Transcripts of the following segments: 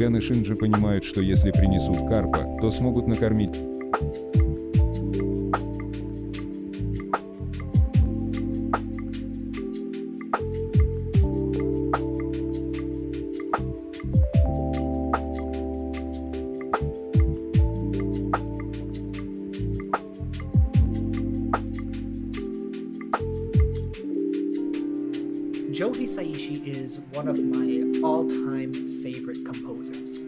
Ген и Шинджи понимают, что если принесут карпа, то смогут накормить. Joe Hisaishi is one of my all-time favorite composers.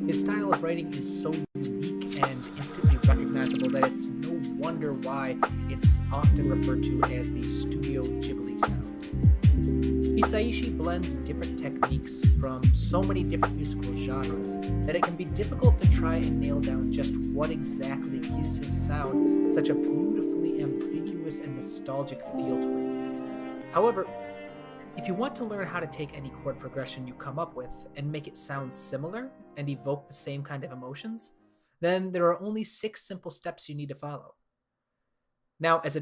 His style of writing is so unique and instantly recognizable that it's no wonder why it's often referred to as the Studio Ghibli sound. Hisaishi blends different techniques from so many different musical genres that it can be difficult to try and nail down just what exactly gives his sound such a beautifully ambiguous and nostalgic feel to it. However, if you want to learn how to take any chord progression you come up with and make it sound similar and evoke the same kind of emotions, then there are only 6 simple steps you need to follow. Now, as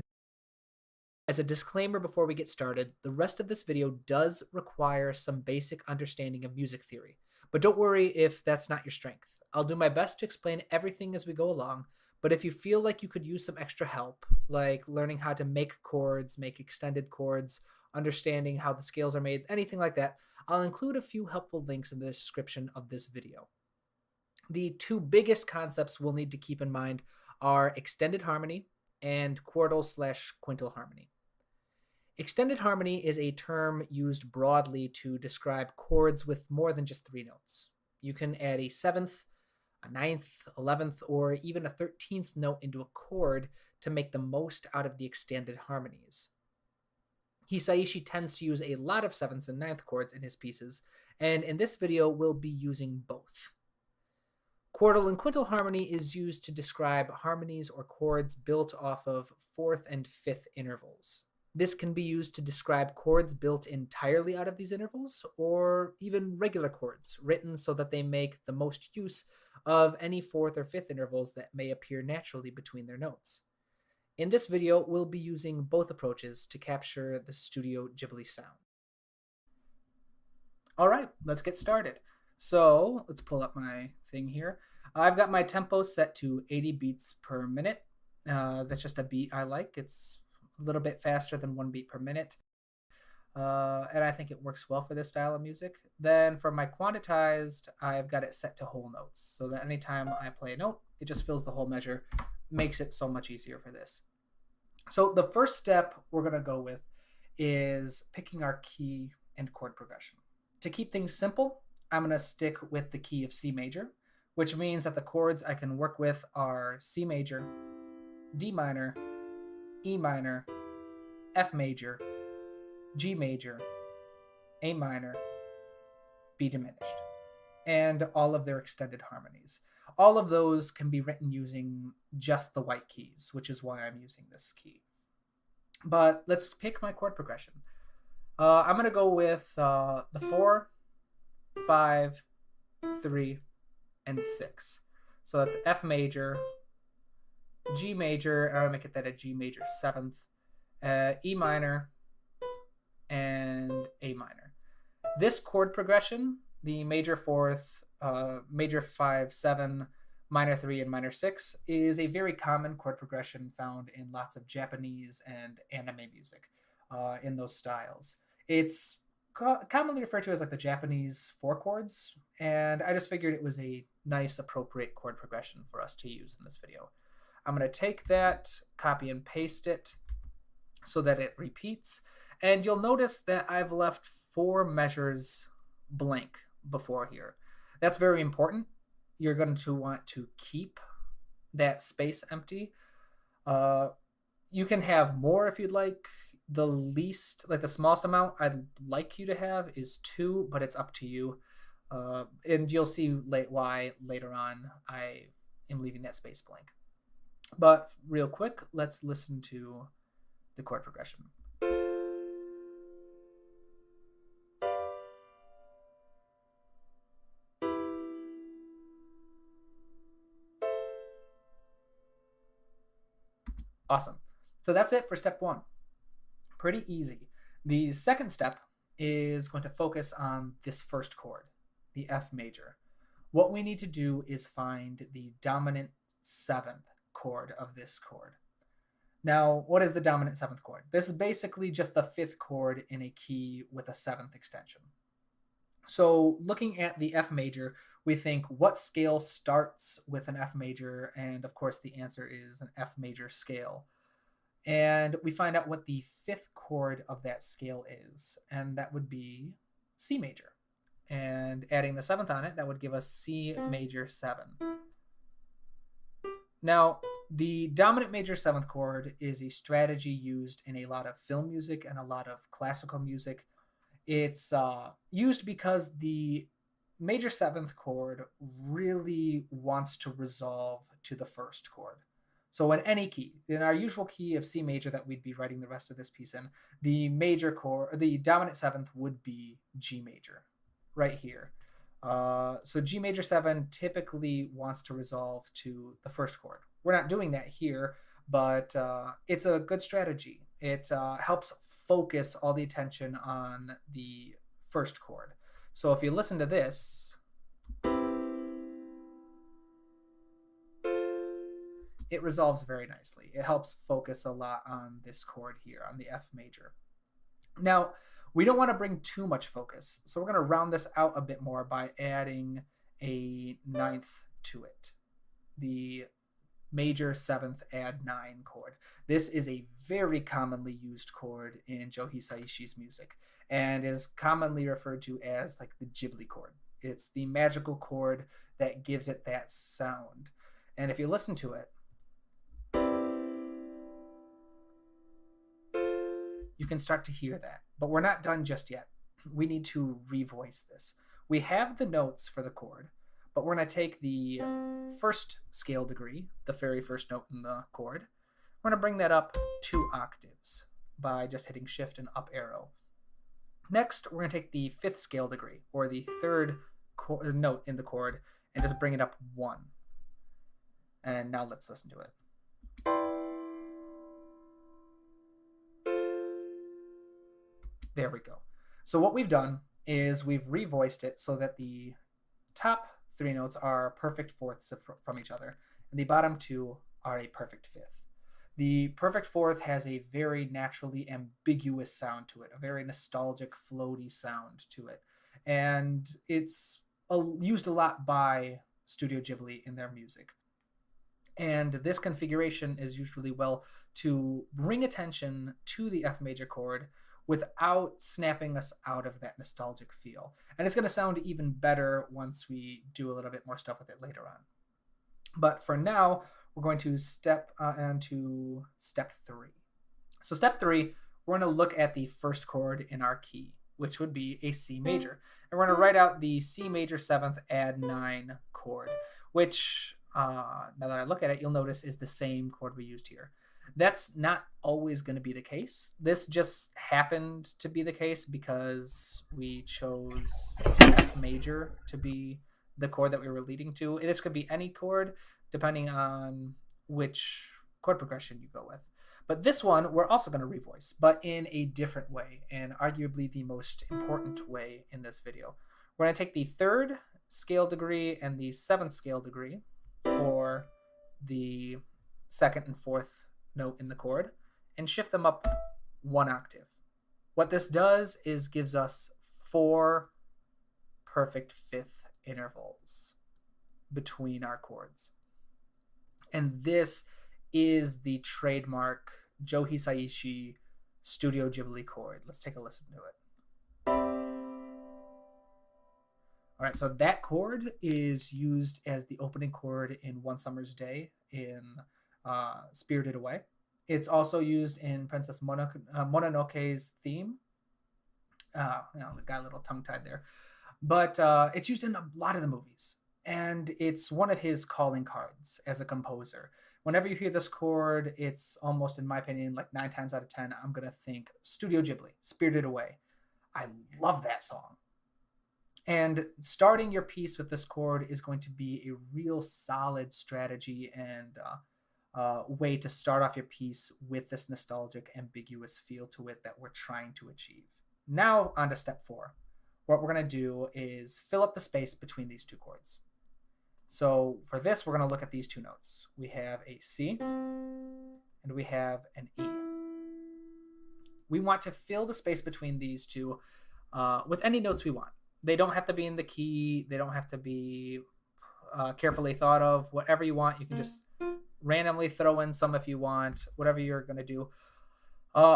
a disclaimer before we get started, the rest of this video does require some basic understanding of music theory, but don't worry if that's not your strength. I'll do my best to explain everything as we go along, but if you feel like you could use some extra help, like learning how to make chords, make extended chords, understanding how the scales are made, anything like that, I'll include a few helpful links in the description of this video. The 2 biggest concepts we'll need to keep in mind are extended harmony and quartal/quintal harmony. Extended harmony is a term used broadly to describe chords with more than just 3 notes. You can add a 7th, a 9th, 11th, or even a 13th note into a chord to make the most out of the extended harmonies. Hisaishi tends to use a lot of 7th and 9th chords in his pieces, and in this video we'll be using both. Quartal and quintal harmony is used to describe harmonies or chords built off of 4th and 5th intervals. This can be used to describe chords built entirely out of these intervals, or even regular chords written so that they make the most use of any 4th or 5th intervals that may appear naturally between their notes. In this video, we'll be using both approaches to capture the Studio Ghibli sound. All right, let's get started. So let's pull up my thing here. I've got my tempo set to 80 beats per minute. That's just a beat I like. It's a little bit faster than 1 beat per minute. And I think it works well for this style of music. Then for my quantized, I've got it set to whole notes, so that anytime I play a note, it just fills the whole measure, makes it so much easier for this. So the first step we're going to go with is picking our key and chord progression. To keep things simple, I'm going to stick with the key of C major, which means that the chords I can work with are C major, D minor, E minor, F major, G major, A minor, B diminished, and all of their extended harmonies. All of those can be written using just the white keys, which is why I'm using this key. But let's pick my chord progression. I'm going to go with the 4, 5, 3, and 6. So that's F major, G major, and I'm going to make it that a G major 7th, E minor, and A minor. This chord progression, the major 4th, major 5, 7, minor 3, and minor 6, is a very common chord progression found in lots of Japanese and anime music in those styles. It's commonly referred to as like the Japanese 4 chords, and I just figured it was a nice, appropriate chord progression for us to use in this video. I'm going to take that, copy and paste it so that it repeats, and you'll notice that I've left 4 measures blank before here. That's very important. You're going to want to keep that space empty. You can have more if you'd like. The least, like the smallest amount I'd like you to have is 2, but it's up to you. And you'll see why later on I am leaving that space blank. But real quick, let's listen to the chord progression. Awesome. So that's it for step 1. Pretty easy. The second step is going to focus on this first chord, the F major. What we need to do is find the dominant 7th chord of this chord. Now, what is the dominant 7th chord? This is basically just the 5th chord in a key with a 7th extension. So looking at the F major, we think what scale starts with an F major, and of course the answer is an F major scale. And we find out what the 5th chord of that scale is, and that would be C major. And adding the 7th on it, that would give us C major 7. Now, the dominant major 7th chord is a strategy used in a lot of film music and a lot of classical music. It's used because the major 7th chord really wants to resolve to the 1st chord. So in any key, in our usual key of C major that we'd be writing the rest of this piece in, the major chord, the dominant 7th would be G major, right here. So G major 7 typically wants to resolve to the 1st chord. We're not doing that here, but it's a good strategy. It helps focus all the attention on the 1st chord. So if you listen to this, it resolves very nicely. It helps focus a lot on this chord here, on the F major. Now, we don't want to bring too much focus, so we're going to round this out a bit more by adding a 9th to it. The major 7th add 9 chord. This is a very commonly used chord in Joe Hisaishi's music and is commonly referred to as like the Ghibli chord. It's the magical chord that gives it that sound. And if you listen to it, you can start to hear that. But we're not done just yet. We need to revoice this. We have the notes for the chord, but we're going to take the 1st scale degree, the very first note in the chord. We're going to bring that up 2 octaves by just hitting shift and up arrow. Next, we're going to take the 5th scale degree, or the 3rd note in the chord, and just bring it up 1. And now let's listen to it. There we go. So what we've done is we've revoiced it so that the top 3 notes are perfect 4ths from each other, and the bottom 2 are a perfect 5th. The perfect 4th has a very naturally ambiguous sound to it, a very nostalgic, floaty sound to it, and it's used a lot by Studio Ghibli in their music. And this configuration is used really well to bring attention to the F major chord without snapping us out of that nostalgic feel. And it's going to sound even better once we do a little bit more stuff with it later on. But for now, we're going to step into step 3. So step 3, we're going to look at the first chord in our key, which would be a C major. And we're going to write out the C major 7th add 9 chord, which, now that I look at it, you'll notice is the same chord we used here. That's not always going to be the case. This just happened to be the case because we chose F major to be the chord that we were leading to. This could be any chord depending on which chord progression you go with. But this one, we're also going to revoice, but in a different way, and arguably the most important way in this video. We're going to take the 3rd scale degree and the 7th scale degree, or the 2nd and 4th note in the chord, and shift them up 1 octave. What this does is gives us 4 perfect 5th intervals between our chords. And this is the trademark Joe Hisaishi Studio Ghibli chord. Let's take a listen to it. All right, so that chord is used as the opening chord in One Summer's Day in Spirited Away. It's also used in Princess Mononoke's theme. Got a little tongue-tied there. But it's used in a lot of the movies. And it's one of his calling cards as a composer. Whenever you hear this chord, it's almost, in my opinion, like 9 times out of 10, I'm going to think Studio Ghibli, Spirited Away. I love that song. And starting your piece with this chord is going to be a real solid strategy and way to start off your piece with this nostalgic, ambiguous feel to it that we're trying to achieve. Now on to step 4. What we're going to do is fill up the space between these 2 chords. So for this, we're going to look at these 2 notes. We have a C and we have an E. We want to fill the space between these 2 with any notes we want. They don't have to be in the key. They don't have to be carefully thought of. Whatever you want, you can just randomly throw in some if you want, whatever you're going to do.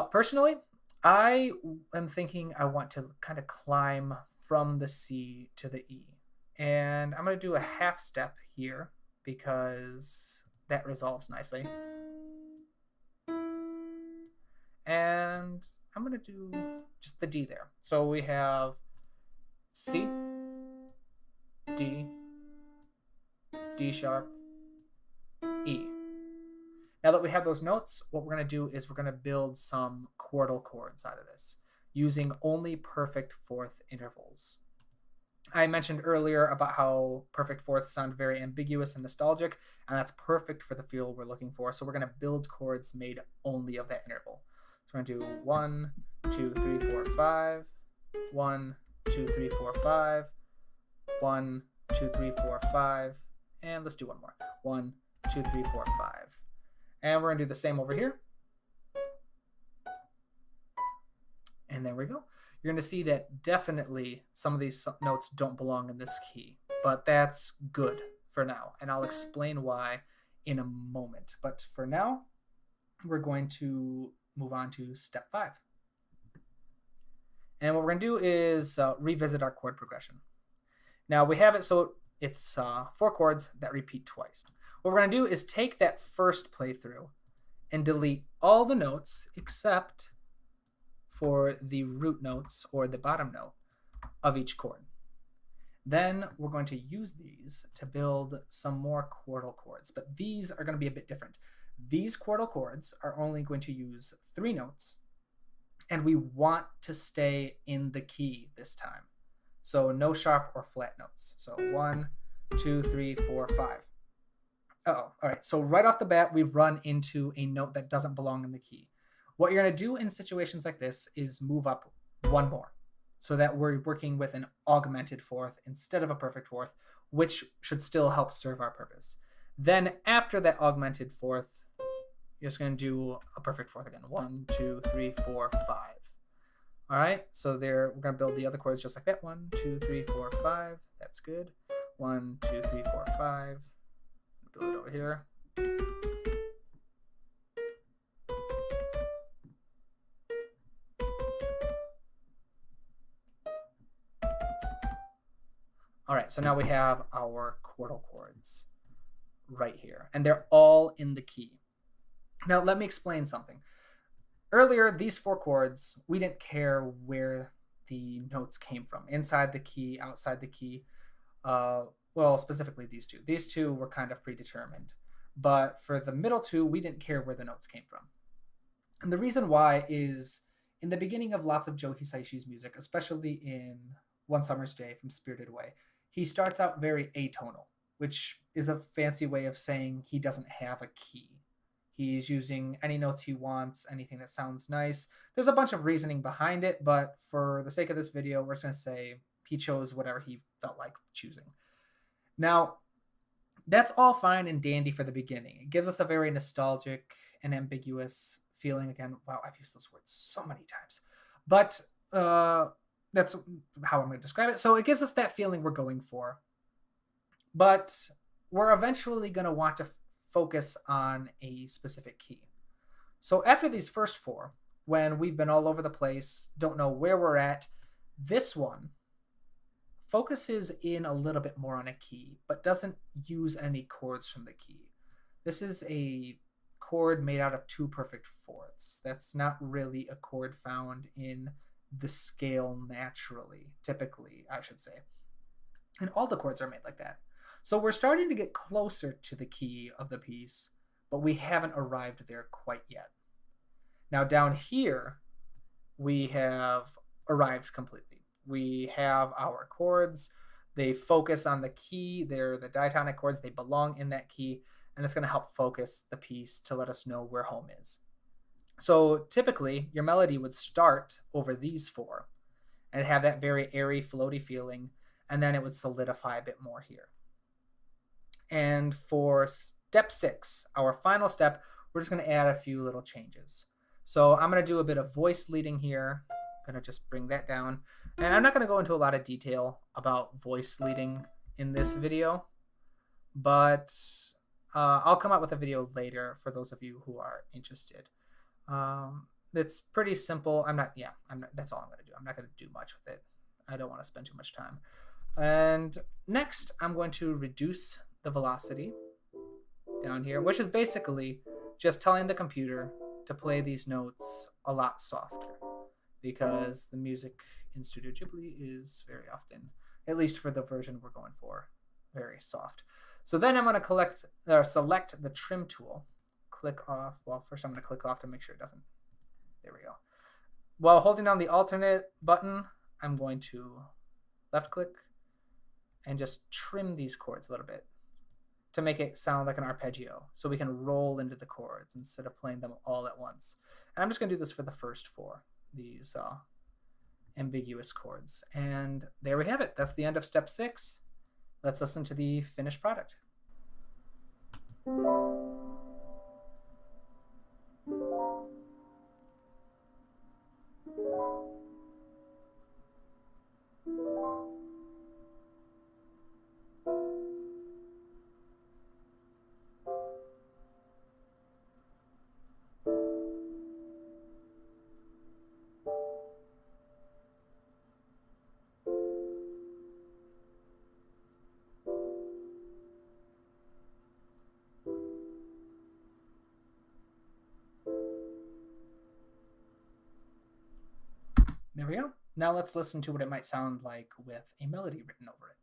Personally, I am thinking I want to kind of climb from the C to the E. And I'm going to do a half step here because that resolves nicely. And I'm going to do just the D there. So we have C, D, D sharp, E. Now that we have those notes, what we're going to do is we're going to build some chordal chords out of this using only perfect 4th intervals. I mentioned earlier about how perfect 4ths sound very ambiguous and nostalgic, and that's perfect for the feel we're looking for. So we're going to build chords made only of that interval. So we're going to do 1, 2, 3, 4, 5, 1, 2, 3, 4, 5, 1, 2, 3, 4, 5, and let's do one more. 1, 2, 3, 4, 5. And we're going to do the same over here. And there we go. You're going to see that definitely some of these notes don't belong in this key, but that's good for now. And I'll explain why in a moment. But for now, we're going to move on to step 5. And what we're going to do is revisit our chord progression. Now we have it so it's 4 chords that repeat twice. What we're going to do is take that first playthrough and delete all the notes except for the root notes or the bottom note of each chord. Then we're going to use these to build some more chordal chords, but these are going to be a bit different. These chordal chords are only going to use 3 notes, and we want to stay in the key this time. So no sharp or flat notes. So 1, 2, 3, 4, 5. All right. So right off the bat, we've run into a note that doesn't belong in the key. What you're going to do in situations like this is move up 1 more so that we're working with an augmented 4th instead of a perfect 4th, which should still help serve our purpose. Then after that augmented 4th, you're just going to do a perfect 4th again. 1, 2, 3, 4, 5. All right. So there, we're going to build the other chords just like that. 1, 2, 3, 4, 5. That's good. 1, 2, 3, 4, 5. Build it over here. All right, so now we have our chordal chords right here, and they're all in the key. Now, let me explain something. Earlier, these 4 chords, we didn't care where the notes came from, inside the key, outside the key. Well, specifically these two. These two were kind of predetermined. But for the middle 2, we didn't care where the notes came from. And the reason why is in the beginning of lots of Joe Hisaishi's music, especially in One Summer's Day from Spirited Away, he starts out very atonal, which is a fancy way of saying he doesn't have a key. He's using any notes he wants, anything that sounds nice. There's a bunch of reasoning behind it, but for the sake of this video, we're just going to say he chose whatever he felt like choosing. Now, that's all fine and dandy for the beginning. It gives us a very nostalgic and ambiguous feeling. Again, wow, I've used those words so many times. But that's how I'm going to describe it. So it gives us that feeling we're going for. But we're eventually going to want to focus on a specific key. So after these first 4, when we've been all over the place, don't know where we're at, this one focuses in a little bit more on a key, but doesn't use any chords from the key. This is a chord made out of 2 perfect fourths. That's not really a chord found in the scale naturally, typically, I should say. And all the chords are made like that. So we're starting to get closer to the key of the piece, but we haven't arrived there quite yet. Now down here, we have arrived completely. We have our chords. They focus on the key. They're the diatonic chords. They belong in that key, and it's going to help focus the piece to let us know where home is. So typically, your melody would start over these 4 and have that very airy, floaty feeling, and then it would solidify a bit more here. And for step 6, our final step, we're just going to add a few little changes. So I'm going to do a bit of voice leading here. I'm going to just bring that down. And I'm not going to go into a lot of detail about voice leading in this video, but I'll come out with a video later for those of you who are interested. It's pretty simple. That's all I'm going to do. I'm not going to do much with it. I don't want to spend too much time. And next, I'm going to reduce the velocity down here, which is basically just telling the computer to play these notes a lot softer, because the music in Studio Ghibli is very often, at least for the version we're going for, very soft. So then I'm going to select the trim tool, click off. Well, first I'm going to click off to make sure it doesn't. There we go. While holding down the alternate button, I'm going to left click and just trim these chords a little bit to make it sound like an arpeggio, so we can roll into the chords instead of playing them all at once. And I'm just going to do this for the first 4, these ambiguous chords. And there we have it. That's the end of step 6. Let's listen to the finished product. There we go. Now let's listen to what it might sound like with a melody written over it.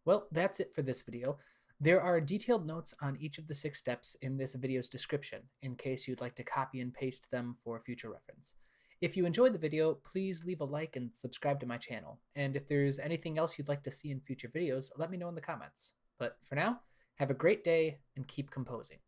Well, that's it for this video. There are detailed notes on each of the 6 steps in this video's description in case you'd like to copy and paste them for future reference. If you enjoyed the video, please leave a like and subscribe to my channel. And if there's anything else you'd like to see in future videos, let me know in the comments. But for now, have a great day and keep composing.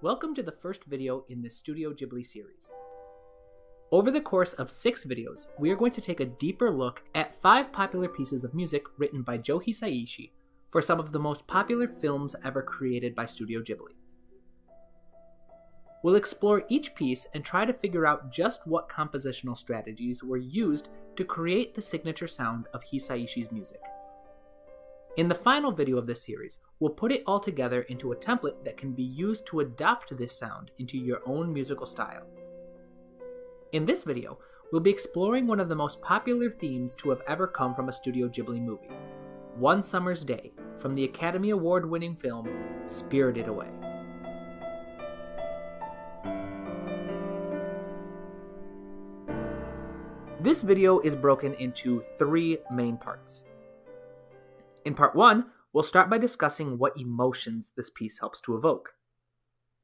Welcome to the first video in the Studio Ghibli series. Over the course of 6 videos, we are going to take a deeper look at 5 popular pieces of music written by Joe Hisaishi for some of the most popular films ever created by Studio Ghibli. We'll explore each piece and try to figure out just what compositional strategies were used to create the signature sound of Hisaishi's music. In the final video of this series, we'll put it all together into a template that can be used to adopt this sound into your own musical style. In this video, we'll be exploring one of the most popular themes to have ever come from a Studio Ghibli movie, One Summer's Day, from the Academy Award-winning film Spirited Away. This video is broken into 3 main parts. In part 1, we'll start by discussing what emotions this piece helps to evoke.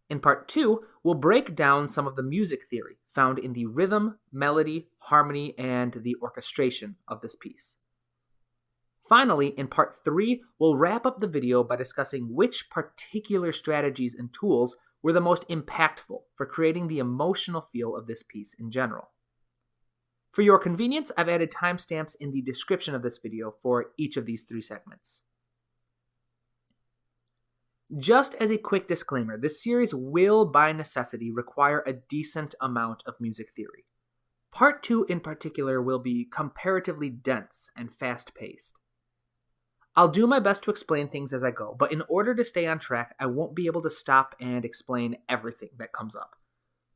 In part 2, we'll break down some of the music theory found in the rhythm, melody, harmony, and the orchestration of this piece. Finally, in part 3, we'll wrap up the video by discussing which particular strategies and tools were the most impactful for creating the emotional feel of this piece in general. For your convenience, I've added timestamps in the description of this video for each of these 3 segments. Just as a quick disclaimer, this series will, by necessity, require a decent amount of music theory. Part 2 in particular will be comparatively dense and fast-paced. I'll do my best to explain things as I go, but in order to stay on track, I won't be able to stop and explain everything that comes up.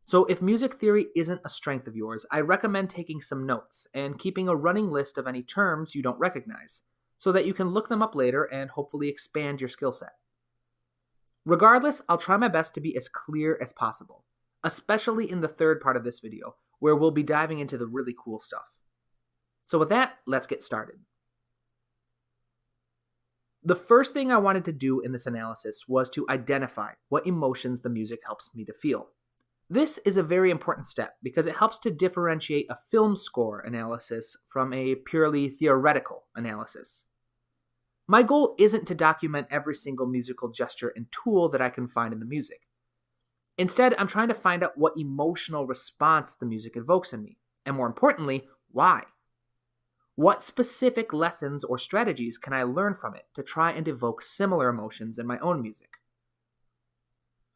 So if music theory isn't a strength of yours, I recommend taking some notes and keeping a running list of any terms you don't recognize, so that you can look them up later and hopefully expand your skill set. Regardless, I'll try my best to be as clear as possible, especially in the third part of this video, where we'll be diving into the really cool stuff. So with that, let's get started. The first thing I wanted to do in this analysis was to identify what emotions the music helps me to feel. This is a very important step because it helps to differentiate a film score analysis from a purely theoretical analysis. My goal isn't to document every single musical gesture and tool that I can find in the music. Instead, I'm trying to find out what emotional response the music evokes in me, and more importantly, why. What specific lessons or strategies can I learn from it to try and evoke similar emotions in my own music?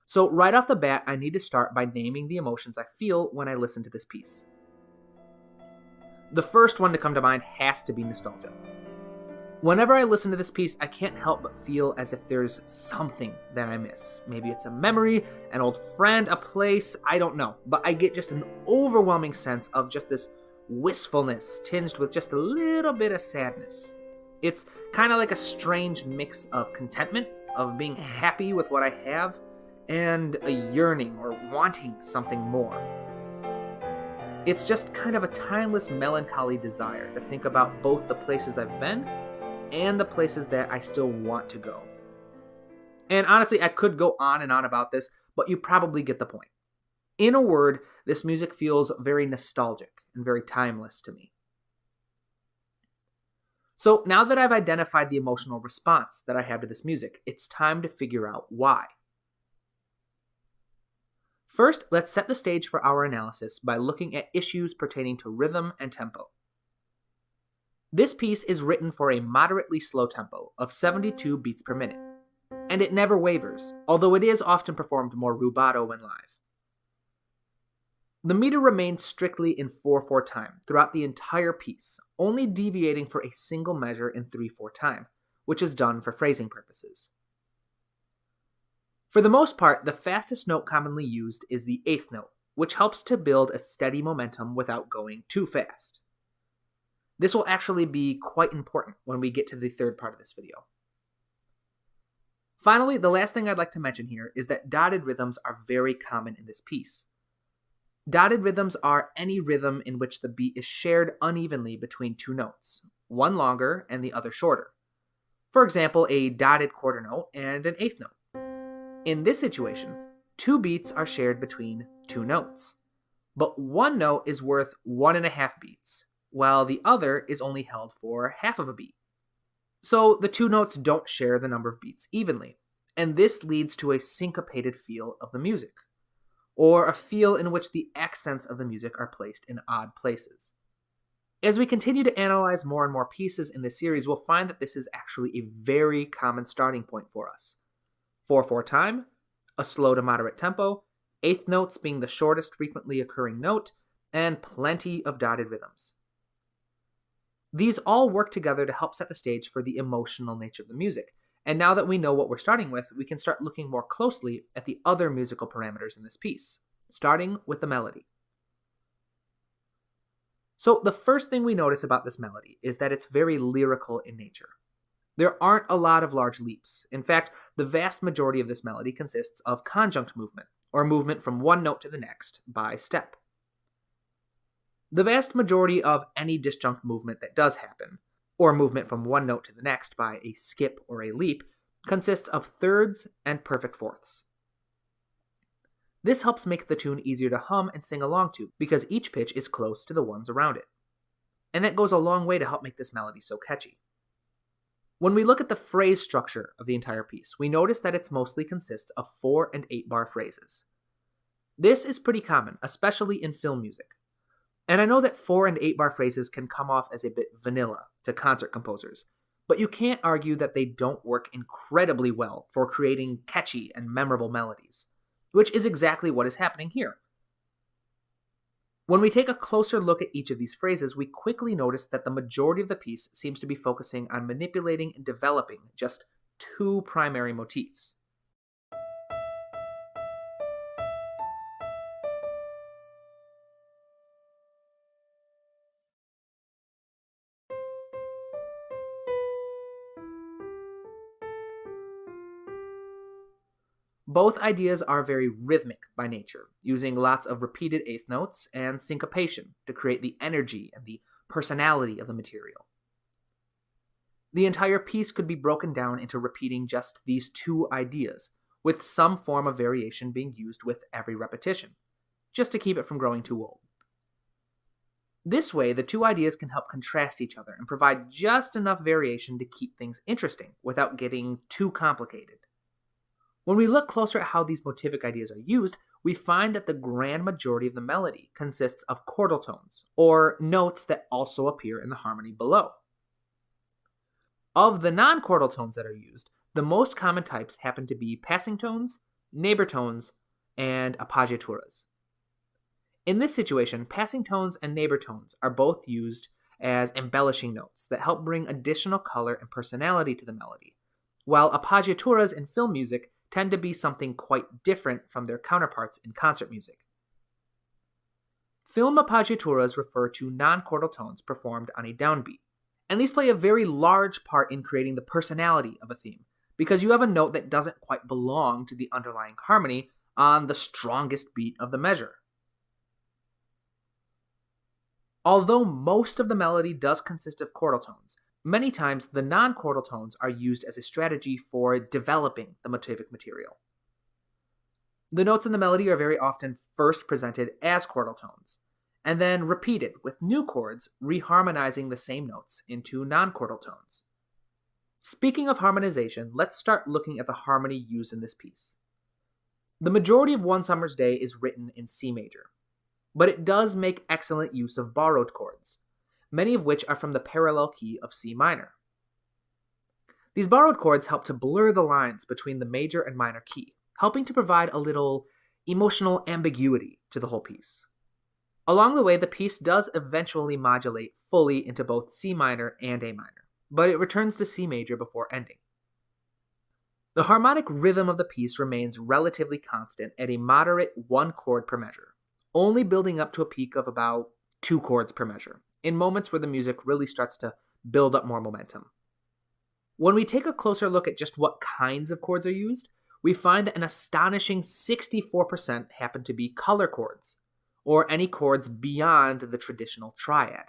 So right off the bat, I need to start by naming the emotions I feel when I listen to this piece. The first one to come to mind has to be nostalgia. Whenever I listen to this piece, I can't help but feel as if there's something that I miss. Maybe it's a memory, an old friend, a place, I don't know. But I get just an overwhelming sense of just this wistfulness tinged with just a little bit of sadness. It's kind of like a strange mix of contentment, of being happy with what I have, and a yearning or wanting something more. It's just kind of a timeless melancholy desire to think about both the places I've been and the places that I still want to go. And honestly, I could go on and on about this, but you probably get the point. In a word, this music feels very nostalgic and very timeless to me. So now that I've identified the emotional response that I have to this music, it's time to figure out why. First, let's set the stage for our analysis by looking at issues pertaining to rhythm and tempo. This piece is written for a moderately slow tempo of 72 beats per minute, and it never wavers, although it is often performed more rubato when live. The meter remains strictly in 4/4 time throughout the entire piece, only deviating for a single measure in 3/4 time, which is done for phrasing purposes. For the most part, the fastest note commonly used is the 8th note, which helps to build a steady momentum without going too fast. This will actually be quite important when we get to the third part of this video. Finally, the last thing I'd like to mention here is that dotted rhythms are very common in this piece. Dotted rhythms are any rhythm in which the beat is shared unevenly between two notes, one longer and the other shorter. For example, a dotted quarter note and an eighth note. In this situation, two beats are shared between two notes, but one note is worth 1.5 beats, while the other is only held for half of a beat. So the two notes don't share the number of beats evenly, and this leads to a syncopated feel of the music, or a feel in which the accents of the music are placed in odd places. As we continue to analyze more and more pieces in this series, we'll find that this is actually a very common starting point for us. 4/4 time, a slow to moderate tempo, eighth notes being the shortest frequently occurring note, and plenty of dotted rhythms. These all work together to help set the stage for the emotional nature of the music. And now that we know what we're starting with, we can start looking more closely at the other musical parameters in this piece, starting with the melody. So the first thing we notice about this melody is that it's very lyrical in nature. There aren't a lot of large leaps. In fact, the vast majority of this melody consists of conjunct movement, or movement from one note to the next by step. The vast majority of any disjunct movement that does happen, or movement from one note to the next by a skip or a leap, consists of thirds and perfect fourths. This helps make the tune easier to hum and sing along to, because each pitch is close to the ones around it. And that goes a long way to help make this melody so catchy. When we look at the phrase structure of the entire piece, we notice that it mostly consists of 4 and 8 bar phrases. This is pretty common, especially in film music. And I know that 4 and 8 bar phrases can come off as a bit vanilla to concert composers, but you can't argue that they don't work incredibly well for creating catchy and memorable melodies, which is exactly what is happening here. When we take a closer look at each of these phrases, we quickly notice that the majority of the piece seems to be focusing on manipulating and developing just 2 primary motifs. Both ideas are very rhythmic by nature, using lots of repeated eighth notes and syncopation to create the energy and the personality of the material. The entire piece could be broken down into repeating just these 2 ideas, with some form of variation being used with every repetition, just to keep it from growing too old. This way, the 2 ideas can help contrast each other and provide just enough variation to keep things interesting without getting too complicated. When we look closer at how these motivic ideas are used, we find that the grand majority of the melody consists of chordal tones, or notes that also appear in the harmony below. Of the non-chordal tones that are used, the most common types happen to be passing tones, neighbor tones, and appoggiaturas. In this situation, passing tones and neighbor tones are both used as embellishing notes that help bring additional color and personality to the melody, while appoggiaturas in film music tend to be something quite different from their counterparts in concert music. Film appoggiaturas refer to non-chordal tones performed on a downbeat, and these play a very large part in creating the personality of a theme, because you have a note that doesn't quite belong to the underlying harmony on the strongest beat of the measure. Although most of the melody does consist of chordal tones, many times the non-chordal tones are used as a strategy for developing the motivic material. The notes in the melody are very often first presented as chordal tones, and then repeated with new chords reharmonizing the same notes into non-chordal tones. Speaking of harmonization, let's start looking at the harmony used in this piece. The majority of One Summer's Day is written in C major, but it does make excellent use of borrowed chords, many of which are from the parallel key of C minor. These borrowed chords help to blur the lines between the major and minor key, helping to provide a little emotional ambiguity to the whole piece. Along the way, the piece does eventually modulate fully into both C minor and A minor, but it returns to C major before ending. The harmonic rhythm of the piece remains relatively constant at a moderate 1 chord per measure, only building up to a peak of about 2 chords per measure, in moments where the music really starts to build up more momentum. When we take a closer look at just what kinds of chords are used, we find that an astonishing 64% happen to be color chords, or any chords beyond the traditional triad.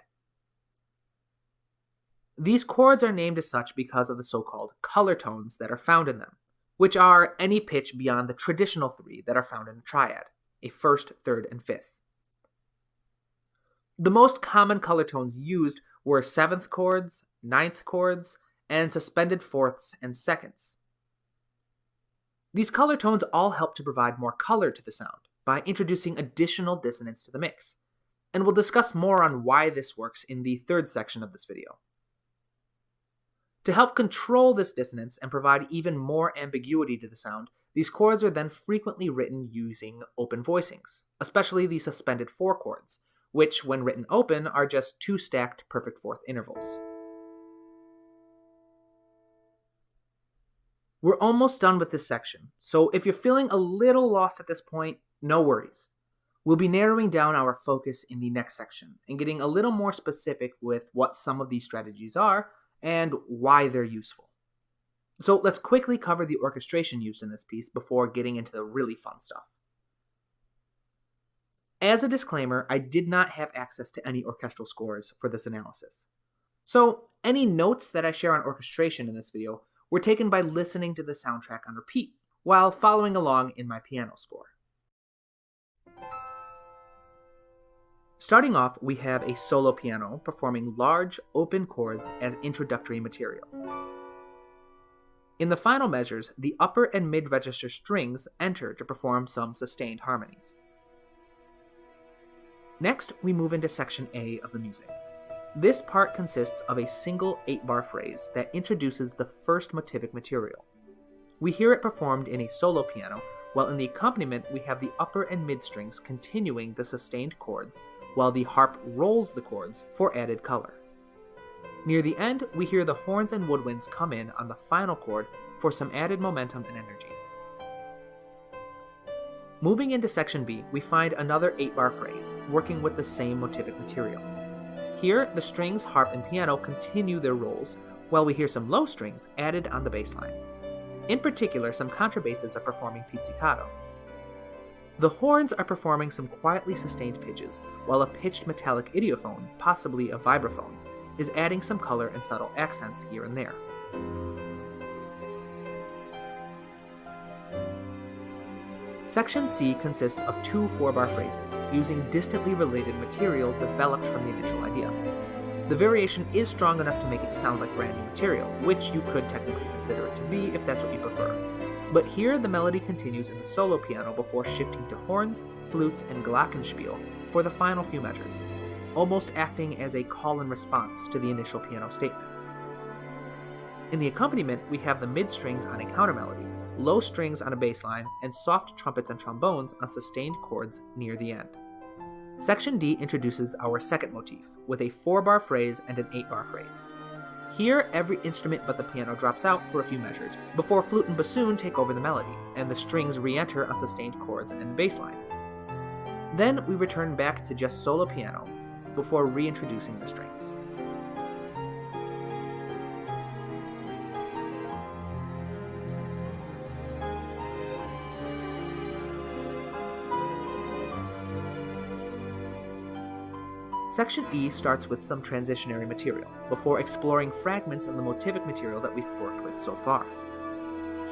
These chords are named as such because of the so-called color tones that are found in them, which are any pitch beyond the traditional 3 that are found in a triad, a first, third, and fifth. The most common color tones used were 7th chords, 9th chords, and suspended fourths and seconds. These color tones all help to provide more color to the sound by introducing additional dissonance to the mix, and we'll discuss more on why this works in the third section of this video. To help control this dissonance and provide even more ambiguity to the sound, these chords are then frequently written using open voicings, especially the suspended 4 chords, which, when written open, are just 2 stacked perfect fourth intervals. We're almost done with this section, so if you're feeling a little lost at this point, no worries. We'll be narrowing down our focus in the next section and getting a little more specific with what some of these strategies are and why they're useful. So let's quickly cover the orchestration used in this piece before getting into the really fun stuff. As a disclaimer, I did not have access to any orchestral scores for this analysis. So any notes that I share on orchestration in this video were taken by listening to the soundtrack on repeat while following along in my piano score. Starting off, we have a solo piano performing large, open chords as introductory material. In the final measures, the upper and mid-register strings enter to perform some sustained harmonies. Next, we move into section A of the music. This part consists of a single 8-bar phrase that introduces the first motivic material. We hear it performed in a solo piano, while in the accompaniment we have the upper and mid strings continuing the sustained chords, while the harp rolls the chords for added color. Near the end, we hear the horns and woodwinds come in on the final chord for some added momentum and energy. Moving into section B, we find another 8-bar phrase, working with the same motivic material. Here, the strings, harp, and piano continue their rolls, while we hear some low strings added on the bass line. In particular, some contrabasses are performing pizzicato. The horns are performing some quietly sustained pitches, while a pitched metallic idiophone, possibly a vibraphone, is adding some color and subtle accents here and there. Section C consists of 2 4-bar phrases, using distantly related material developed from the initial idea. The variation is strong enough to make it sound like brand new material, which you could technically consider it to be if that's what you prefer. But here the melody continues in the solo piano before shifting to horns, flutes, and glockenspiel for the final few measures, almost acting as a call and response to the initial piano statement. In the accompaniment, we have the mid strings on a countermelody, low strings on a bass line, and soft trumpets and trombones on sustained chords near the end. Section D introduces our second motif, with a 4-bar phrase and an 8-bar phrase. Here, every instrument but the piano drops out for a few measures, before flute and bassoon take over the melody, and the strings re-enter on sustained chords and bass line. Then we return back to just solo piano, before reintroducing the strings. Section E starts with some transitionary material, before exploring fragments of the motivic material that we've worked with so far.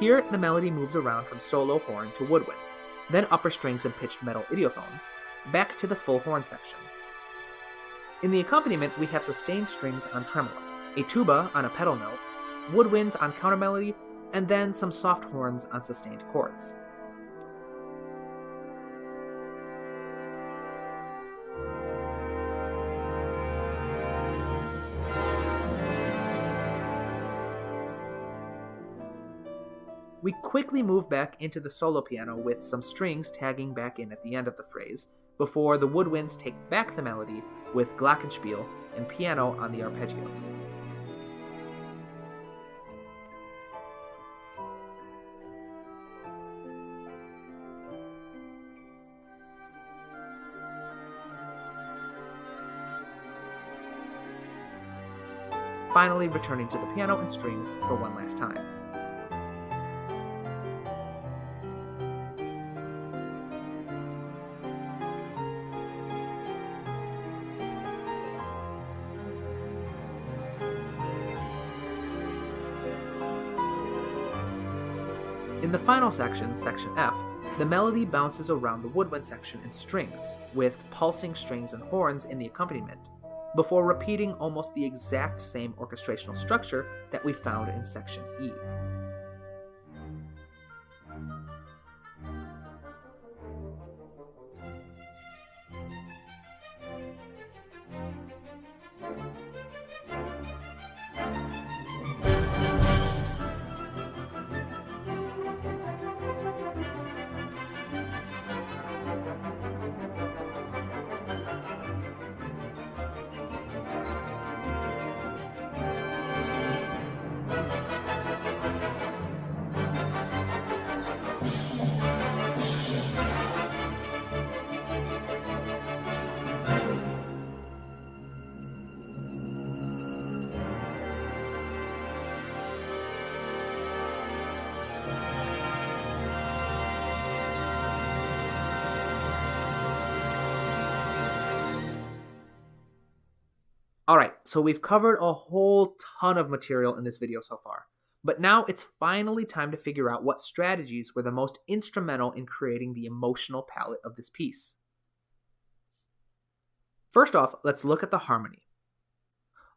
Here, the melody moves around from solo horn to woodwinds, then upper strings and pitched metal idiophones, back to the full horn section. In the accompaniment, we have sustained strings on tremolo, a tuba on a pedal note, woodwinds on countermelody, and then some soft horns on sustained chords. We quickly move back into the solo piano with some strings tagging back in at the end of the phrase, before the woodwinds take back the melody with glockenspiel and piano on the arpeggios. finally returning to the piano and strings for one last time. In the final section, section F, the melody bounces around the woodwind section and strings, with pulsing strings and horns in the accompaniment, before repeating almost the exact same orchestrational structure that we found in section E. Alright, so we've covered a whole ton of material in this video so far, but now it's finally time to figure out what strategies were the most instrumental in creating the emotional palette of this piece. First off, let's look at the harmony.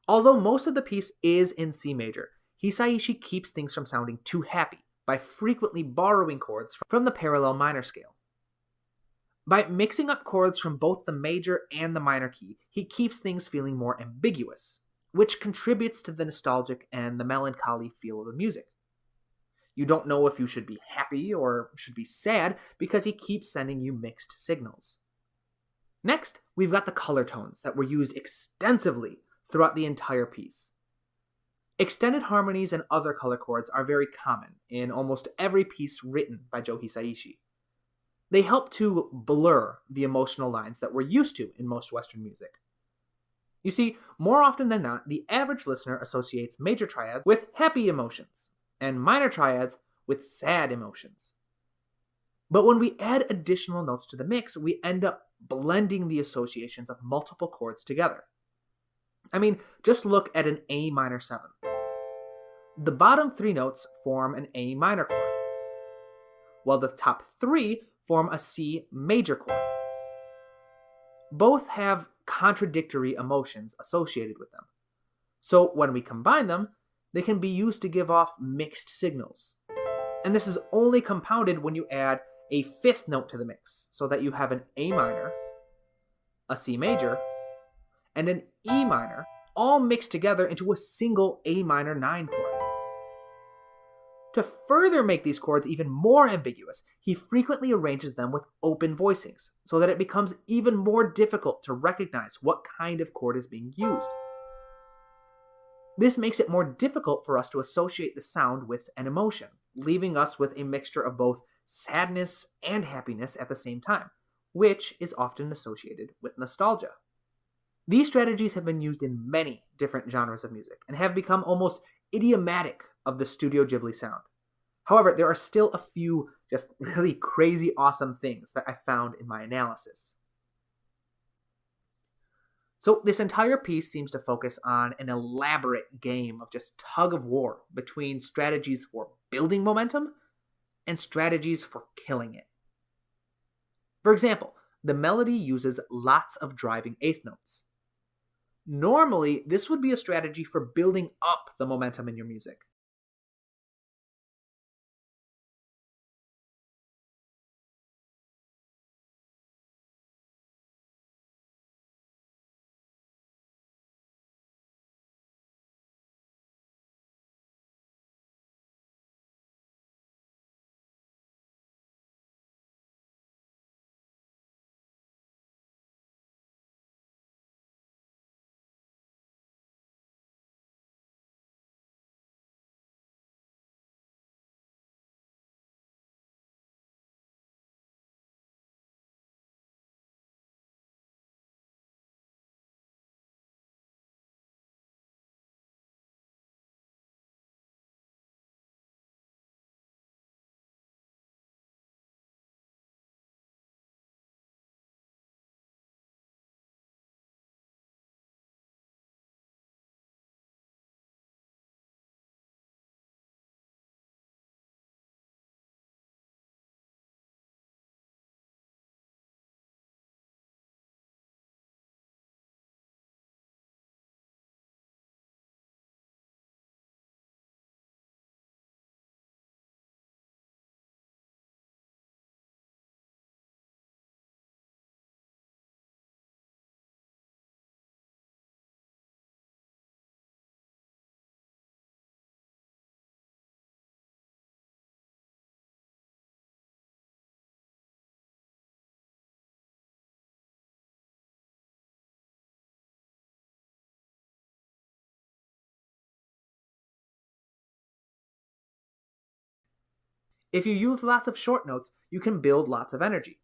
Although most of the piece is in C major, Hisaishi keeps things from sounding too happy by frequently borrowing chords from the parallel minor scale. By mixing up chords from both the major and the minor key, he keeps things feeling more ambiguous, which contributes to the nostalgic and the melancholy feel of the music. You don't know if you should be happy or should be sad because he keeps sending you mixed signals. Next, we've got the color tones that were used extensively throughout the entire piece. Extended harmonies and other color chords are very common in almost every piece written by Joe Hisaishi. They help to blur the emotional lines that we're used to in most Western music. You see, more often than not, the average listener associates major triads with happy emotions, and minor triads with sad emotions. But when we add additional notes to the mix, we end up blending the associations of multiple chords together. I mean, just look at an A minor 7. The bottom 3 notes form an A minor chord, while the top 3 form a C major chord. Both have contradictory emotions associated with them. So when we combine them, they can be used to give off mixed signals. And this is only compounded when you add a 5th note to the mix, so that you have an A minor, a C major, and an E minor, all mixed together into a single A minor 9 chord. To further make these chords even more ambiguous, he frequently arranges them with open voicings, so that it becomes even more difficult to recognize what kind of chord is being used. This makes it more difficult for us to associate the sound with an emotion, leaving us with a mixture of both sadness and happiness at the same time, which is often associated with nostalgia. These strategies have been used in many different genres of music and have become almost idiomatic of the Studio Ghibli sound. However, there are still a few just really crazy awesome things that I found in my analysis. So this entire piece seems to focus on an elaborate game of just tug of war between strategies for building momentum and strategies for killing it. For example, the melody uses lots of driving eighth notes. Normally, this would be a strategy for building up the momentum in your music. If you use lots of short notes, you can build lots of energy.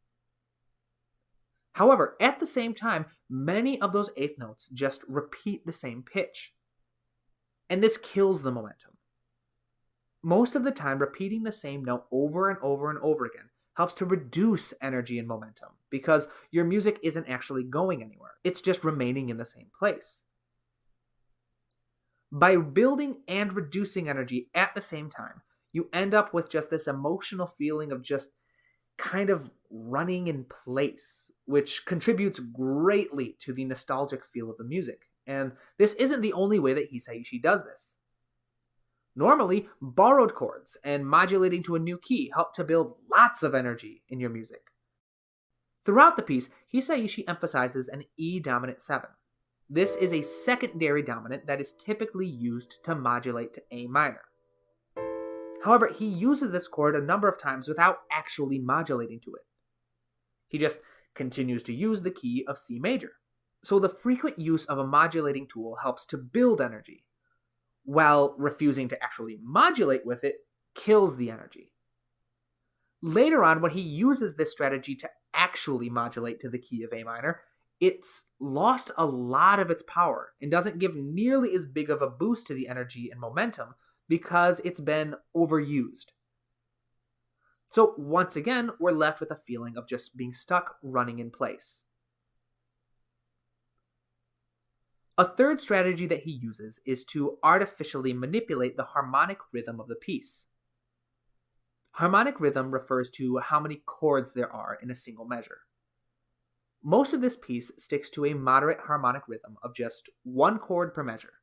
However, at the same time, many of those eighth notes just repeat the same pitch. And this kills the momentum. Most of the time, repeating the same note over and over and over again helps to reduce energy and momentum because your music isn't actually going anywhere. It's just remaining in the same place. By building and reducing energy at the same time, you end up with just this emotional feeling of just kind of running in place, which contributes greatly to the nostalgic feel of the music. And this isn't the only way that Hisaishi does this. Normally, borrowed chords and modulating to a new key help to build lots of energy in your music. Throughout the piece, Hisaishi emphasizes an E dominant 7. This is a secondary dominant that is typically used to modulate to A minor. However, he uses this chord a number of times without actually modulating to it. He just continues to use the key of C major. So the frequent use of a modulating tool helps to build energy, while refusing to actually modulate with it kills the energy. Later on, when he uses this strategy to actually modulate to the key of A minor, it's lost a lot of its power and doesn't give nearly as big of a boost to the energy and momentum because it's been overused. So once again, we're left with a feeling of just being stuck running in place. A third strategy that he uses is to artificially manipulate the harmonic rhythm of the piece. Harmonic rhythm refers to how many chords there are in a single measure. Most of this piece sticks to a moderate harmonic rhythm of just one chord per measure.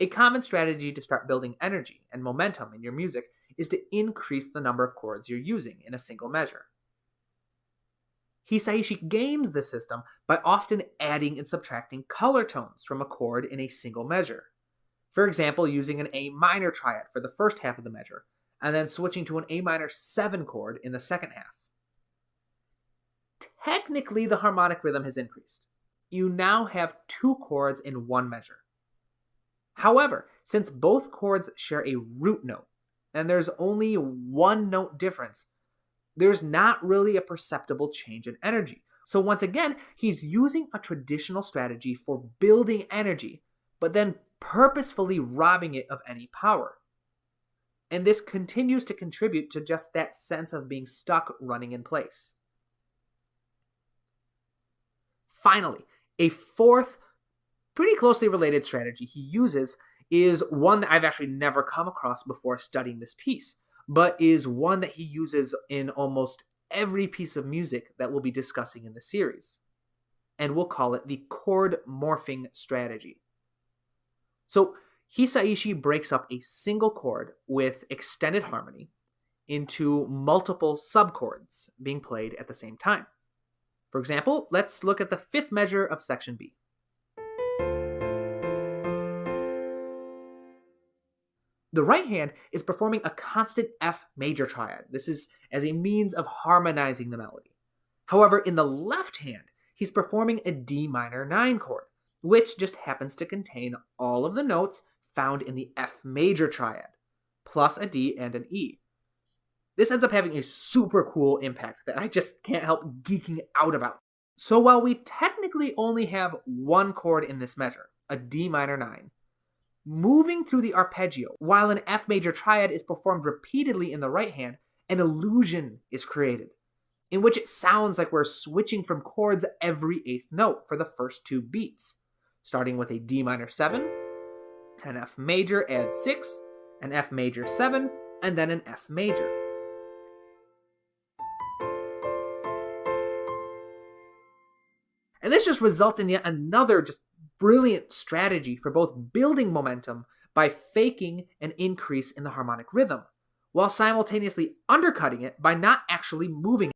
A common strategy to start building energy and momentum in your music is to increase the number of chords you're using in a single measure. Hisaishi games this system by often adding and subtracting color tones from a chord in a single measure. For example, using an A minor triad for the first half of the measure, and then switching to an A minor 7 chord in the second half. Technically, the harmonic rhythm has increased. You now have 2 chords in one measure. However, since both chords share a root note, and there's only one note difference, there's not really a perceptible change in energy. So once again, he's using a traditional strategy for building energy, but then purposefully robbing it of any power. And this continues to contribute to just that sense of being stuck running in place. Finally, a fourth, pretty closely related strategy he uses is one that I've actually never come across before studying this piece, but is one that he uses in almost every piece of music that we'll be discussing in the series. And we'll call it the chord morphing strategy. So Hisaishi breaks up a single chord with extended harmony into multiple subchords being played at the same time. For example, let's look at the 5th measure of section B. The right hand is performing a constant F major triad. This is as a means of harmonizing the melody. However, in the left hand, he's performing a D minor 9 chord, which just happens to contain all of the notes found in the F major triad, plus a D and an E. This ends up having a super cool impact that I just can't help geeking out about. So while we technically only have one chord in this measure, a D minor 9, moving through the arpeggio while an F major triad is performed repeatedly in the right hand, an illusion is created, in which it sounds like we're switching from chords every 8th note for the first 2 beats, starting with a D minor 7, an F major add 6, an F major 7, and then an F major. And this just results in yet another just brilliant strategy for both building momentum by faking an increase in the harmonic rhythm, while simultaneously undercutting it by not actually moving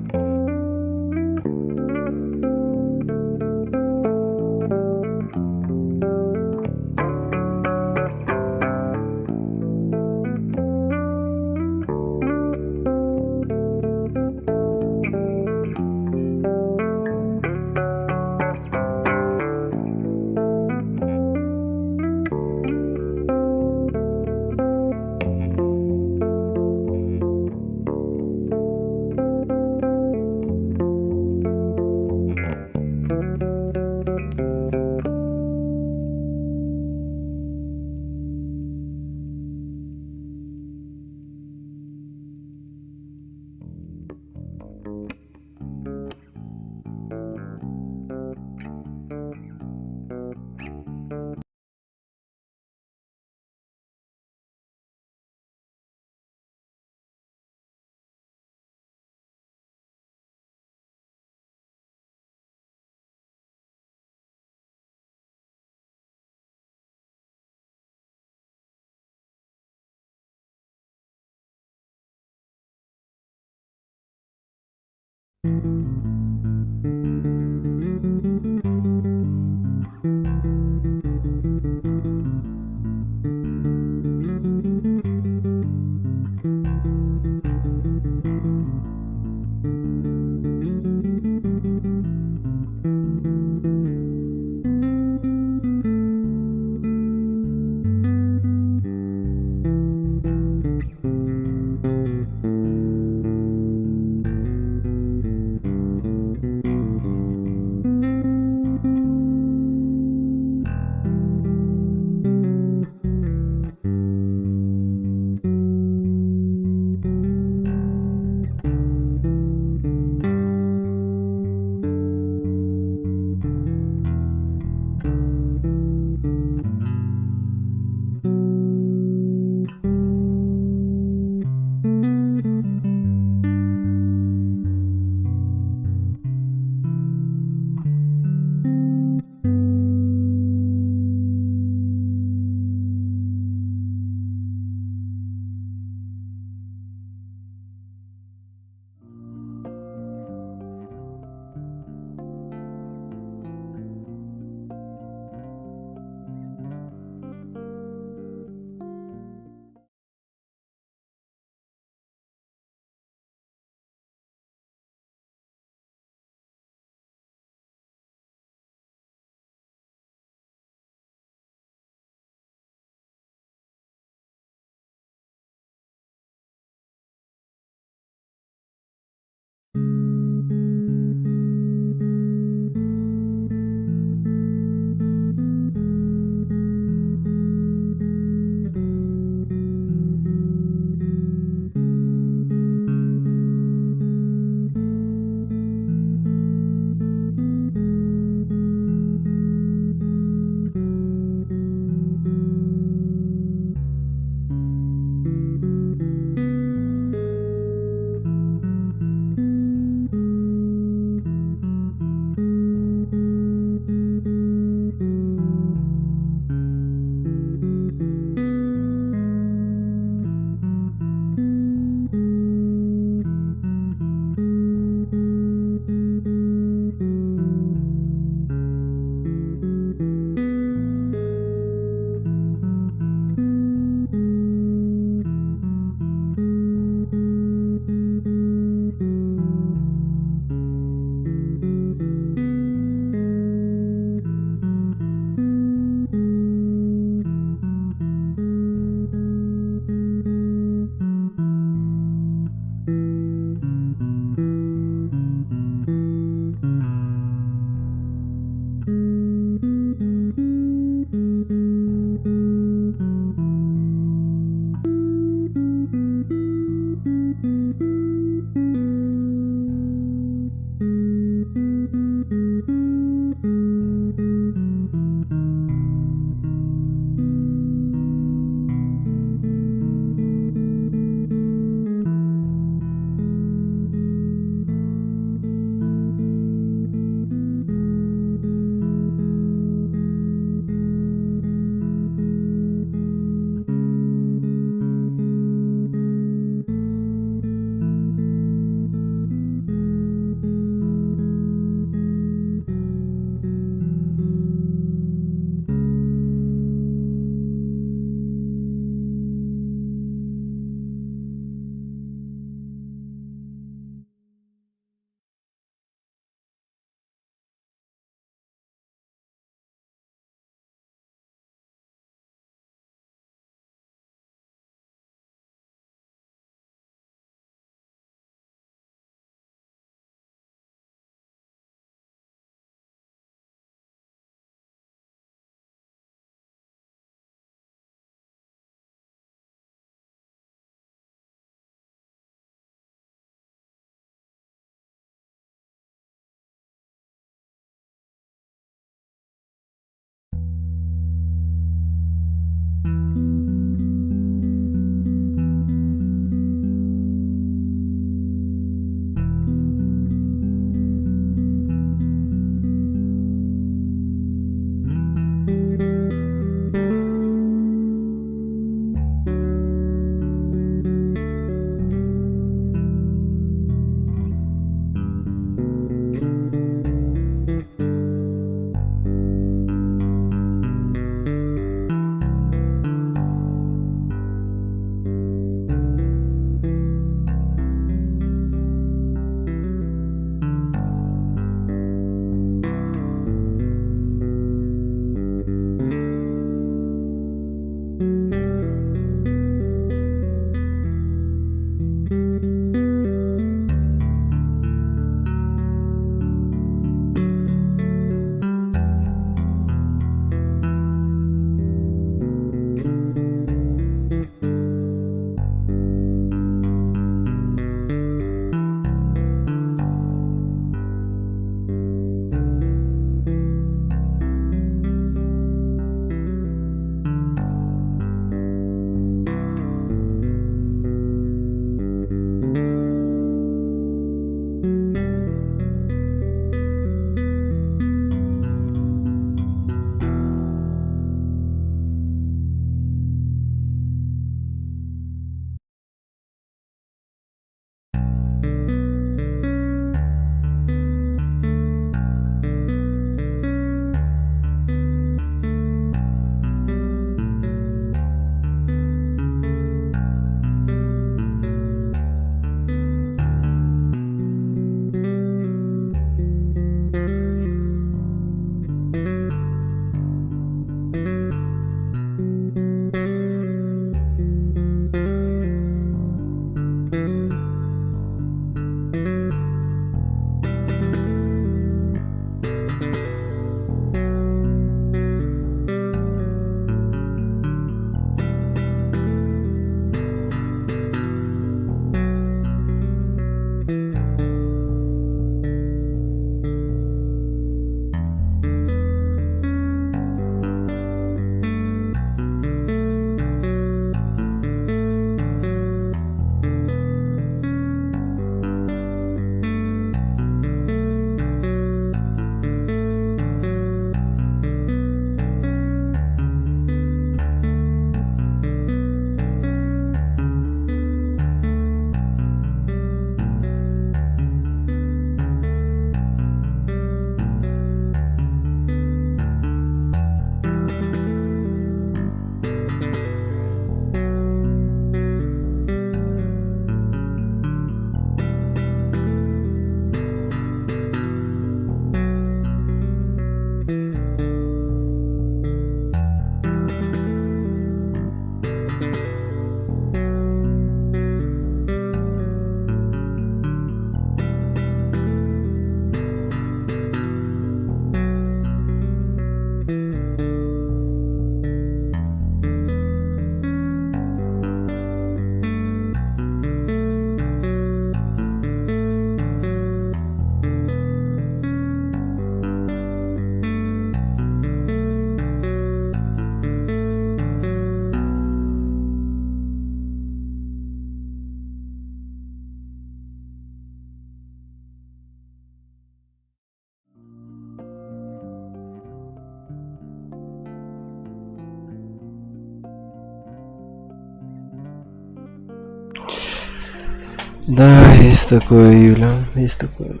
Да, есть такое, Юля, есть такое.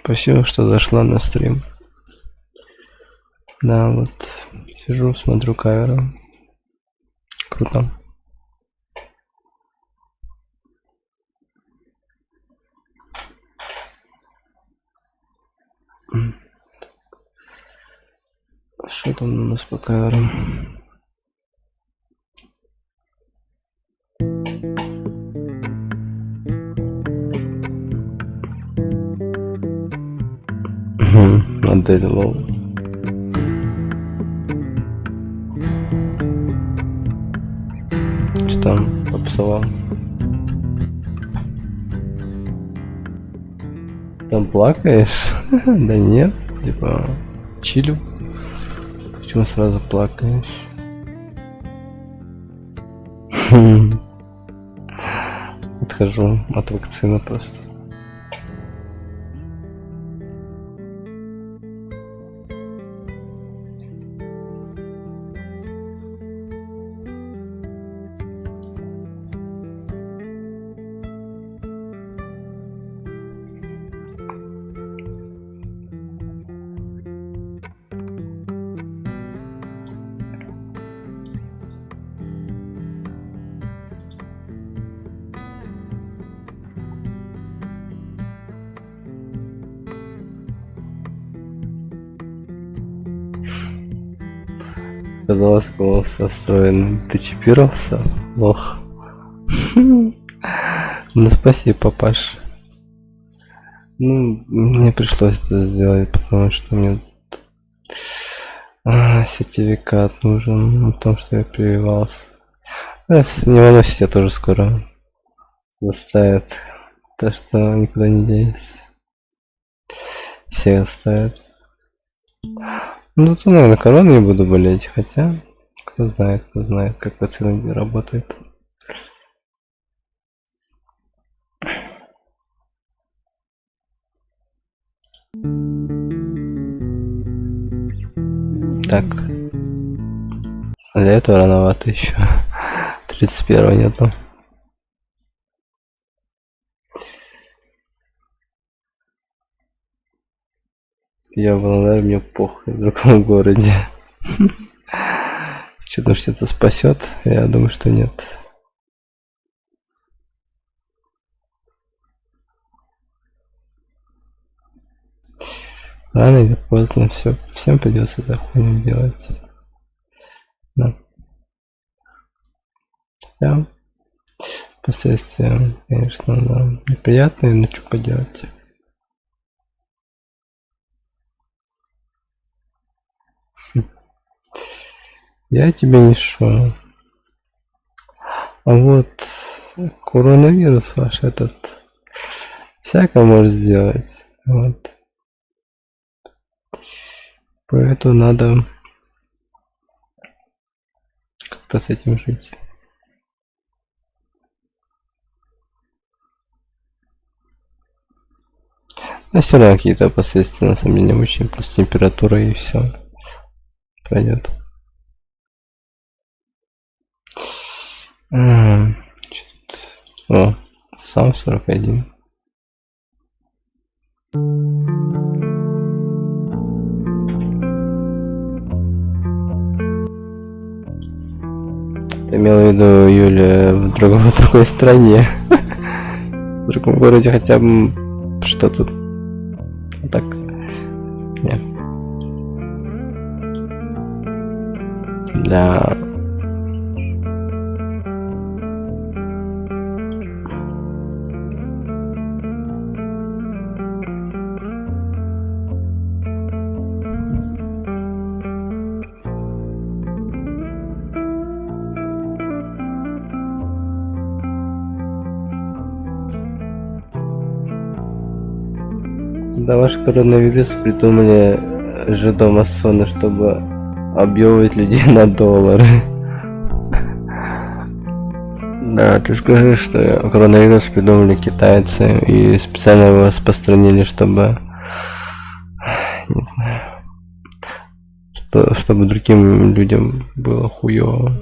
Спасибо, что зашла на стрим. Да, вот сижу, смотрю камеру. Круто. Что там у нас по камерам? Модель лол. Что там попсовал? Там плакаешь? Да нет, типа чиллю. Почему сразу плакаешь? Отхожу от вакцины просто. Казалось, голос состроен. Ты чипировался? Лох. Ну спасибо, папаш. Ну, мне пришлось это сделать, потому что мне сертификат нужен о том, что я прививался. Не волнуйся, я тоже скоро заставят. Так что никуда не денусь. Все заставят. Ну, тут, наверное, короной не буду болеть, хотя, кто знает, как вакцина работает. Так. Для этого рановато еще. 31-го нету. Я в Володаре, мне похуй, в другом городе. Что-то что-то спасет? Я думаю, что нет. Рано или поздно всем придется эту хуйню делать. Да. последствия, конечно, да, неприятные, но что поделать. Я тебе не шо. А вот коронавирус ваш этот всякое может сделать. Вот. Поэтому надо как-то с этим жить. Но все равно какие-то последствия на самом деле не очень. Просто температура и все пройдет. О, сам 41. Ты имел в виду, Юля, в другой стране. В другом городе хотя бы что тут. А так. Нет. Для... Да, ваш коронавирус придумали жидомасоны, чтобы объебывать людей на доллары. Да, ты скажи, что коронавирус придумали китайцы и специально его распространили, чтобы... Не знаю... Чтобы другим людям было хуёво.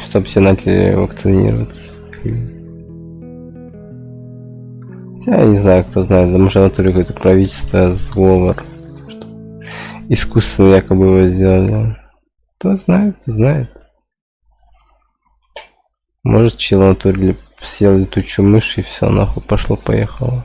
Чтобы все начали вакцинироваться. Я не знаю, кто знает, может, в натуре какое-то правительство, сговор. Искусственно якобы его сделали. Кто знает, кто знает. Может, чел в натуре съел летучую мышь и все, нахуй, пошло-поехало.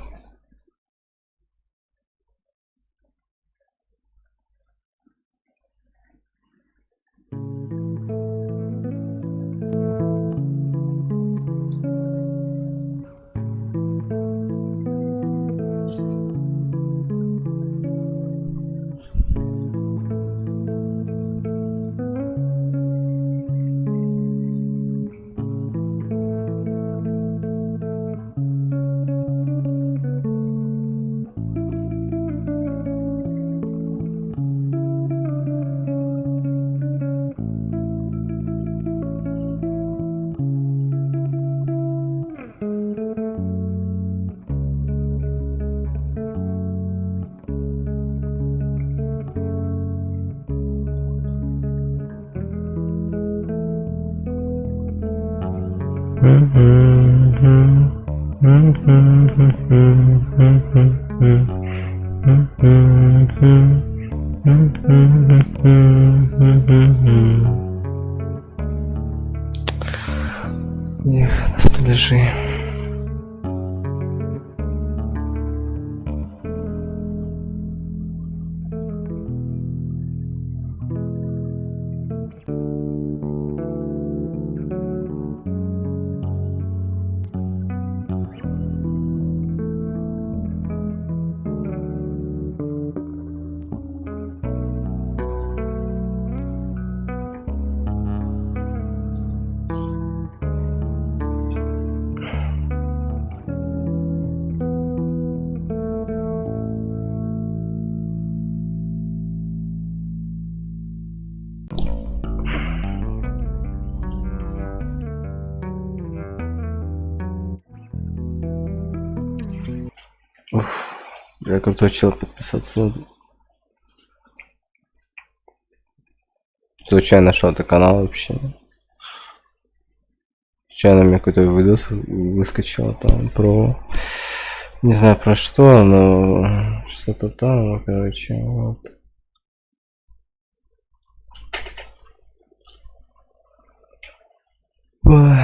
Эх, лежи. Уф, я крутой чел, подписаться надо. Случайно нашел этот канал вообще. Случайно мне какой-то видос выскочил там про... Не знаю про что, но что-то там, короче, вот. Ой.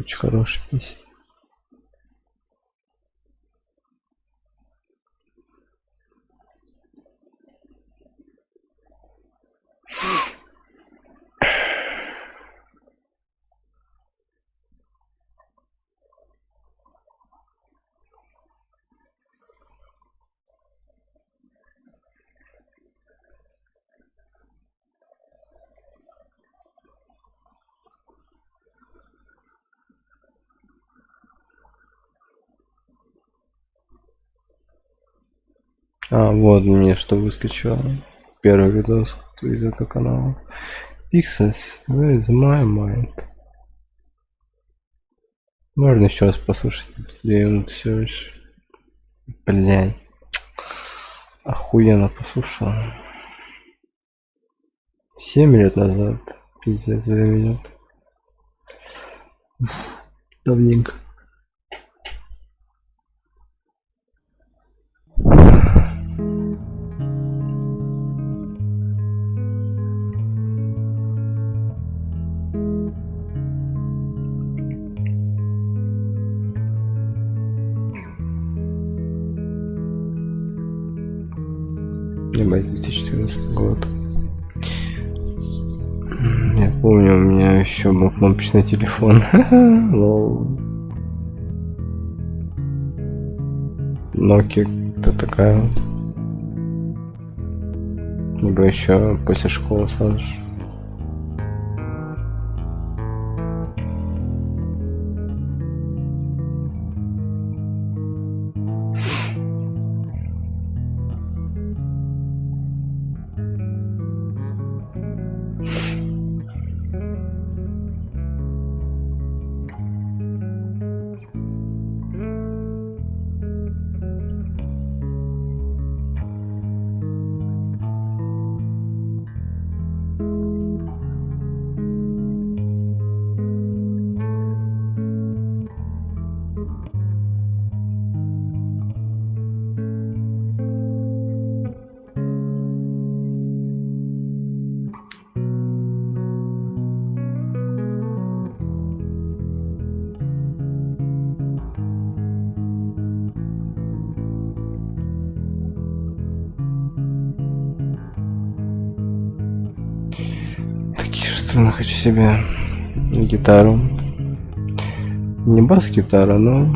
очень хорошая песня. А, вот мне что выскочило. Первый видос из этого канала. Pixels, where is my mind? Можно еще раз послушать 2 минуты всего лишь. Блядь. Охуенно послушал. 7 лет назад. Пиздец, время идет. Давненько. Ебать, 2014 год. Я помню, у меня еще был кнопочный телефон. Nokia, это такая. Либо еще после школы сразу же. Я хочу себе гитару, не бас-гитара, но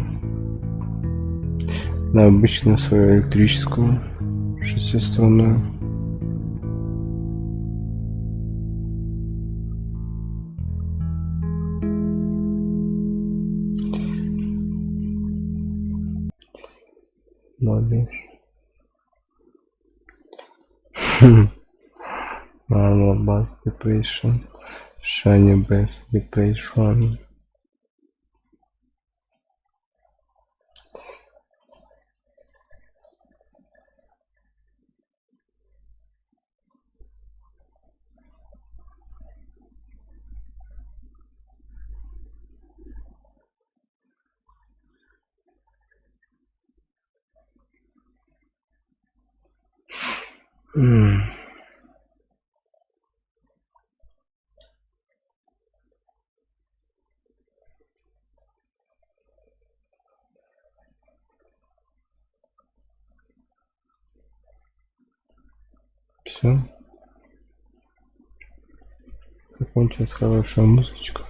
на обычную свою электрическую шестиструнную. Молодежь. Bass depression, shiny bass depression. Все. Закончилась хорошая музычка.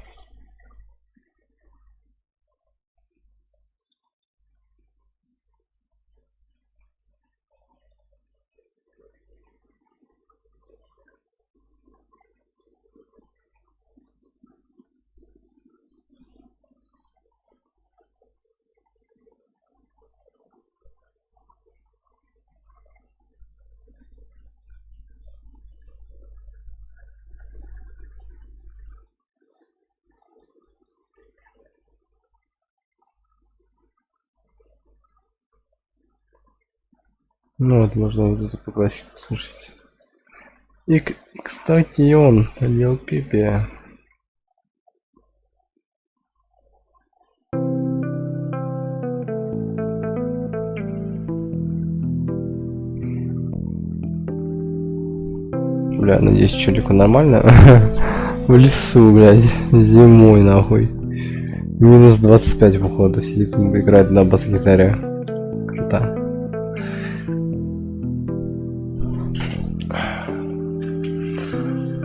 Ну вот, можно вот это по классике послушать. И, кстати, он, Лил Пипи. Бля, надеюсь, челику нормально. В лесу, блядь, зимой, нахуй. Минус 25 походу сидит, играет на бас-гитаре. Круто.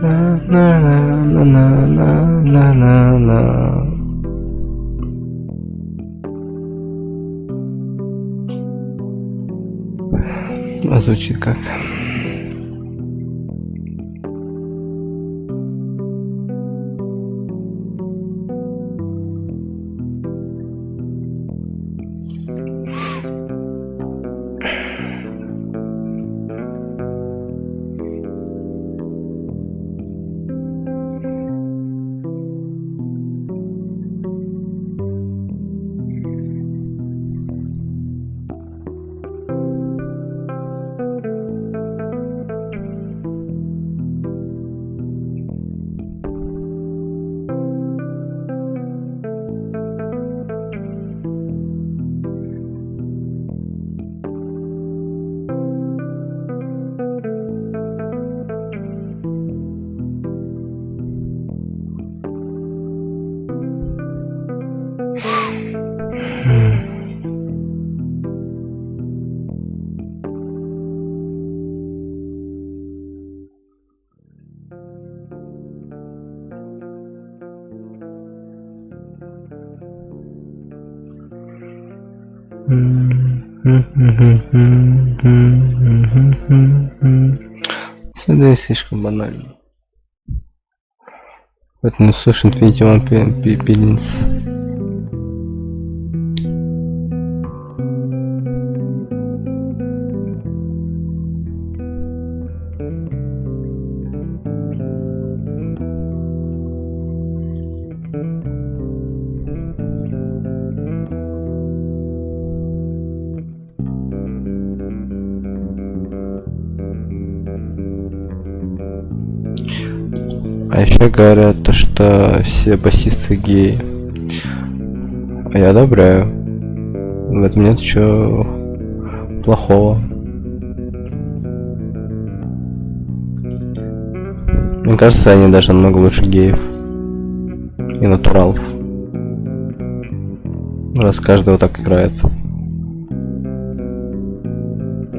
На-на-на-на-на-на-на-на. А звучит как? Сюда слишком банально. Вот не слушай Infinity One Pillins. А еще говорят то, что все басисты геи. А я одобряю. В этом нет ничего плохого. Мне кажется, они даже намного лучше геев и натуралов. Раз каждого так играет.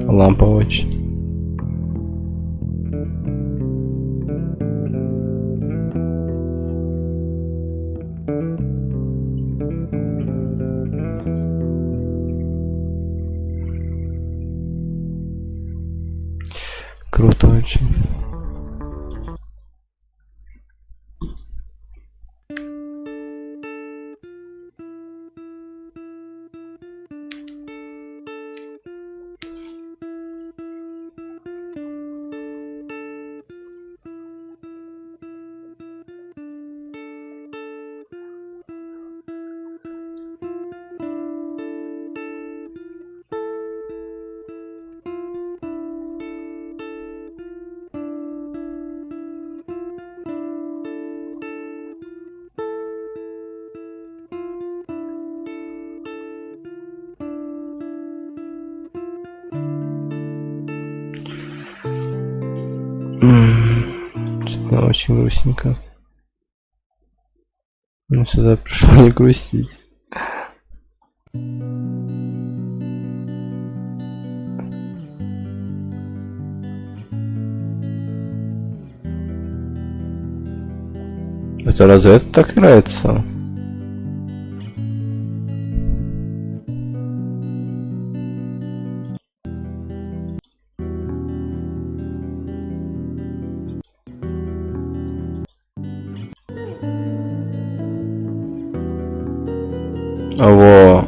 Лампа очень. Круто очень. Что-то очень грустненько. Но сюда пришел не грустить. Это разве это так нравится? Во.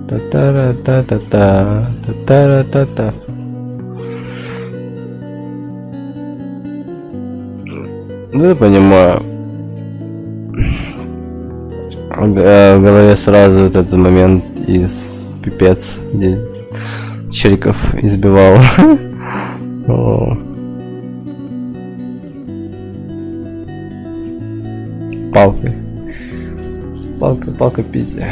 Та-та-ра-та-та-та, та-та-ра-та-та. Ну, я понимаю. В голове сразу этот момент из пипец, где Чириков избивал. Палкой. Палка Пити.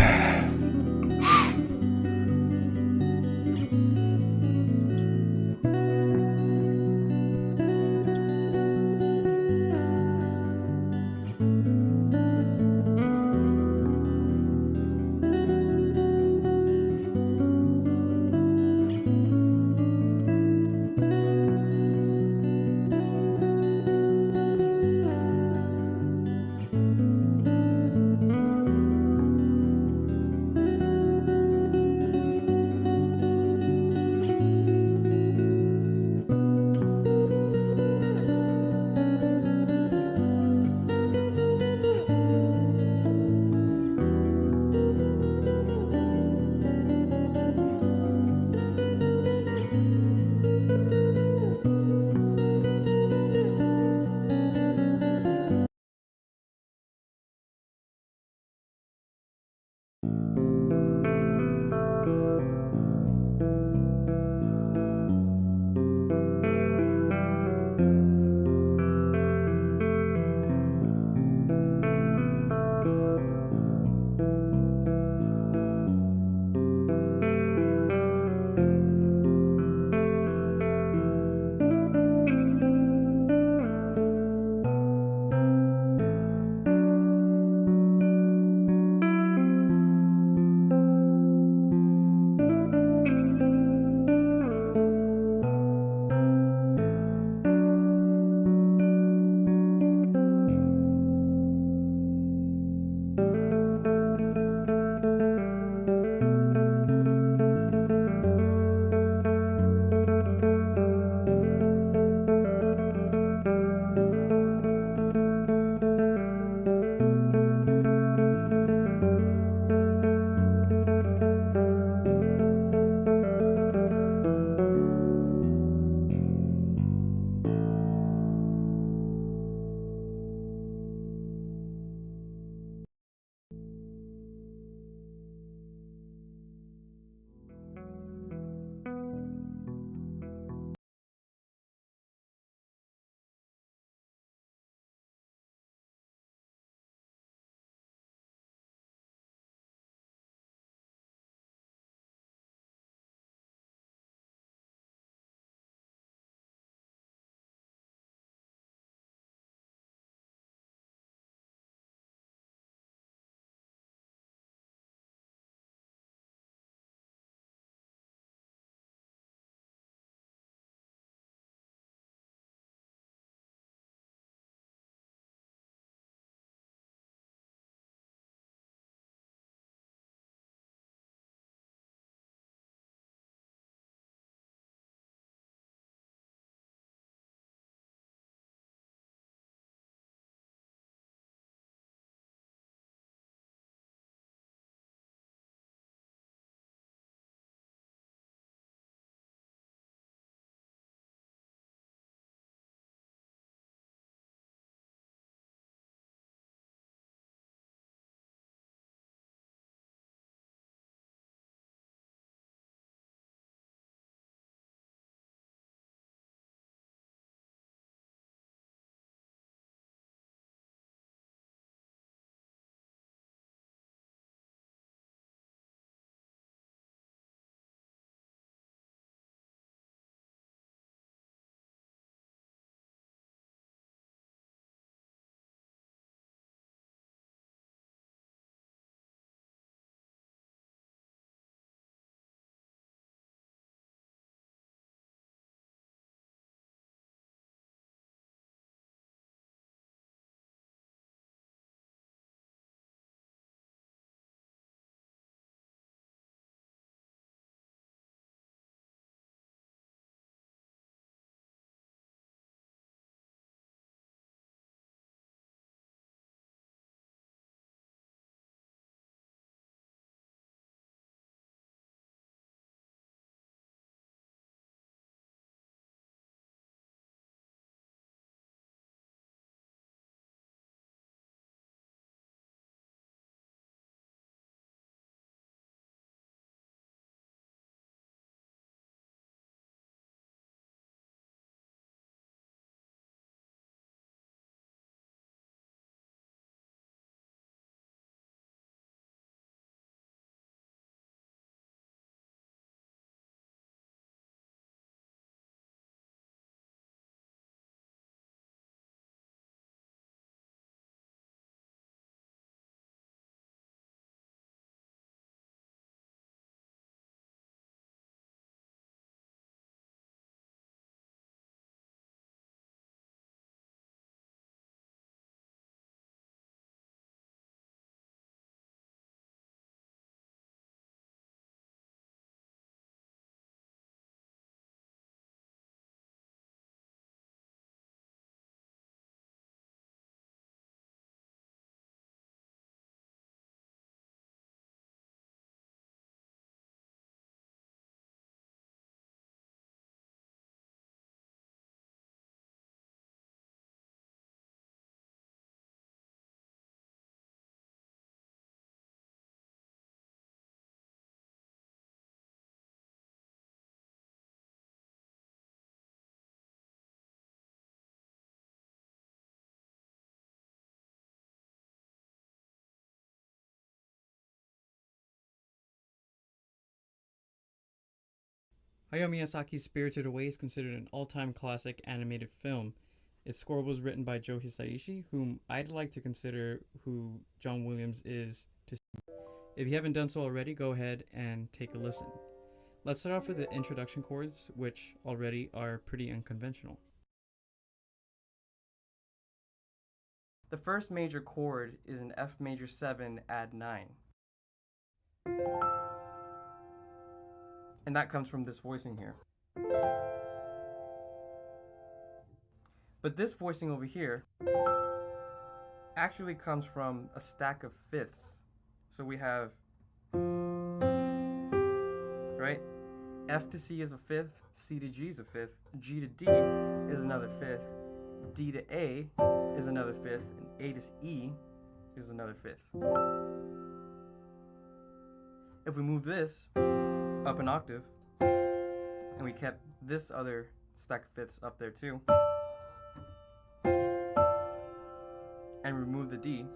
Hayao Miyazaki's Spirited Away is considered an all-time classic animated film. Its score was written by Joe Hisaishi, whom I'd like to consider who John Williams is to. If you haven't done so already, go ahead and take a listen. Let's start off with the introduction chords, which already are pretty unconventional. The first major chord is an F major 7 add 9. And that comes from this voicing here. But this voicing over here actually comes from a stack of fifths. So we have, right? F to C is a fifth, C to G is a fifth, G to D is another fifth, D to A is another fifth, and A to E is another fifth. If we move this up an octave, and we kept this other stack of fifths up there too, and remove the D,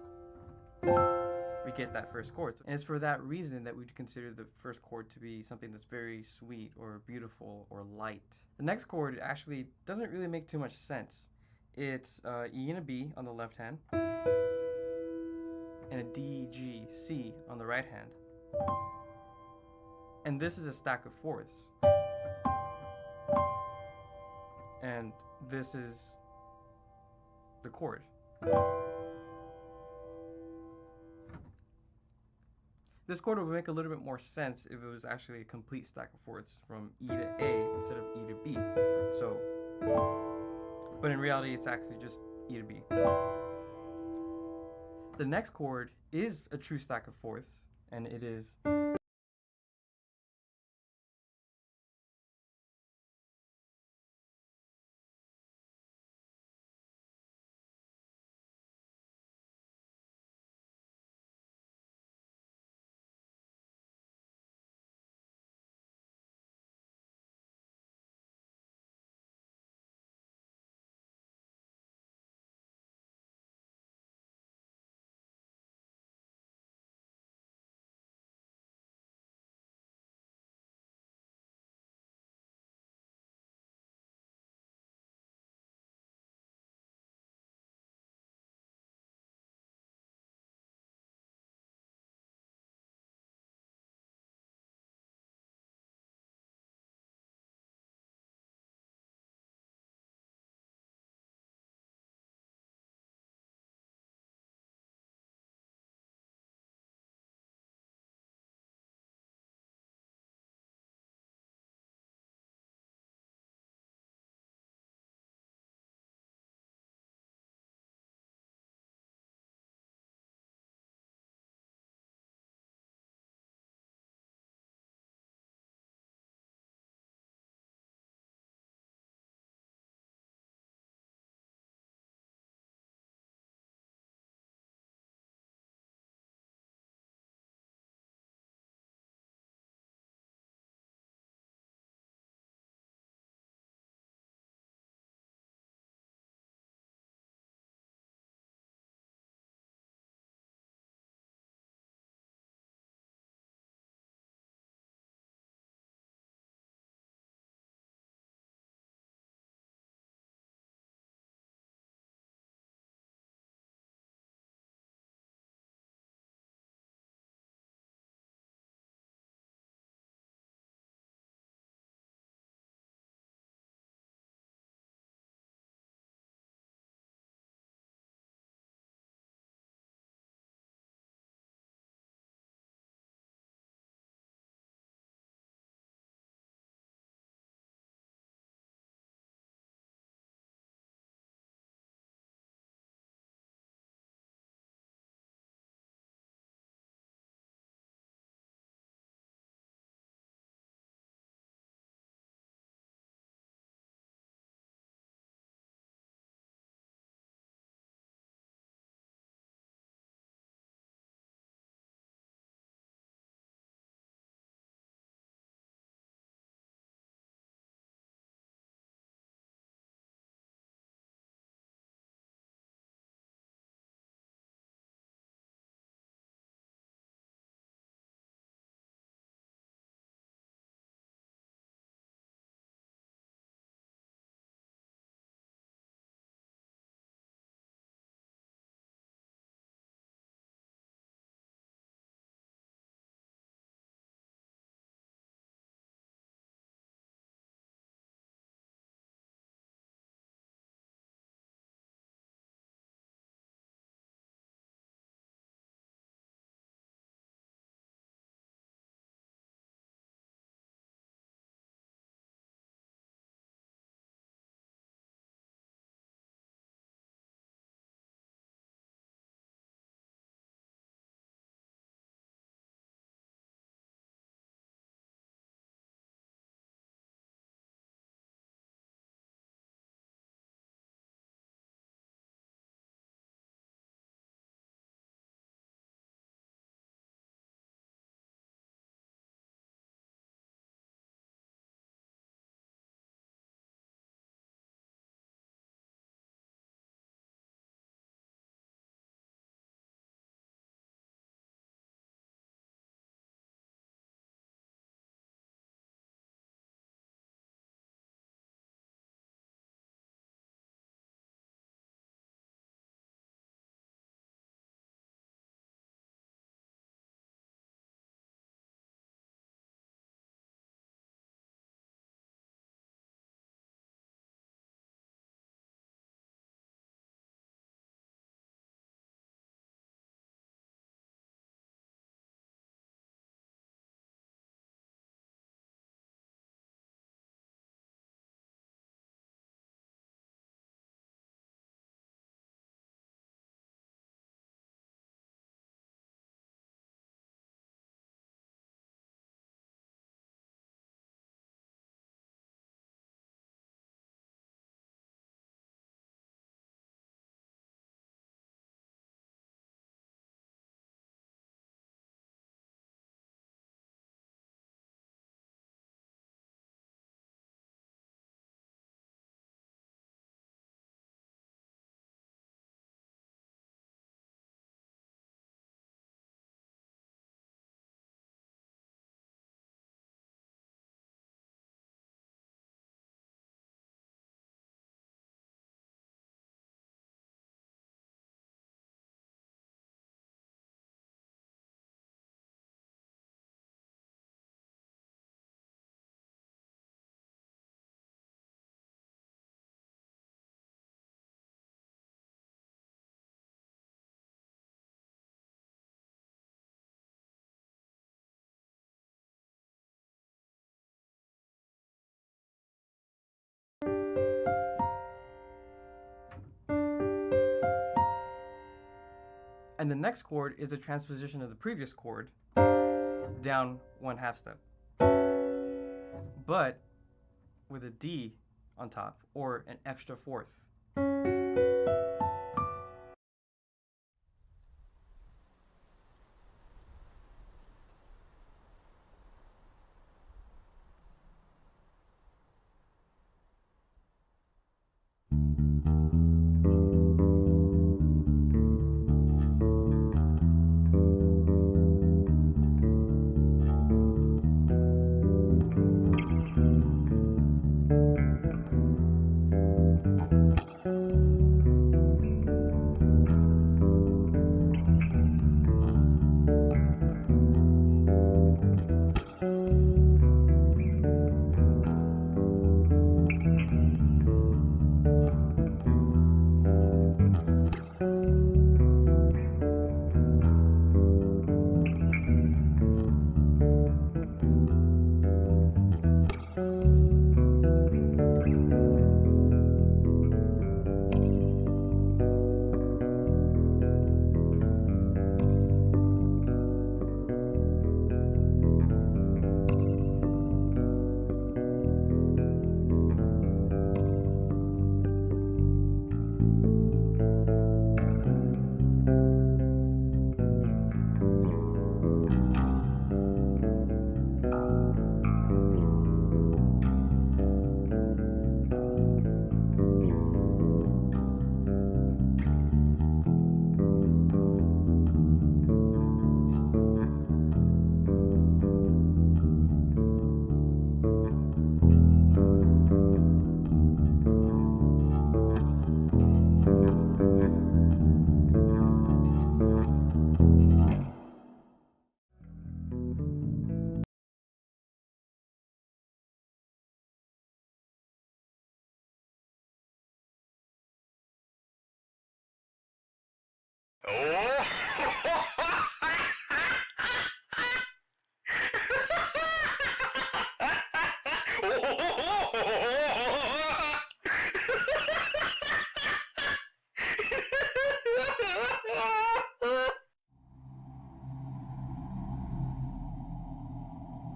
we get that first chord. And it's for that reason that we'd consider the first chord to be something that's very sweet or beautiful or light. The next chord actually doesn't really make too much sense. It's E and a B on the left hand, and a D, G, C on the right hand. And this is a stack of fourths. And this is the chord. This chord would make a little bit more sense if it was actually a complete stack of fourths from E to A instead of E to B. So, but in reality, it's actually just E to B. The next chord is a true stack of fourths, and it is And the next chord is a transposition of the previous chord down 1/2 step, but with a D on top or an extra fourth.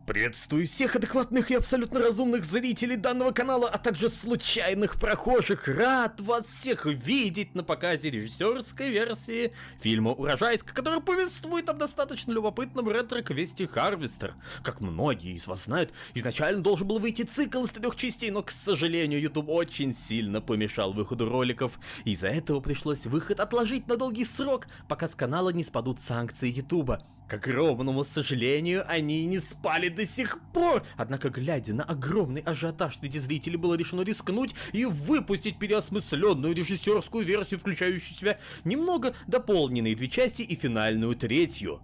Приветствую всех адекватных и абсолютно разумных зрителей данного канала, а также случайных прохожих. Рад вас всех видеть на показе режиссерской версии фильма «Урожайск», который повествует об достаточно любопытном ретро-квесте Харвестер. Как многие из вас знают, изначально должен был выйти цикл из 3 частей, но, к сожалению, YouTube очень сильно помешал выходу роликов. Из-за этого пришлось выход отложить на долгий срок, пока с канала не спадут санкции YouTube. К огромному сожалению, они не спали до сих пор. Однако, глядя на огромный ажиотаж среди зрителей, было решено рискнуть и выпустить переосмысленную режиссерскую версию, включающую в себя немного дополненные 2 части и финальную 3-ю.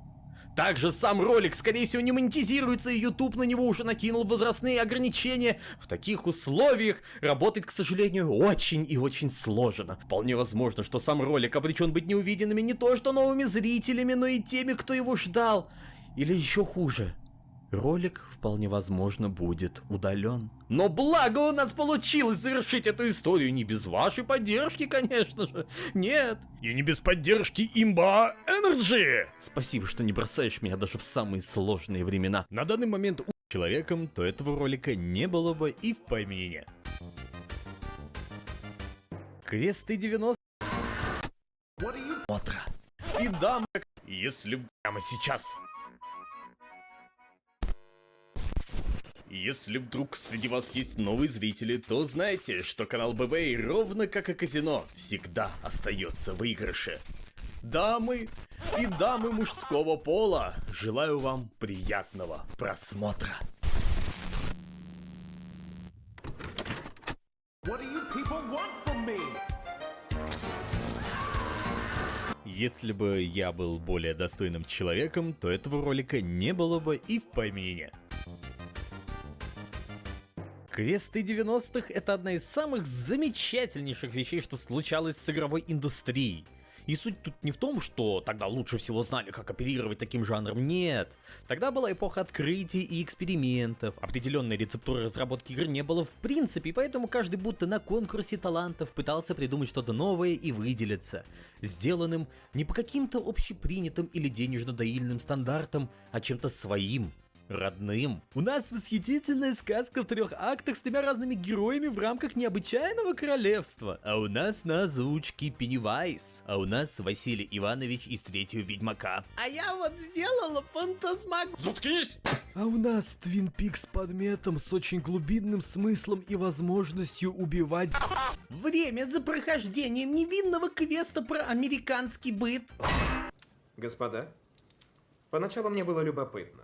Также сам ролик, скорее всего, не монетизируется, и YouTube на него уже накинул возрастные ограничения. В таких условиях работать, к сожалению, очень и очень сложно. Вполне возможно, что сам ролик обречен быть неувиденными не то что новыми зрителями, но и теми, кто его ждал. Или еще хуже. Ролик, вполне возможно, будет удален. Но благо у нас получилось завершить эту историю не без вашей поддержки, конечно же. Нет. И не без поддержки имба Энерджи. Спасибо, что не бросаешь меня даже в самые сложные времена. На данный момент человеком, то этого ролика не было бы и в помине. Квесты 90. Смотра. И дам, если прямо сейчас. Если вдруг среди вас есть новые зрители, то знайте, что канал ББ, ровно как и казино, всегда остается в выигрыше. Дамы и дамы мужского пола, желаю вам приятного просмотра. Если бы я был более достойным человеком, то этого ролика не было бы и в помине. Квесты 90-х — это одна из самых замечательнейших вещей, что случалось с игровой индустрией. И суть тут не в том, что тогда лучше всего знали, как оперировать таким жанром, нет. Тогда была эпоха открытий и экспериментов, определенной рецептуры разработки игр не было в принципе, и поэтому каждый будто на конкурсе талантов пытался придумать что-то новое и выделиться, сделанным не по каким-то общепринятым или денежно-доильным стандартам, а чем-то своим. Родным. У нас восхитительная сказка в 3 актах с 3 разными героями в рамках необычайного королевства. А у нас на озвучке Пеннивайз. А у нас Василий Иванович из 3-го Ведьмака. А я вот сделала фантазмаг. Заткнись! А у нас Твин Пикс с подметом с очень глубинным смыслом и возможностью убивать. Время за прохождением невинного квеста про американский быт. Господа, поначалу мне было любопытно,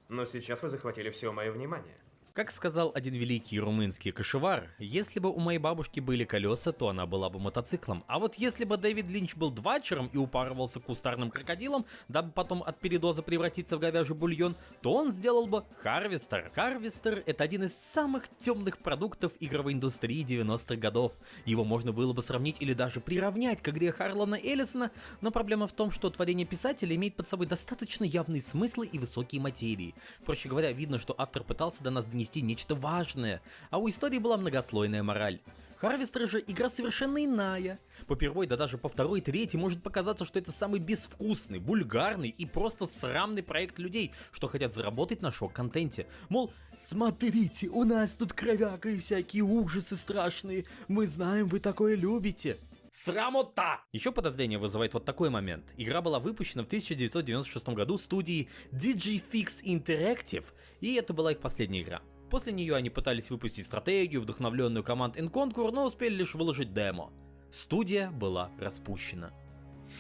но сейчас вы захватили все мое внимание. Как сказал один великий румынский кошевар, если бы у моей бабушки были колеса, то она была бы мотоциклом. А вот если бы Дэвид Линч был двачером и упарывался кустарным крокодилом, дабы потом от передоза превратиться в говяжий бульон, то он сделал бы Харвестер. Харвестер — это один из самых темных продуктов игровой индустрии 90-х годов. Его можно было бы сравнить или даже приравнять к игре Харлана Эллисона, но проблема в том, что творение писателя имеет под собой достаточно явные смыслы и высокие материи. Проще говоря, видно, что автор пытался до нас донести нечто важное, а у истории была многослойная мораль. Харвестер же игра совершенно иная. По первой, да даже по второй, третьей может показаться, что это самый безвкусный, вульгарный и просто срамный проект людей, что хотят заработать на шок-контенте. Мол, смотрите, у нас тут кровяка и всякие ужасы страшные, мы знаем, вы такое любите. Срамота! Еще подозрение вызывает вот такой момент. Игра была выпущена в 1996 году студией Digifix Interactive, и это была их последняя игра. После нее они пытались выпустить стратегию, вдохновленную команд Conquer, но успели лишь выложить демо. Студия была распущена.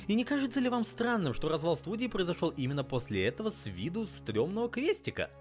И не кажется ли вам странным, что развал студии произошел именно после этого с виду стрёмного квестика?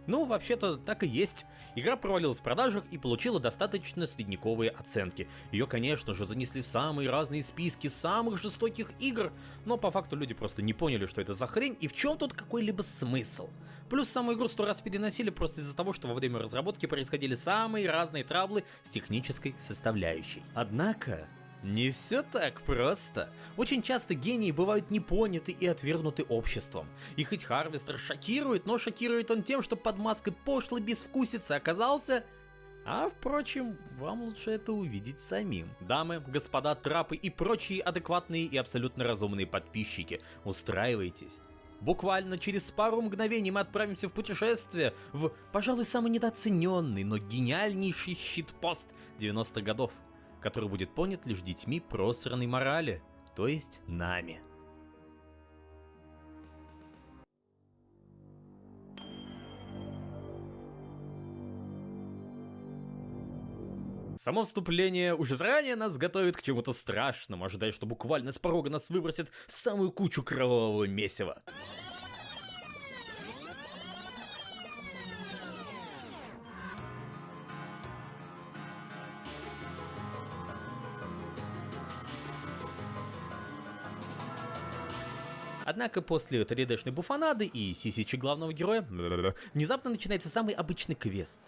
Ну, вообще-то так и есть. Игра провалилась в продажах и получила достаточно средневековые оценки. Ее, конечно же, занесли в самые разные списки самых жестоких игр, но по факту люди просто не поняли, что это за хрень и в чем тут какой-либо смысл. Плюс саму игру 100 раз переносили просто из-за того, что во время разработки происходили самые разные траблы с технической составляющей. Однако... не все так просто. Очень часто гении бывают не поняты и отвергнуты обществом. И хоть Харвестер шокирует, но шокирует он тем, что под маской пошлой безвкусицы оказался... А впрочем, вам лучше это увидеть самим. Дамы, господа трапы и прочие адекватные и абсолютно разумные подписчики, устраивайтесь. Буквально через пару мгновений мы отправимся в путешествие в, пожалуй, самый недооцененный, но гениальнейший щитпост 90-х годов, который будет понят лишь детьми просранной морали, то есть нами. Само вступление уже заранее нас готовит к чему-то страшному, ожидая, что буквально с порога нас выбросит в самую кучу кровавого месива. Однако после 3D-шной буфанады и сисичи главного героя внезапно начинается самый обычный квест.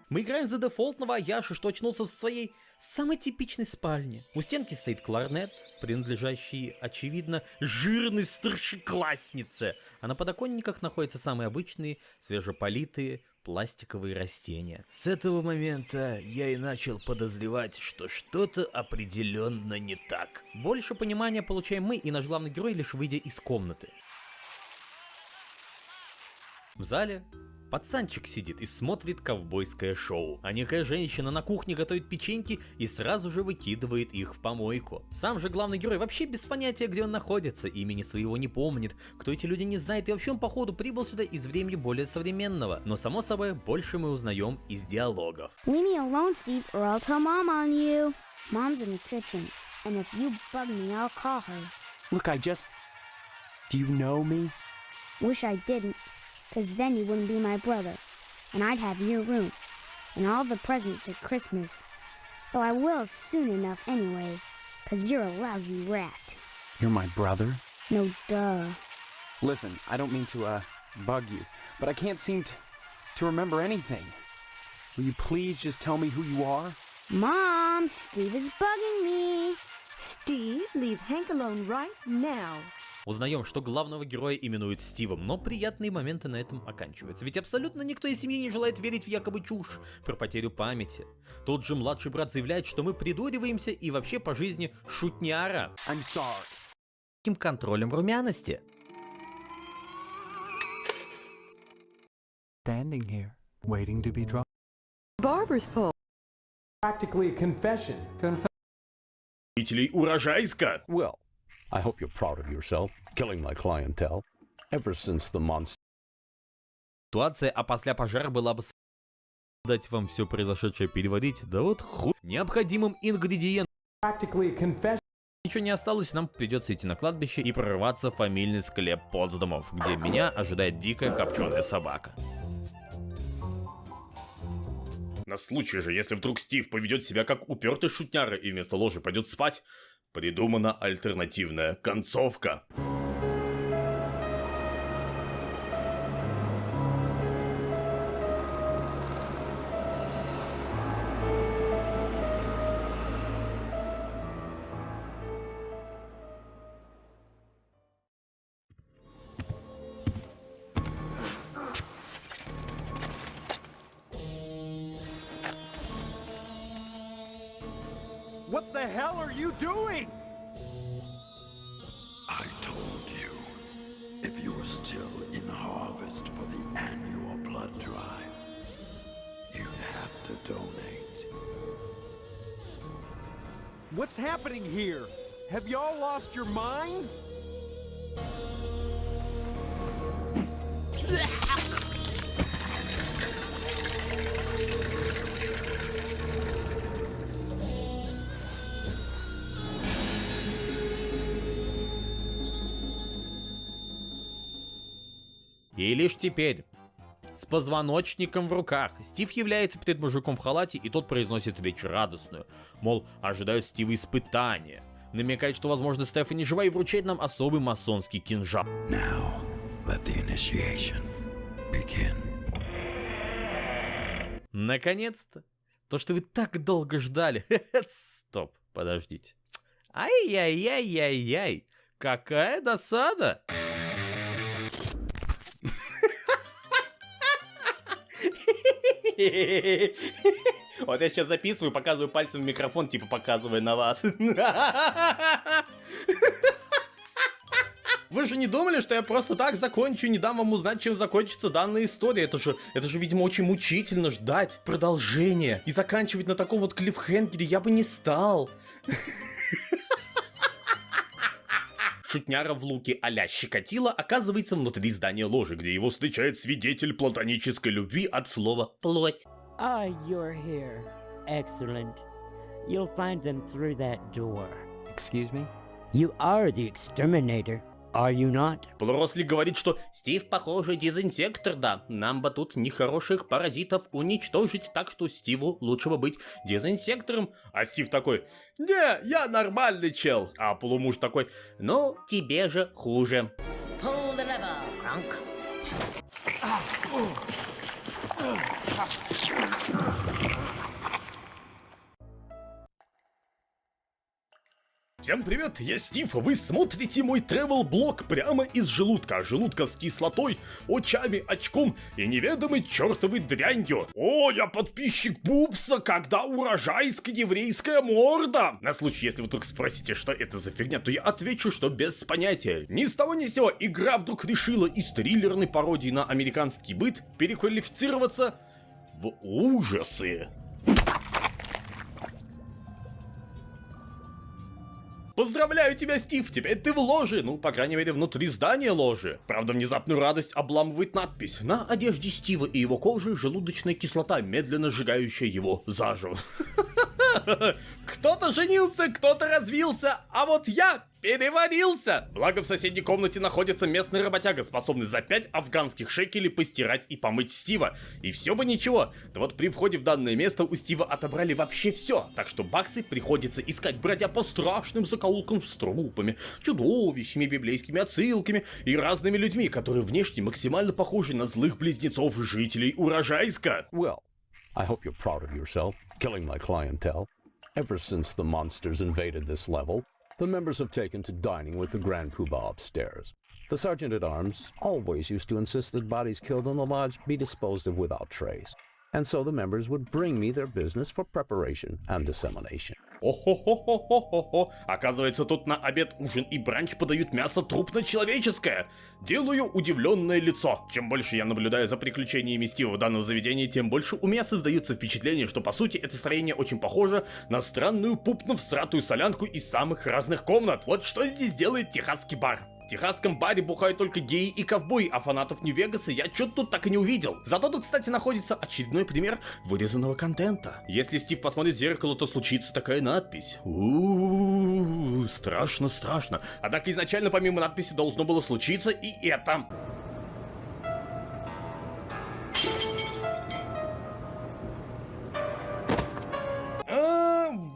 Мы играем за дефолтного Аяши, что очнулся в своей самой типичной спальне. У стенки стоит кларнет, принадлежащий, очевидно, жирной старшекласснице, а на подоконниках находятся самые обычные, свежеполитые пластиковые растения. С этого момента я и начал подозревать, что что-то определенно не так. Больше понимания получаем мы и наш главный герой, лишь выйдя из комнаты. В зале пацанчик сидит и смотрит ковбойское шоу, а некая женщина на кухне готовит печеньки и сразу же выкидывает их в помойку. Сам же главный герой вообще без понятия, где он находится, имени своего не помнит, кто эти люди не знает, и вообще он походу прибыл сюда из времени более современного. Но само собой, больше мы узнаем из диалогов. Leave me alone, Steve, or I'll tell Mom on you. Mom's in the kitchen, and if you bug me, I'll call her. Look, do you know me? Wish I didn't. 'Cause then you wouldn't be my brother, and I'd have your room, and all the presents at Christmas. Though I will soon enough anyway, 'cause you're a lousy rat. You're my brother? No, duh. Listen, I don't mean to, bug you, but I can't seem to remember anything. Will you please just tell me who you are? Mom, Steve is bugging me. Steve, leave Hank alone right now. Узнаем, что главного героя именуют Стивом, но приятные моменты на этом оканчиваются. Ведь абсолютно никто из семьи не желает верить в якобы чушь про потерю памяти. Тот же младший брат заявляет, что мы придуриваемся и вообще по жизни шутняра. I'm sorry. Каким контролем румяности? Standing here, waiting to be dropped. Barber's pole. Practically a confession. Жителей Урожайска. Well, I hope you're proud of yourself, killing my clientele. Ever since the monster... Ситуация опосля пожара была бы дать вам все произошедшее переводить, да вот хуй. Необходимым ингредиентом. Practically a confession. Ничего не осталось, нам придется идти на кладбище и прорываться в фамильный склеп Потсдамов, где меня ожидает дикая копченая собака. На случай же, если вдруг Стив поведет себя как упертый шутняра и вместо ложи пойдет спать, придумана альтернативная концовка. What the hell are you doing? I told you, if you were still in harvest for the annual blood drive, you'd have to donate. What's happening here? Have y'all lost your minds? И лишь теперь, с позвоночником в руках, Стив является перед мужиком в халате, и тот произносит речь радостную. Мол, ожидают Стива испытания. Намекает, что, возможно, Стефани жива, и вручает нам особый масонский кинжал. Now, let the initiation begin. Наконец-то! То, что вы так долго ждали. Стоп, подождите. Ай-яй-яй-яй-яй. Какая досада! Вот я сейчас записываю, показываю пальцем в микрофон, типа показывая на вас. Вы же не думали, что я просто так закончу и не дам вам узнать, чем закончится данная история? Это же, видимо, очень мучительно ждать продолжения. И заканчивать на таком вот клиффхенгере я бы не стал. Шутняра в луке а-ля Щекотила оказывается внутри здания ложи, где его встречает свидетель платонической любви от слова «плоть». Ah, you're here. Excellent. You'll find them through that door. Excuse me? You are the exterminator, are you not? Полурослик говорит, что Стив, похоже, дезинсектор, да. Нам бы тут нехороших паразитов уничтожить, так что Стиву лучше бы быть дезинсектором. А Стив такой: не, я нормальный чел. А полумуж такой: ну, тебе же хуже. Pull the lever, Frank. Всем привет, я Стив, вы смотрите мой travel-блог прямо из желудка. Желудка с кислотой, очами, очком и неведомой чертовой дрянью. О, я подписчик Пупса, когда урожайская еврейская морда. На случай, если вы вдруг спросите, что это за фигня, то я отвечу, что без понятия. Ни с того ни с сего игра вдруг решила из триллерной пародии на американский быт переквалифицироваться в ужасы. Поздравляю тебя, Стив, теперь ты в ложе, ну, по крайней мере, внутри здания ложи. Правда, внезапную радость обламывает надпись. На одежде Стива и его кожи желудочная кислота, медленно сжигающая его заживо. Кто-то женился, кто-то развился, а вот я Переварился! Благо в соседней комнате находится местный работяга, способный за 5 афганских шекелей постирать и помыть Стива. И все бы ничего, да вот при входе в данное место у Стива отобрали вообще все, так что баксы приходится искать, бродя по страшным закоулкам с трупами, чудовищами, библейскими отсылками и разными людьми, которые внешне максимально похожи на злых близнецов жителей Урожайска. Well, I hope you're proud of yourself, killing my clientele. Ever since the monsters invaded this level, the members have taken to dining with the Grand Poobah upstairs. The Sergeant-at-Arms always used to insist that bodies killed in the lodge be disposed of without trace. And so the members would bring me their business for preparation and dissemination. О-хо-хо-хо-хо-хо-хо. Оказывается, тут на обед, ужин и бранч подают мясо трупно-человеческое. Делаю удивленное лицо. Чем больше я наблюдаю за приключениями Стива в данном заведении, тем больше у меня создается впечатление, что по сути это строение очень похоже на странную пупно-всратую солянку из самых разных комнат. Вот что здесь делает техасский бар. В техасском баре бухают только геи и ковбои, а фанатов Нью-Вегаса я что-то тут так и не увидел. Зато тут, кстати, находится очередной пример вырезанного контента. Если Стив посмотрит в зеркало, то случится такая надпись. Страшно. Однако изначально помимо надписи должно было случиться и это.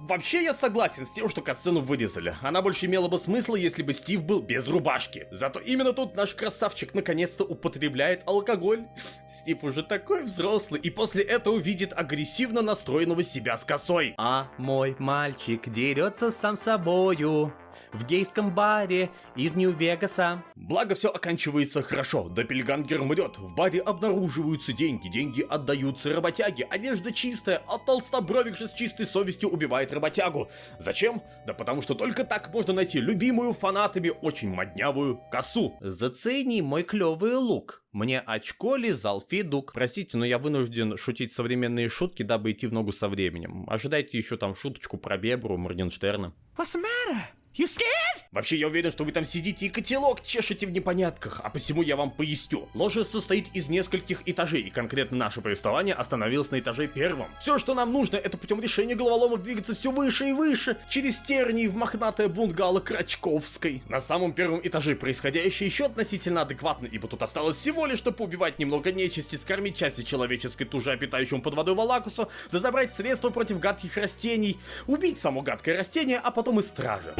Вообще я согласен с тем, что катсцену вырезали. Она больше имела бы смысла, если бы Стив был без рубашки. Зато именно тут наш красавчик наконец-то употребляет алкоголь. Стив уже такой взрослый и после этого видит агрессивно настроенного себя с косой. А мой мальчик дерется сам собою в гейском баре из Нью-Вегаса. Благо все оканчивается хорошо. Доппельгангер мрет. В баре обнаруживаются деньги. Деньги отдаются работяге. Одежда чистая, а толстобровик же с чистой совестью убивает работягу. Зачем? Да потому что только так можно найти любимую фанатами очень моднявую косу. Зацени мой клевый лук. Мне очко лизал Федук. Простите, но я вынужден шутить современные шутки, дабы идти в ногу со временем. Ожидайте еще там шуточку про Бебру, Моргенштерна. What's the matter? You scared? Вообще, я уверен, что вы там сидите и котелок чешете в непонятках, а посему я вам поясню. Ложа состоит из нескольких этажей, и конкретно наше повествование остановилось на этаже первом. Все, что нам нужно, это путем решения головоломок двигаться все выше и выше, через тернии в мохнатое бунгало Крачковской. На самом первом этаже происходящее еще относительно адекватно, ибо тут осталось всего лишь, чтобы убивать немного нечисти, скормить части человеческой туши обитающему под водой валакусу, да забрать средства против гадких растений, убить само гадкое растение, а потом и стража.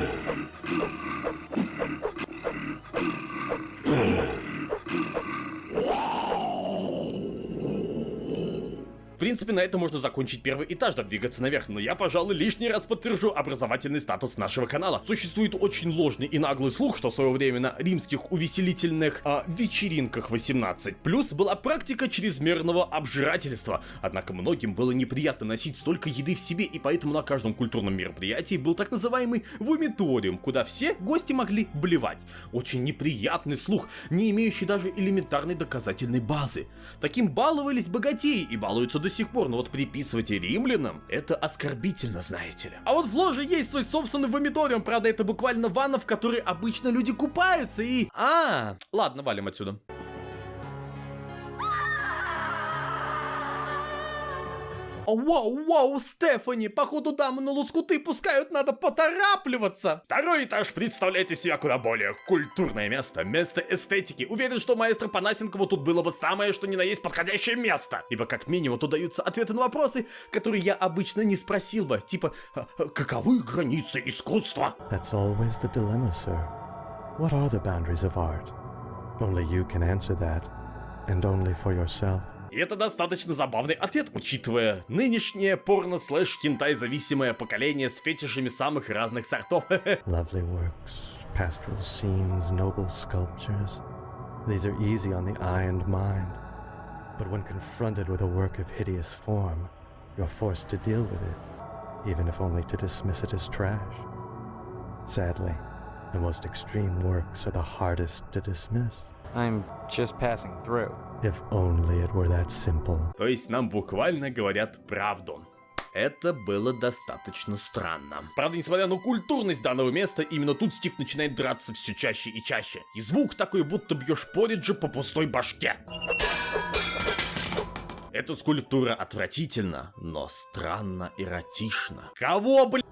В принципе, на этом можно закончить первый этаж, да двигаться наверх, но я, пожалуй, лишний раз подтвержу образовательный статус нашего канала. Существует очень ложный и наглый слух, что в свое время на римских увеселительных вечеринках 18+ была практика чрезмерного обжирательства. Однако многим было неприятно носить столько еды в себе, и поэтому на каждом культурном мероприятии был так называемый вомиториум, куда все гости могли блевать. Очень неприятный слух, не имеющий даже элементарной доказательной базы. Таким баловались богатеи и балуются до сих пор, но вот приписывать римлянам это оскорбительно, знаете ли. А вот в ложе есть свой собственный вомиториум, правда это буквально ванна, в которой обычно люди купаются и... Ладно, валим отсюда. Вау, Стефани, походу дамы на лоскуты пускают, надо поторапливаться. Второй этаж представляет из себя куда более культурное место, место эстетики. Уверен, что маэстро Панасенкову тут было бы самое, что ни на есть подходящее место. Ибо как минимум тут даются ответы на вопросы, которые я обычно не спросил бы. Типа, каковы границы искусства? That's always the dilemma, sir. What are the boundaries of art? Only you can answer that, and only for yourself. И это достаточно забавный ответ, учитывая нынешнее порно/хентай-зависимое поколение с фетишами самых разных сортов. Lovely works, pastoral scenes, noble sculptures. These are easy on the eye and mind. But when confronted with a work of hideous form, you're forced to deal with it, even if only to dismiss it as trash. Sadly, the most extreme works are the hardest to dismiss. I'm just passing through. If only it were that simple. То есть нам буквально говорят правду. Это было достаточно странно. Правда, несмотря на культурность данного места, именно тут Стив начинает драться все чаще и чаще. И звук такой, будто бьешь пориджи по пустой башке. Эта скульптура отвратительна, но странно эротична. Кого, блядь?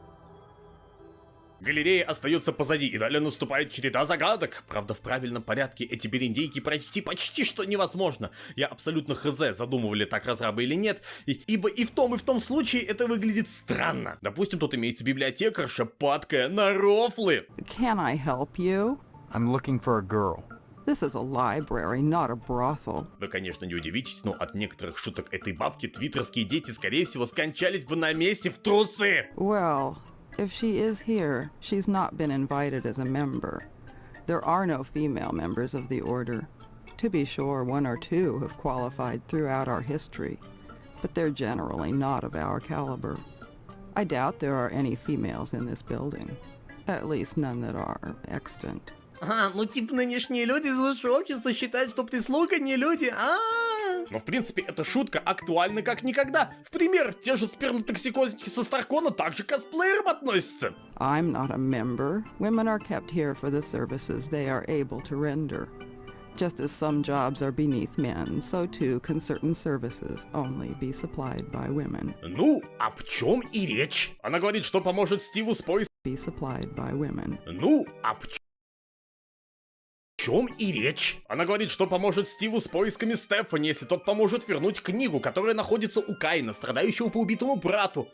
Галерея остается позади, и далее наступает череда загадок. Правда, в правильном порядке эти бериндейки пройти почти что невозможно. Я абсолютно хз, задумывали так разрабы или нет, ибо и в том случае это выглядит странно. Допустим, тут имеется библиотекарша, падкая на рофлы. Can I help you? I'm looking for a girl. This is a library, not a brothel. Вы, конечно, не удивитесь, но от некоторых шуток этой бабки твиттерские дети, скорее всего, скончались бы на месте в трусы. Well, if she is here, she's not been invited as a member. There are no female members of the order. To be sure, one or two have qualified throughout our history, but they're generally not of our caliber. I doubt there are any females in this building. At least none that are extant. Ну типа нынешние люди из высшего общества считают, что прислуга не люди, Но в принципе эта шутка актуальна как никогда. В пример, те же сперматоксикозники со Старкона также к косплеерам относятся. I'm not a member. Women are kept here for the services they are able to render. Just as some jobs are beneath men, so too can certain services only be supplied by women. Ну, об чем и речь? Она говорит, что поможет Стиву с поиском. Be supplied by women. Ну, об чем и речь? Она говорит, что поможет Стиву с поисками Стефани, если тот поможет вернуть книгу, которая находится у Каина, страдающего по убитому брату.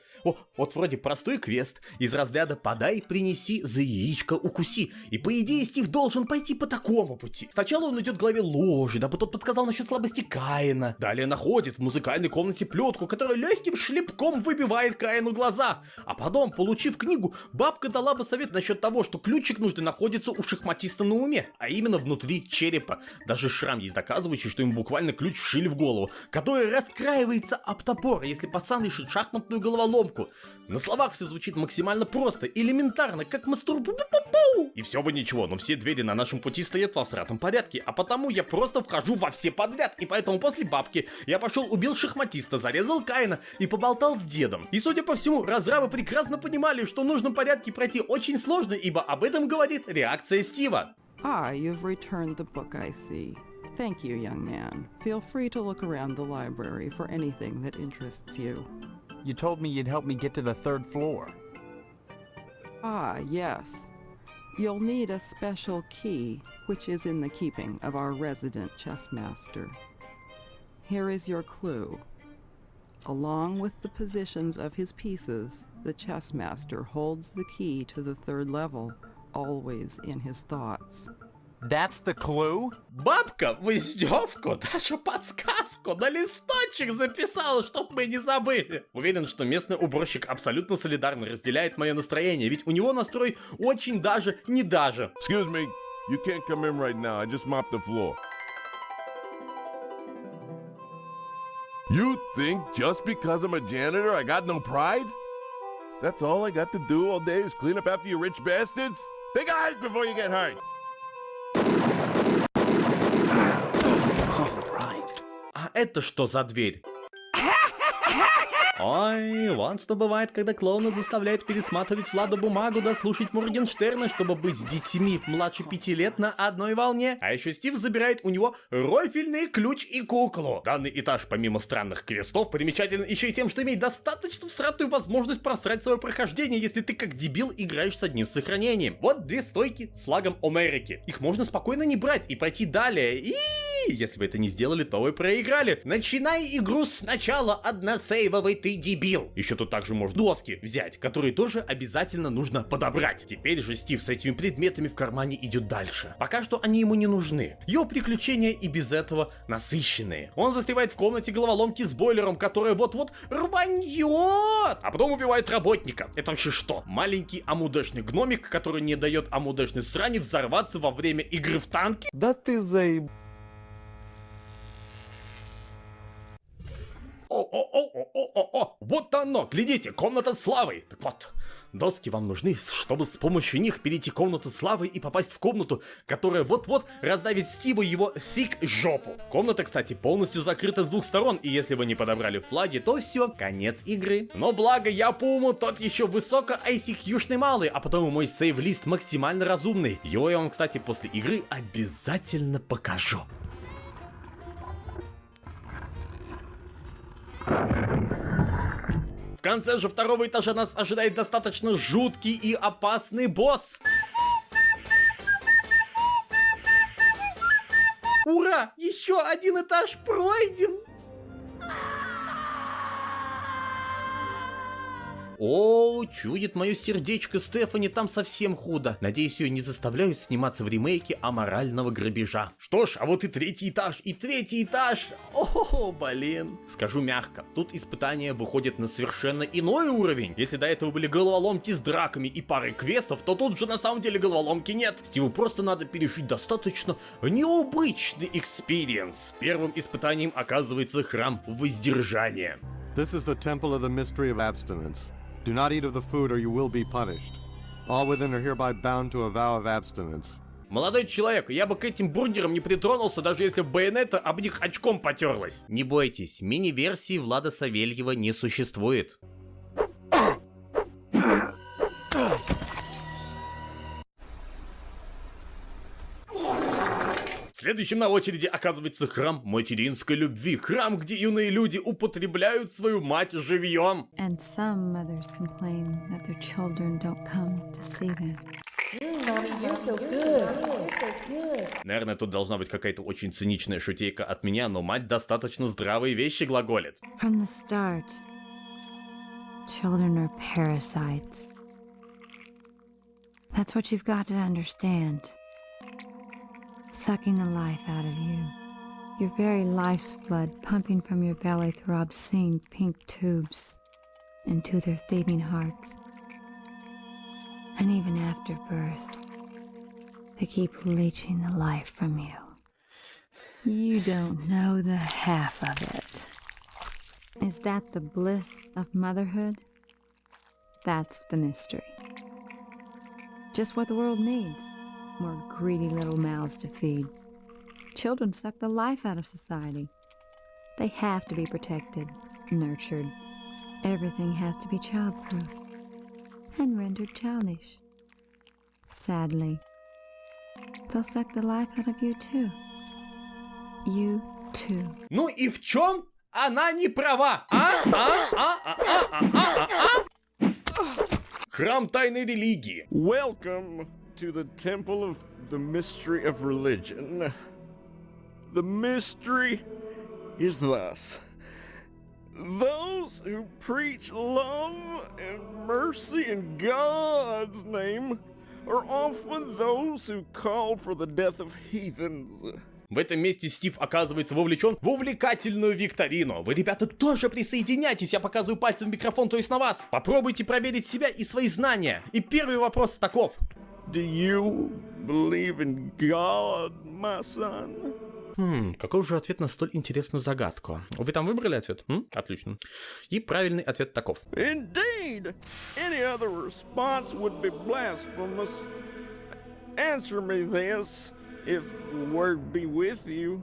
Вот вроде простой квест из разряда «подай, принеси, за яичко укуси». И по идее Стив должен пойти по такому пути. Сначала он идет к главе ложи, дабы тот подсказал насчет слабости Каина. Далее находит в музыкальной комнате плетку, которая легким шлепком выбивает Каину глаза. А потом, получив книгу, бабка дала бы совет насчет того, что ключик нужный находится у шахматиста на уме, а именно внутри черепа. Даже шрам есть доказывающий, что ему буквально ключ вшили в голову, который раскраивается об топор, если пацан решит шахматную головоломку. На словах все звучит максимально просто, элементарно, как И все бы ничего, но все двери на нашем пути стоят в всратом порядке, а потому я просто вхожу во все подряд, и поэтому после бабки я пошел убил шахматиста, зарезал Каина и поболтал с дедом. И судя по всему, разрабы прекрасно понимали, что в нужном порядке пройти очень сложно, ибо об этом говорит реакция Стива. Ah, you've returned the book, I see. Thank you, young man. Feel free to look around the library for anything that interests you. You told me you'd help me get to the 3rd floor. Ah, yes. You'll need a special key, which is in the keeping of our resident chess master. Here is your clue. Along with the positions of his pieces, the chess master holds the key to the 3rd level, always in his thoughts. That's the clue? Бабка в издевку даже подсказку на листочек записала, чтоб мы не забыли. Уверен, что местный уборщик абсолютно солидарно разделяет мое настроение, ведь у него настрой очень даже не даже. Excuse me, you can't come in right now. I just mopped the floor. You think just because I'm a janitor I got no pride? That's all I got to do all day is clean up after you rich bastards? Think eyes before you get hurt. А это что за дверь? Ой, вот что бывает, когда клоуна заставляют пересматривать Владу бумагу да слушать Моргенштерна, чтобы быть с детьми младше 5 лет на одной волне. А еще Стив забирает у него рофельный ключ и куклу. Данный этаж, помимо странных крестов, примечателен еще и тем, что имеет достаточно всратую возможность просрать свое прохождение, если ты как дебил играешь с одним сохранением. Вот 2 стойки с флагом Америки. Их можно спокойно не брать и пройти далее. И если вы это не сделали, то вы проиграли. Начинай игру сначала, односейвовый ты дебил. Еще тут также можно доски взять, которые тоже обязательно нужно подобрать. Теперь же Стив с этими предметами в кармане идет дальше. Пока что они ему не нужны. Его приключения и без этого насыщенные. Он застревает в комнате головоломки с бойлером, которая вот-вот рваньет, а потом убивает работника. Это вообще что? Маленький амудешный гномик, который не дает амудешной сране взорваться во время игры в танки? Да ты заеб... О, вот оно, глядите, комната славы. Так вот, доски вам нужны, чтобы с помощью них перейти комнату славы и попасть в комнату, которая вот-вот раздавит Стива его thick жопу. Комната, кстати, полностью закрыта с 2 сторон, и если вы не подобрали флаги, то все, конец игры. Но благо я по уму тот еще высоко ICQ-шный малый, а потому мой сейв-лист максимально разумный. Его я вам, кстати, после игры обязательно покажу. В конце же второго этажа нас ожидает достаточно жуткий и опасный босс. Ура! Еще один этаж пройден! О, чует мое сердечко Стефани, там совсем худо. Надеюсь, ее не заставляют сниматься в ремейке аморального грабежа. Что ж, а вот и третий этаж, О, блин. Скажу мягко, тут испытания выходят на совершенно иной уровень. Если до этого были головоломки с драками и парой квестов, то тут же на самом деле головоломки нет. Стиву просто надо пережить достаточно необычный экспириенс. Первым испытанием оказывается храм воздержания. This is the temple of the mystery of abstinence. Do not eat of the food or you will be punished. All within are hereby bound to a vow of abstinence. Молодой человек, я бы к этим бургерам не притронулся, даже если бы Байонета об них очком потерлась. Не бойтесь, мини-версии Влада Савельева не существует. Следующим на очереди оказывается храм материнской любви. Храм, где юные люди употребляют свою мать живьем. And some mothers complain that their children don't come to see them. Наверное, тут должна быть какая-то очень циничная шутейка от меня, но мать достаточно здравые вещи глаголит. From the start, children are parasites. That's what you've got to understand. Sucking the life out of you. Your very life's blood pumping from your belly through obscene pink tubes into their thieving hearts. And even after birth, they keep leeching the life from you. You don't know the half of it. Is that the bliss of motherhood? That's the mystery. Just what the world needs. More greedy little mouths to feed. Children suck the life out of society. They have to be protected, nurtured. Everything has to be childproof and rendered childish. Sadly, they'll suck the life out of you too. You too. Ну и в чем она не права? Храм тайной религии. Welcome to the temple of the mystery of religion. The mystery is thus. Those who preach love and mercy in God's name are often those who call for the death of heathens. В этом месте Стив оказывается вовлечен в увлекательную викторину. Вы, ребята, тоже присоединяйтесь, я показываю пальцем в микрофон, то есть на вас. Попробуйте проверить себя и свои знания. И первый вопрос таков. Do you believe in God, my son? Какой же ответ на столь интересную загадку? Вы там выбрали ответ? Отлично. И правильный ответ таков. Indeed, any other response would be blasphemous. Answer me this, if the word be with you.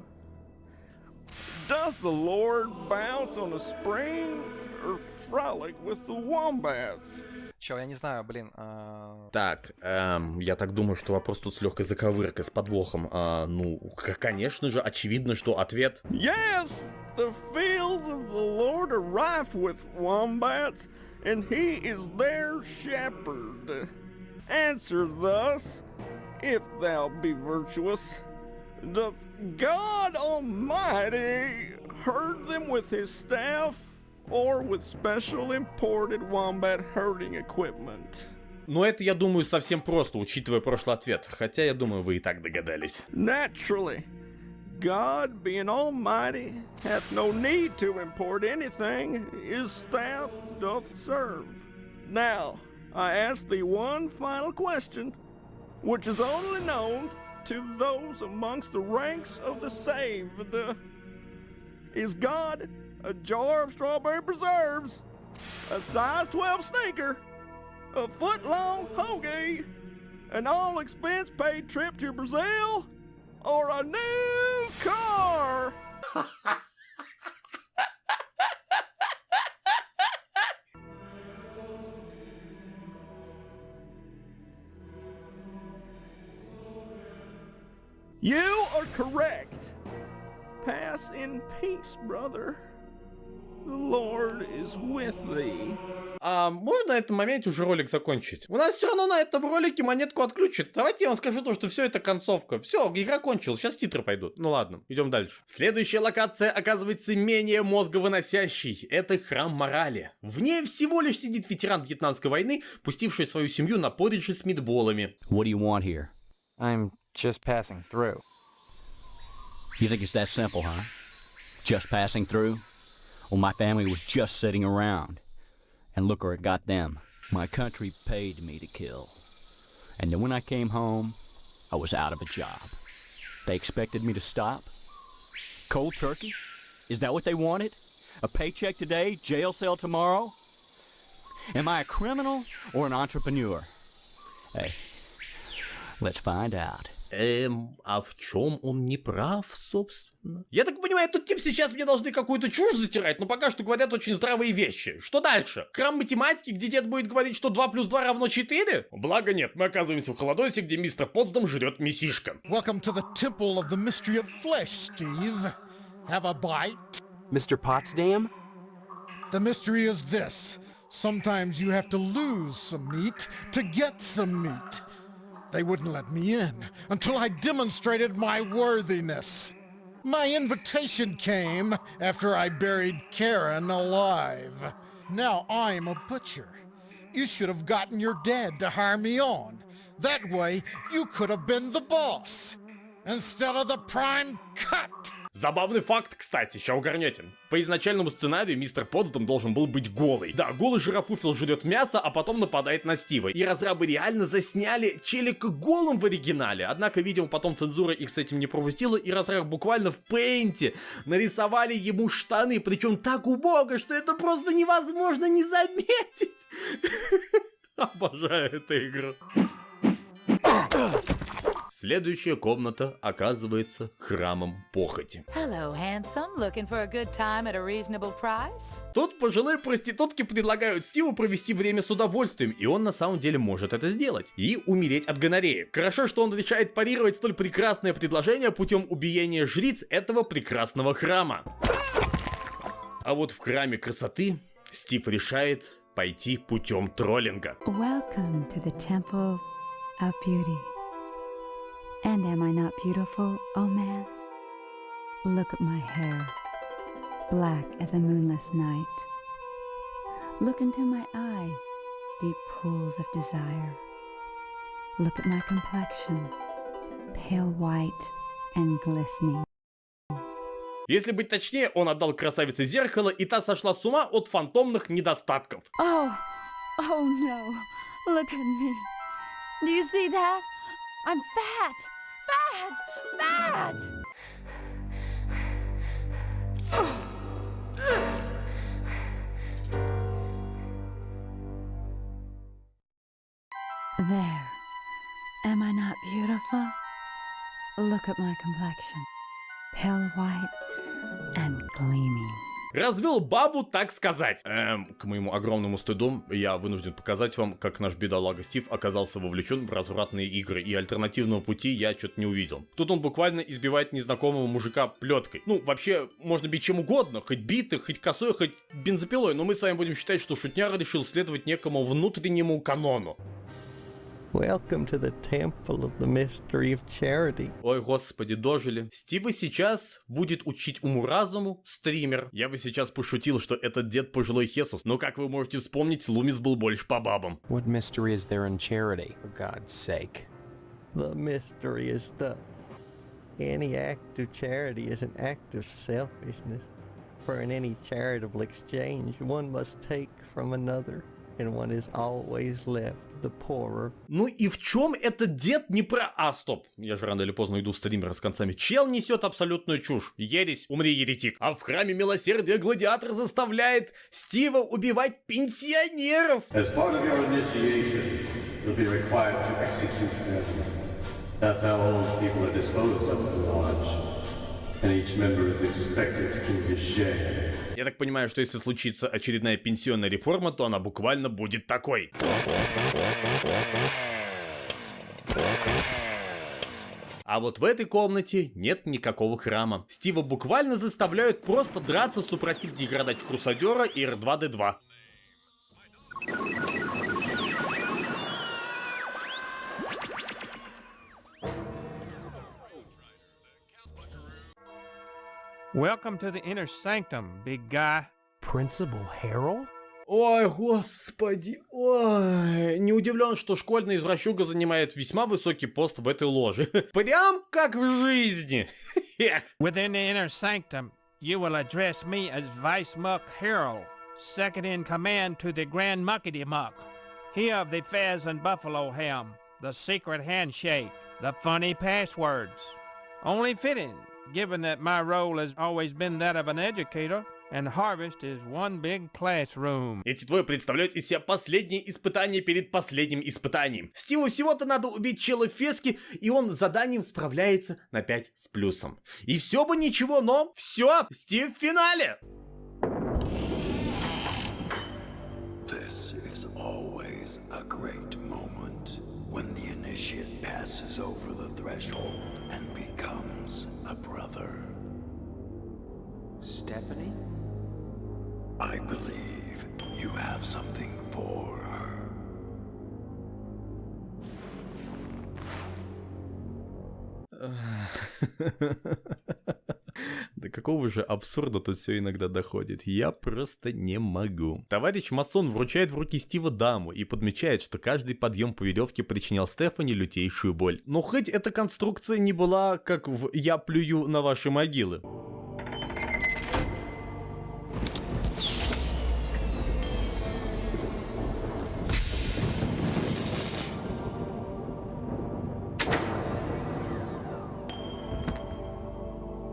Does the Lord bounce on a spring or frolic with the wombats? Чё, я не знаю, блин. Так, я так думаю, что вопрос тут с легкой заковыркой, с подвохом. Ну, конечно же, очевидно, что ответ... Yes, the fields of the Lord are rife with wombats, and he is their shepherd. Answer thus, if thou be virtuous, doth God Almighty herd them with his staff, or with special imported wombat herding equipment? Но это, я думаю, совсем просто, учитывая прошлый ответ. Хотя, я думаю, вы и так догадались. Naturally, God being almighty hath no need to import anything his staff doth serve. Now, I ask thee one final question, which is only known to those amongst the ranks of the saved. Is God a jar of strawberry preserves, a size 12 sneaker, a foot-long hoagie, an all-expense-paid trip to Brazil, or a new car? You are correct. Pass in peace, brother. The Lord is with thee. А можно на этом моменте уже ролик закончить? У нас все равно на этом ролике монетку отключат. Давайте я вам скажу то, что все это концовка. Все, игра кончилась, сейчас титры пойдут. Ну ладно, идем дальше. Следующая локация оказывается менее мозговыносящей. Это храм морали. В ней всего лишь сидит ветеран Вьетнамской войны, пустивший свою семью на поридже с митболами. What do you want here? I'm just passing through. You think it's that simple, huh? Just passing through? Well, my family was just sitting around. And look where it got them. My country paid me to kill. And then when I came home, I was out of a job. They expected me to stop? Cold turkey? Is that what they wanted? A paycheck today, jail cell tomorrow? Am I a criminal or an entrepreneur? Hey, let's find out. А в чем он не прав, собственно? Я так понимаю, тут тип сейчас мне должны какую-то чушь затирать, но пока что говорят очень здравые вещи. Что дальше? Храм математики, где дед будет говорить, что 2 + 2 равно 4? Благо нет, мы оказываемся в холодосе, где мистер Потсдам жрет мясишка. Welcome to the temple of the mystery of flesh, Steve. Have a bite? Mr. Potsdam? The mystery is this. Sometimes you have to lose some meat to get some meat. They wouldn't let me in until I demonstrated my worthiness. My invitation came after I buried Karen alive. Now I'm a butcher. You should have gotten your dad to hire me on. That way you could have been the boss instead of the prime cut. Забавный факт, кстати, ща угорнете. По изначальному сценарию мистер Потсдам должен был быть голый. Да, голый жирафуфел жрет мясо, а потом нападает на Стива. И разрабы реально засняли челика голым в оригинале. Однако, видимо, потом цензура их с этим не пропустила, и разрабы буквально в пейнте нарисовали ему штаны, причем так убого, что это просто невозможно не заметить. Обожаю эту игру. Следующая комната оказывается храмом похоти. Hello, handsome. Looking for a good time at a reasonable price? Тут пожилые проститутки предлагают Стиву провести время с удовольствием, и он на самом деле может это сделать. И умереть от гонореи. Хорошо, что он решает парировать столь прекрасное предложение путем убиения жриц этого прекрасного храма. А вот в храме красоты Стив решает пойти путем троллинга. Welcome to the temple of beauty. And am I not beautiful, oh man? Look at my hair, black as a moonless night. Look into my eyes, deep pools of desire. Look at my complexion, pale white and glistening. Если быть точнее, он отдал красавице зеркало, и та сошла с ума от фантомных недостатков. Oh no, look at me. Do you see that? I'm fat! Fat! There. Am I not beautiful? Look at my complexion. Pale white and gleaming. Развел бабу, так сказать. К моему огромному стыду, я вынужден показать вам, как наш бедолага Стив оказался вовлечен в развратные игры, и альтернативного пути я что-то не увидел. Тут он буквально избивает незнакомого мужика плеткой. Ну, вообще, можно бить чем угодно, хоть битой, хоть косой, хоть бензопилой, но мы с вами будем считать, что шутняра решил следовать некому внутреннему канону. Welcome to the temple of the mystery of charity. Ой, господи, дожили. Стива сейчас будет учить уму-разуму стример. Я бы сейчас пошутил, что этот дед пожилой Хесус, но, как вы можете вспомнить, Лумис был больше по бабам. What mystery is there in charity, for God's sake? The mystery is thus. Any act of charity is an act of selfishness. For in any charitable exchange, one must take from another, and one is always left the poorer. Ну и в чем этот дед не про... А, стоп, я же рано или поздно иду в стримера с концами. Чел несет абсолютную чушь. Ересь, умри, еретик. А в храме милосердия гладиатор заставляет Стива убивать пенсионеров. As part of your initiation, you'll be required to execute them. That's how old people are disposed of in the lodge. And each member is expected to do his share. Я так понимаю, что если случится очередная пенсионная реформа, то она буквально будет такой. А вот в этой комнате нет никакого храма. Стива буквально заставляют просто драться супротив деградач-крусадера и R2-D2. Welcome to the inner sanctum, big guy. Principal Harold? Ой, господи, ой. Не удивлен, что школьный извращуга занимает весьма высокий пост в этой ложе. Прям как в жизни. Within the inner sanctum, you will address me as Vice Muck Harold, second in command to the Grand Muckety Muck. He of the Fez and Buffalo Ham, the secret handshake, the funny passwords. Only fitting, given that my role has always been that of an educator, and harvest is one big classroom. Эти двое представляют из себя последнее испытание перед последним испытанием. Стиву всего-то надо убить чела в феске, и он с заданием справляется на 5 с плюсом. И все бы ничего, но все, Стив в финале! This is always a great moment when the initiate passes over the threshold and becomes a brother. Stephanie? I believe you have something for her. До какого же абсурда тут все иногда доходит, я просто не могу. Товарищ масон вручает в руки Стива даму и подмечает, что каждый подъем по веревке причинял Стефани лютейшую боль. Но хоть эта конструкция не была как в «я плюю на ваши могилы».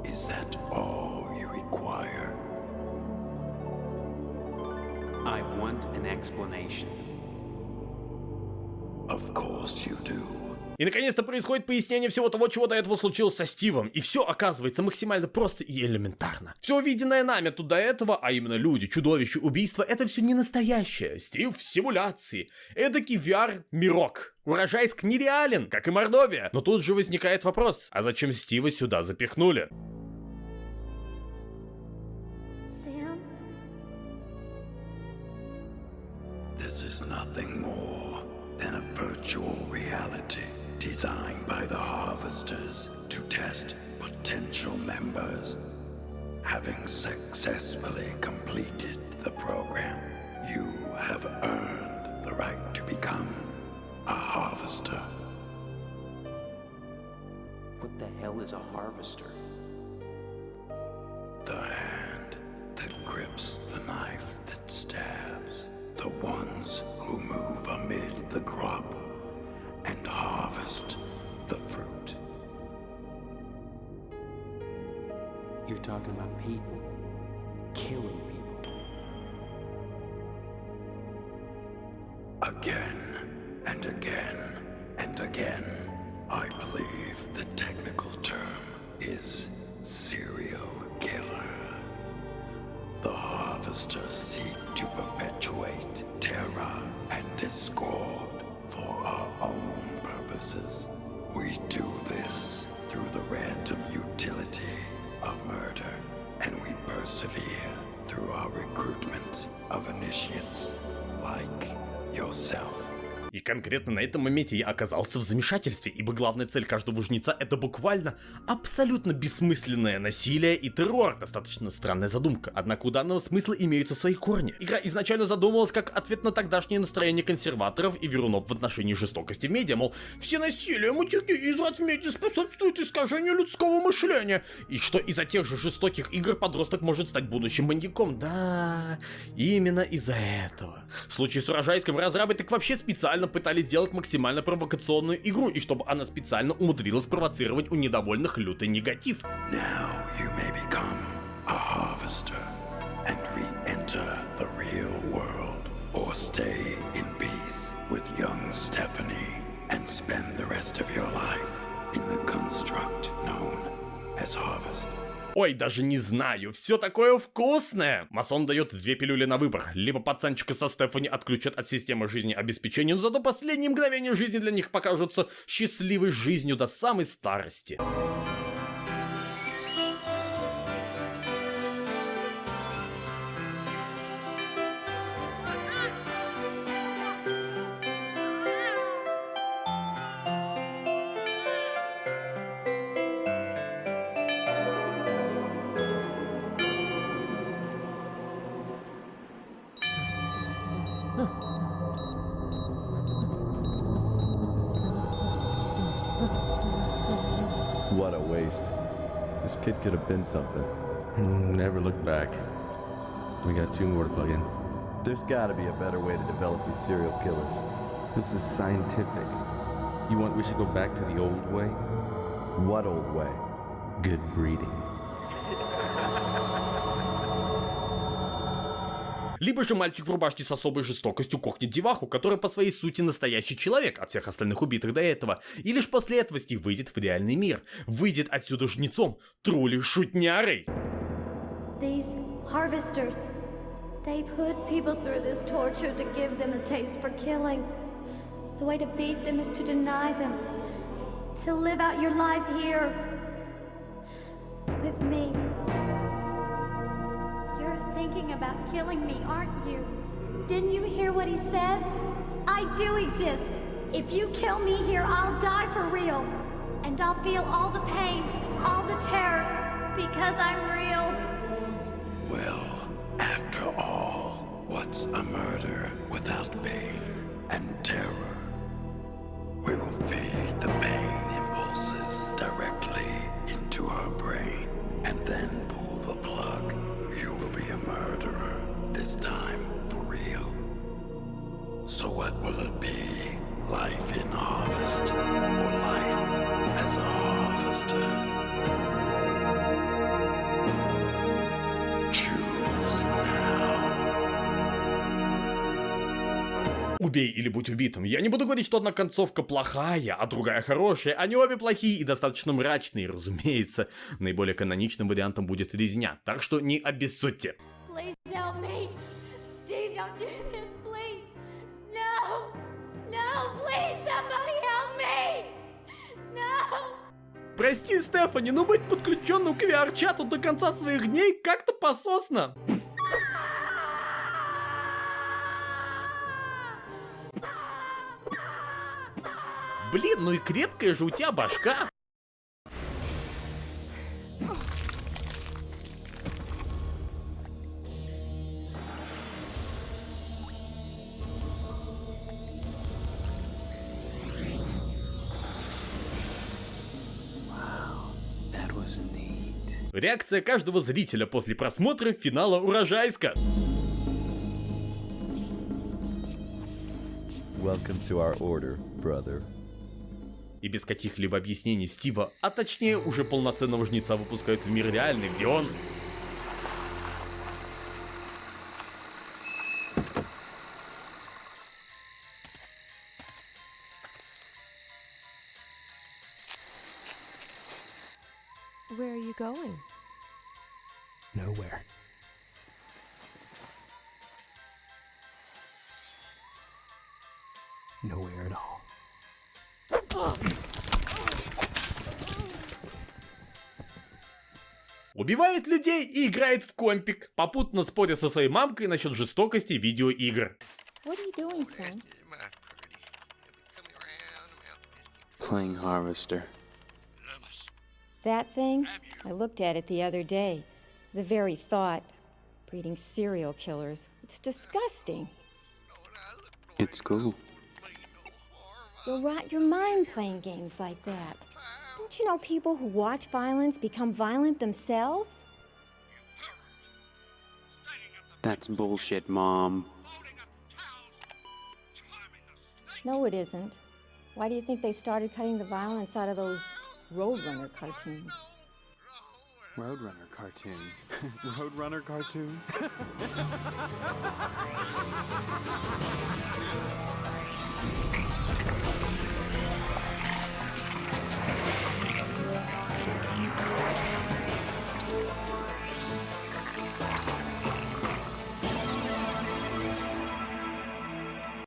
Is that all you require? I want an explanation. Of course you do. И наконец-то происходит пояснение всего того, чего до этого случилось со Стивом. И все оказывается максимально просто и элементарно. Все увиденное нами тут до этого, а именно люди, чудовища, убийства, это все не настоящее. Стив в симуляции. Эдакий VR-мирок. Урожайск нереален, как и Мордовия. Но тут же возникает вопрос, а зачем Стива сюда запихнули? This is nothing more than a virtual reality designed by the Harvesters to test potential members. Having successfully completed the program, you have earned the right to become a Harvester. What the hell is a harvester? The hand that grips the knife that stabs. The ones who move amid the crop and harvest the fruit. You're talking about people. Killing people. Again and again and again, I believe the technical term is serial killer. The Harvesters seek to perpetuate terror and discord for our own purposes. We do this through the random utility of murder, and we persevere through our recruitment of initiates like yourself. И конкретно на этом моменте я оказался в замешательстве, ибо главная цель каждого жнеца — это буквально абсолютно бессмысленное насилие и террор. Достаточно странная задумка, однако у данного смысла имеются свои корни. Игра изначально задумывалась как ответ на тогдашнее настроение консерваторов и верунов в отношении жестокости в медиа, мол, все насилие, мутюки и изврат в медиа способствуют искажению людского мышления, и что из-за тех же жестоких игр подросток может стать будущим маньяком. Да, именно из-за этого. В случае с Урожайском разрабы так вообще специально пытались сделать максимально провокационную игру, и чтобы она специально умудрилась провоцировать у недовольных лютый негатив. Now you may become a harvester and re-enter the real world, or stay in peace with young Stephanie and spend the rest of your life in the construct known as Harvest. Ой, даже не знаю, все такое вкусное! Масон дает 2 пилюли на выбор. Либо пацанчика со Стефани отключат от системы жизнеобеспечения, но зато последние мгновения жизни для них покажутся счастливой жизнью до самой старости. What a waste. This kid could have been something. Never looked back. We got 2 more to plug in. There's gotta be a better way to develop these serial killers. This is scientific. You want we should go back to the old way? What old way? Good breeding. Либо же мальчик в рубашке с особой жестокостью кокнет деваху, которая по своей сути настоящий человек от всех остальных убитых до этого, и лишь после этого Стив выйдет в реальный мир, выйдет отсюда жнецом, тролли-шутнярой. These harvesters, they put people through this torture to give them a taste for killing. The way to beat them is to deny them, to live out your life here with me. You're thinking about killing me, aren't you? Didn't you hear what he said? I do exist. If you kill me here, I'll die for real. And I'll feel all the pain, all the terror, because I'm real. Well, after all, what's a murder without pain and terror? We will feed the pain impulses directly into her brain and then pull the plug. You will be a murderer, this time for real. So what will it be? Life in harvest or life as a harvester? Choose now. Убей или будь убитым. Я не буду говорить, что одна концовка плохая, а другая хорошая. Они обе плохие и достаточно мрачные, разумеется. Наиболее каноничным вариантом будет резня, так что не обессудьте. Please help me. Steve, don't do this, please. No. No, please, somebody help me. No. Прости, Стефани, но быть подключенным к VR-чату до конца своих дней как-то пососно. Блин, ну и крепкая же у тебя башка. Реакция каждого зрителя после просмотра финала «Урожайска». Welcome to our order, brother. И без каких-либо объяснений Стива, а точнее уже полноценного жнеца, выпускают в мир реальный, где он... Where are you going? Nowhere. Nowhere at all. Убивает людей и играет в компик, попутно споря со своей мамкой насчет жестокости видеоигр. What are you doing, son? Playing Harvester. That thing? I looked at it the other day. The very thought. Breeding serial killers. It's disgusting. It's cool. You'll rot your mind playing games like that. Don't you know people who watch violence become violent themselves? That's bullshit, Mom. No, it isn't. Why do you think they started cutting the violence out of those Roadrunner cartoons? Roadrunner cartoon. Roadrunner cartoon?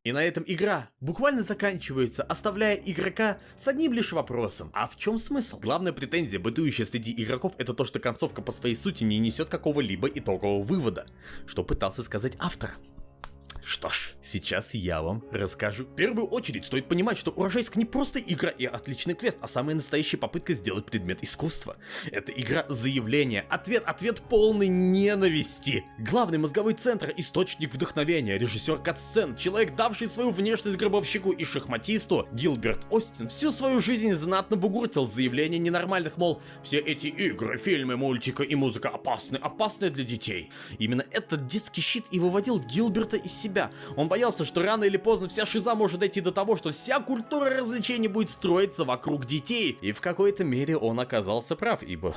И на этом игра буквально заканчивается, оставляя игрока с одним лишь вопросом. А в чем смысл? Главная претензия, бытующая среди игроков, это то, что концовка по своей сути не несет какого-либо итогового вывода, что пытался сказать автор. Что ж, сейчас я вам расскажу. В первую очередь стоит понимать, что Урожайск не просто игра и отличный квест, а самая настоящая попытка сделать предмет искусства. Это игра заявления, ответ полной ненависти. Главный мозговой центр, источник вдохновения, режиссер катсцен, человек, давший свою внешность гробовщику и шахматисту, Гилберт Остин всю свою жизнь знатно бугуртил заявления ненормальных, мол, все эти игры, фильмы, мультика и музыка опасны для детей. Именно этот детский щит и выводил Гилберта из себя. Он боялся, что рано или поздно вся шиза может дойти до того, что вся культура развлечений будет строиться вокруг детей. И в какой-то мере он оказался прав, ибо...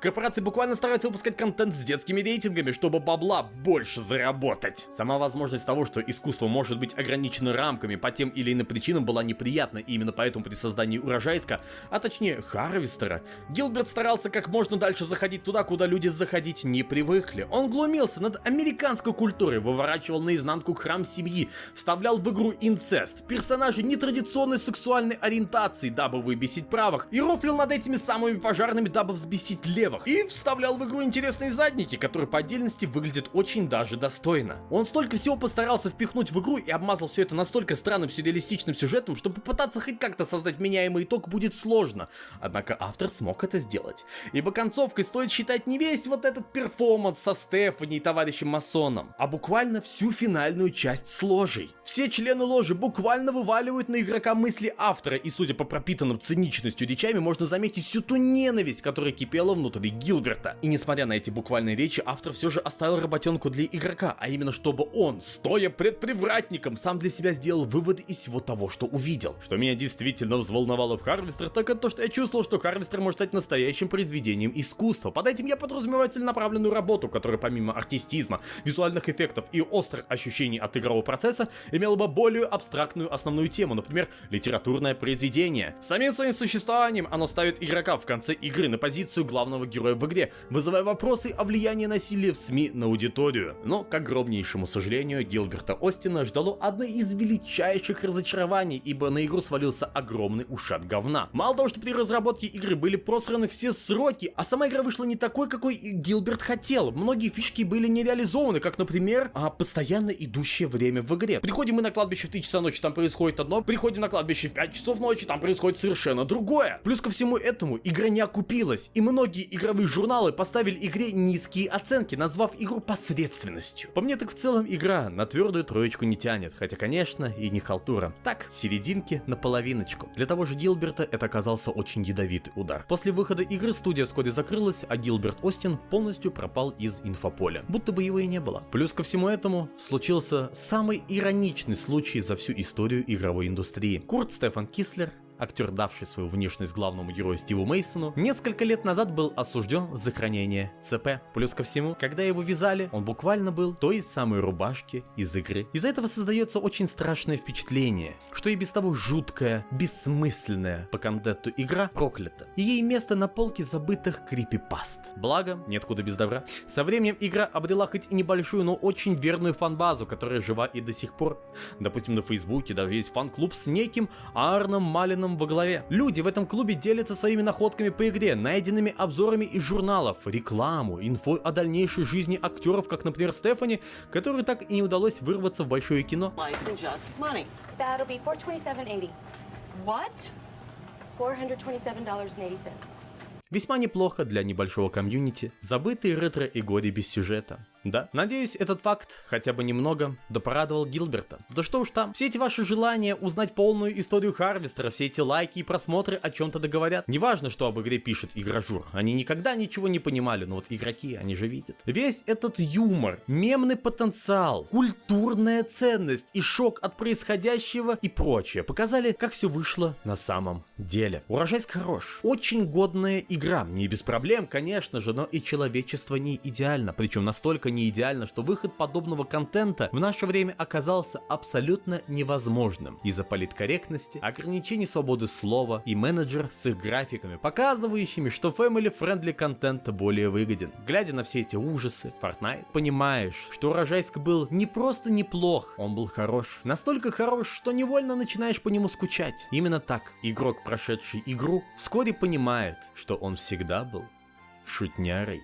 Корпорации буквально стараются выпускать контент с детскими рейтингами, чтобы бабла больше заработать. Сама возможность того, что искусство может быть ограничено рамками по тем или иным причинам, была неприятна, и именно поэтому при создании Урожайска, а точнее Харвестера, Гилберт старался как можно дальше заходить туда, куда люди заходить не привыкли. Он глумился над американской культурой, выворачивал наизнанку храм семьи, вставлял в игру инцест, персонажей нетрадиционной сексуальной ориентации, дабы выбесить правых, и рофлил над этими самыми пожарными, дабы взбесить левых, и вставлял в игру интересные задники, которые по отдельности выглядят очень даже достойно. Он столько всего постарался впихнуть в игру и обмазал все это настолько странным сюрреалистичным сюжетом, что попытаться хоть как-то создать вменяемый итог будет сложно. Однако автор смог это сделать. Ибо концовкой стоит считать не весь вот этот перформанс со Стефани и товарищем Масоном, а буквально всю финальную часть с ложей. Все члены ложи буквально вываливают на игрока мысли автора, и судя по пропитанным циничностью речами, можно заметить всю ту ненависть, которая кипела внутри Гилберта. И несмотря на эти буквальные речи, автор все же оставил работенку для игрока, а именно чтобы он, стоя пред привратником, сам для себя сделал выводы из всего того, что увидел. Что меня действительно взволновало в Харвестер, так это то, что я чувствовал, что Харвестер может стать настоящим произведением искусства. Под этим я подразумеваю целенаправленную работу, которая помимо артистизма, визуальных эффектов и острых ощущений от игрового процесса имела бы более абстрактную основную тему, например, литературное произведение. Самим своим существованием оно ставит игрока в конце игры на позицию главного героя в игре, вызывая вопросы о влиянии насилия в СМИ на аудиторию. Но, к огромнейшему сожалению, Гилберта Остина ждало одно из величайших разочарований, ибо на игру свалился огромный ушат говна. Мало того, что при разработке игры были просраны все сроки, а сама игра вышла не такой, какой Гилберт хотел. Многие фишки были не реализованы, как, например, постоянно идущее время в игре. Приходим мы на кладбище в 3 часа ночи, там происходит одно, приходим на кладбище в 5 часов ночи, там происходит совершенно другое. Плюс ко всему этому игра не окупилась, и многие игровые журналы поставили игре низкие оценки, назвав игру посредственностью. По мне так в целом игра на твердую троечку не тянет, хотя конечно и не халтура. Так, серединки на половиночку. Для того же Гилберта это оказался очень ядовитый удар. После выхода игры студия вскоре закрылась, а Гилберт Остин полностью пропал из инфополя, будто бы его и не было. Плюс ко всему этому случился самый ироничный случай за всю историю игровой индустрии. Курт Стефан Кислер, актер, давший свою внешность главному герою Стиву Мейсону, несколько лет назад был осужден за хранение ЦП. Плюс ко всему, когда его вязали, он буквально был той самой рубашки из игры. Из-за этого создается очень страшное впечатление, что и без того жуткая, бессмысленная по контенту игра проклята. И ей место на полке забытых крипипаст. Благо, нет худа без добра. Со временем игра обрела хоть и небольшую, но очень верную фан-базу, которая жива и до сих пор. Допустим, на Фейсбуке даже есть фан-клуб с неким Арном Малином во главе. Люди в этом клубе делятся своими находками по игре, найденными обзорами из журналов, рекламу, инфой о дальнейшей жизни актеров, как, например, Стефани, которой так и не удалось вырваться в большое кино. Весьма неплохо для небольшого комьюнити, забытые ретро и годы без сюжета. Да, надеюсь, этот факт хотя бы немного порадовал Гилберта. Да что уж там, все эти ваши желания узнать полную историю Харвестера, все эти лайки и просмотры о чем-то договорят. Неважно, что об игре пишет игражур, они никогда ничего не понимали, но вот игроки, они же видят. Весь этот юмор, мемный потенциал, культурная ценность и шок от происходящего и прочее показали, как все вышло на самом деле. Урожайск хорош. Очень годная игра. Не без проблем, конечно же, но и человечество не идеально. Причем настолько не идеально, что выход подобного контента в наше время оказался абсолютно невозможным. Из-за политкорректности, ограничений свободы слова и менеджер с их графиками, показывающими, что family-friendly контент более выгоден. Глядя на все эти ужасы, Fortnite, понимаешь, что Урожайск был не просто неплох, он был хорош. Настолько хорош, что невольно начинаешь по нему скучать. Именно так игрок, прошедший игру, вскоре понимает, что он всегда был шутнярой.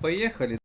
Поехали.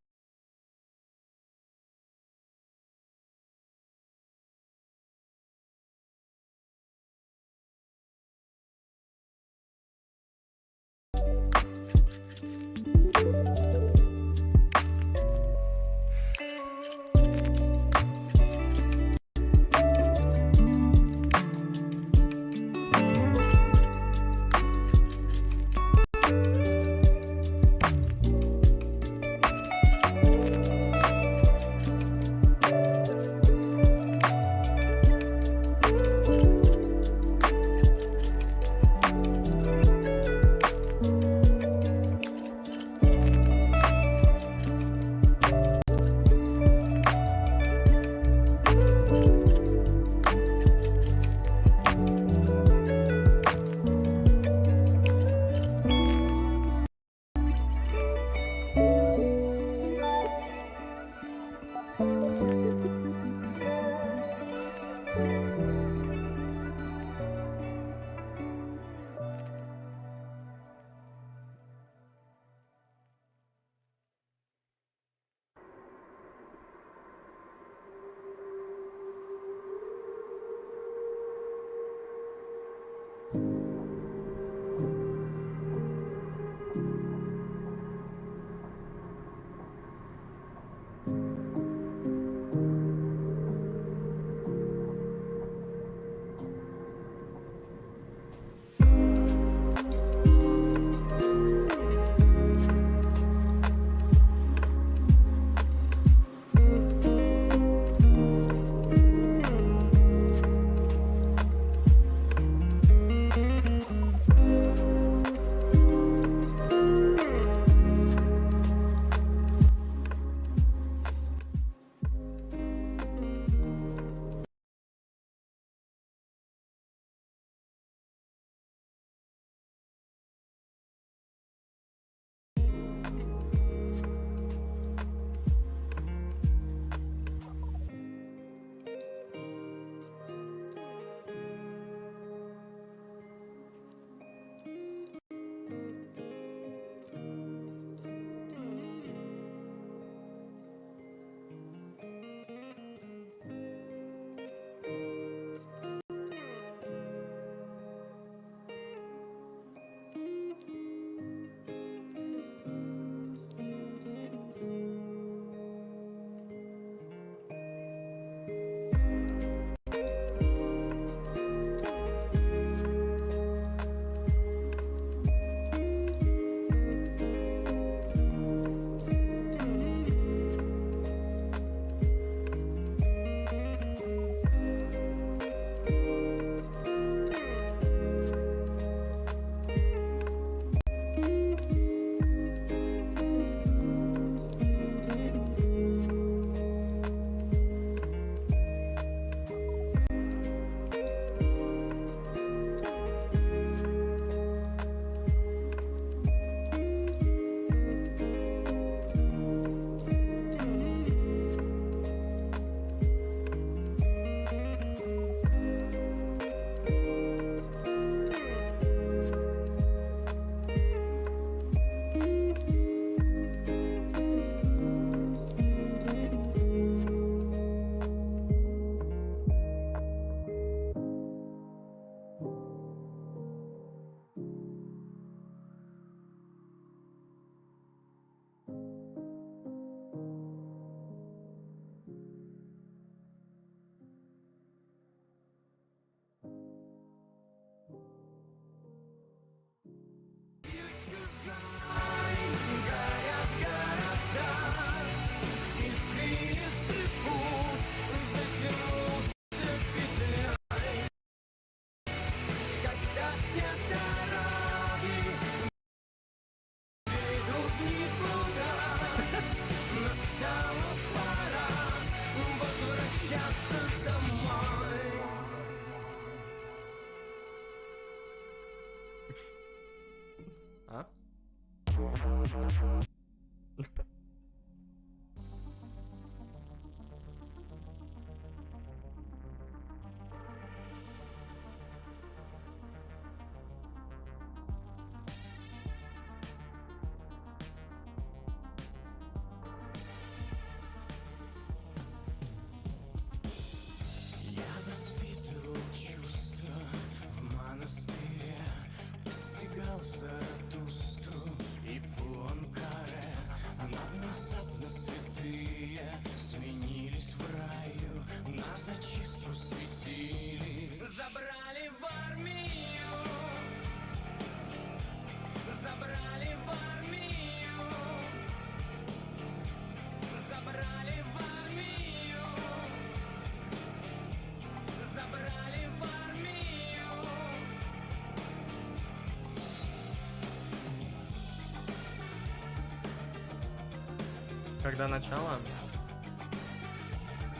когда начало?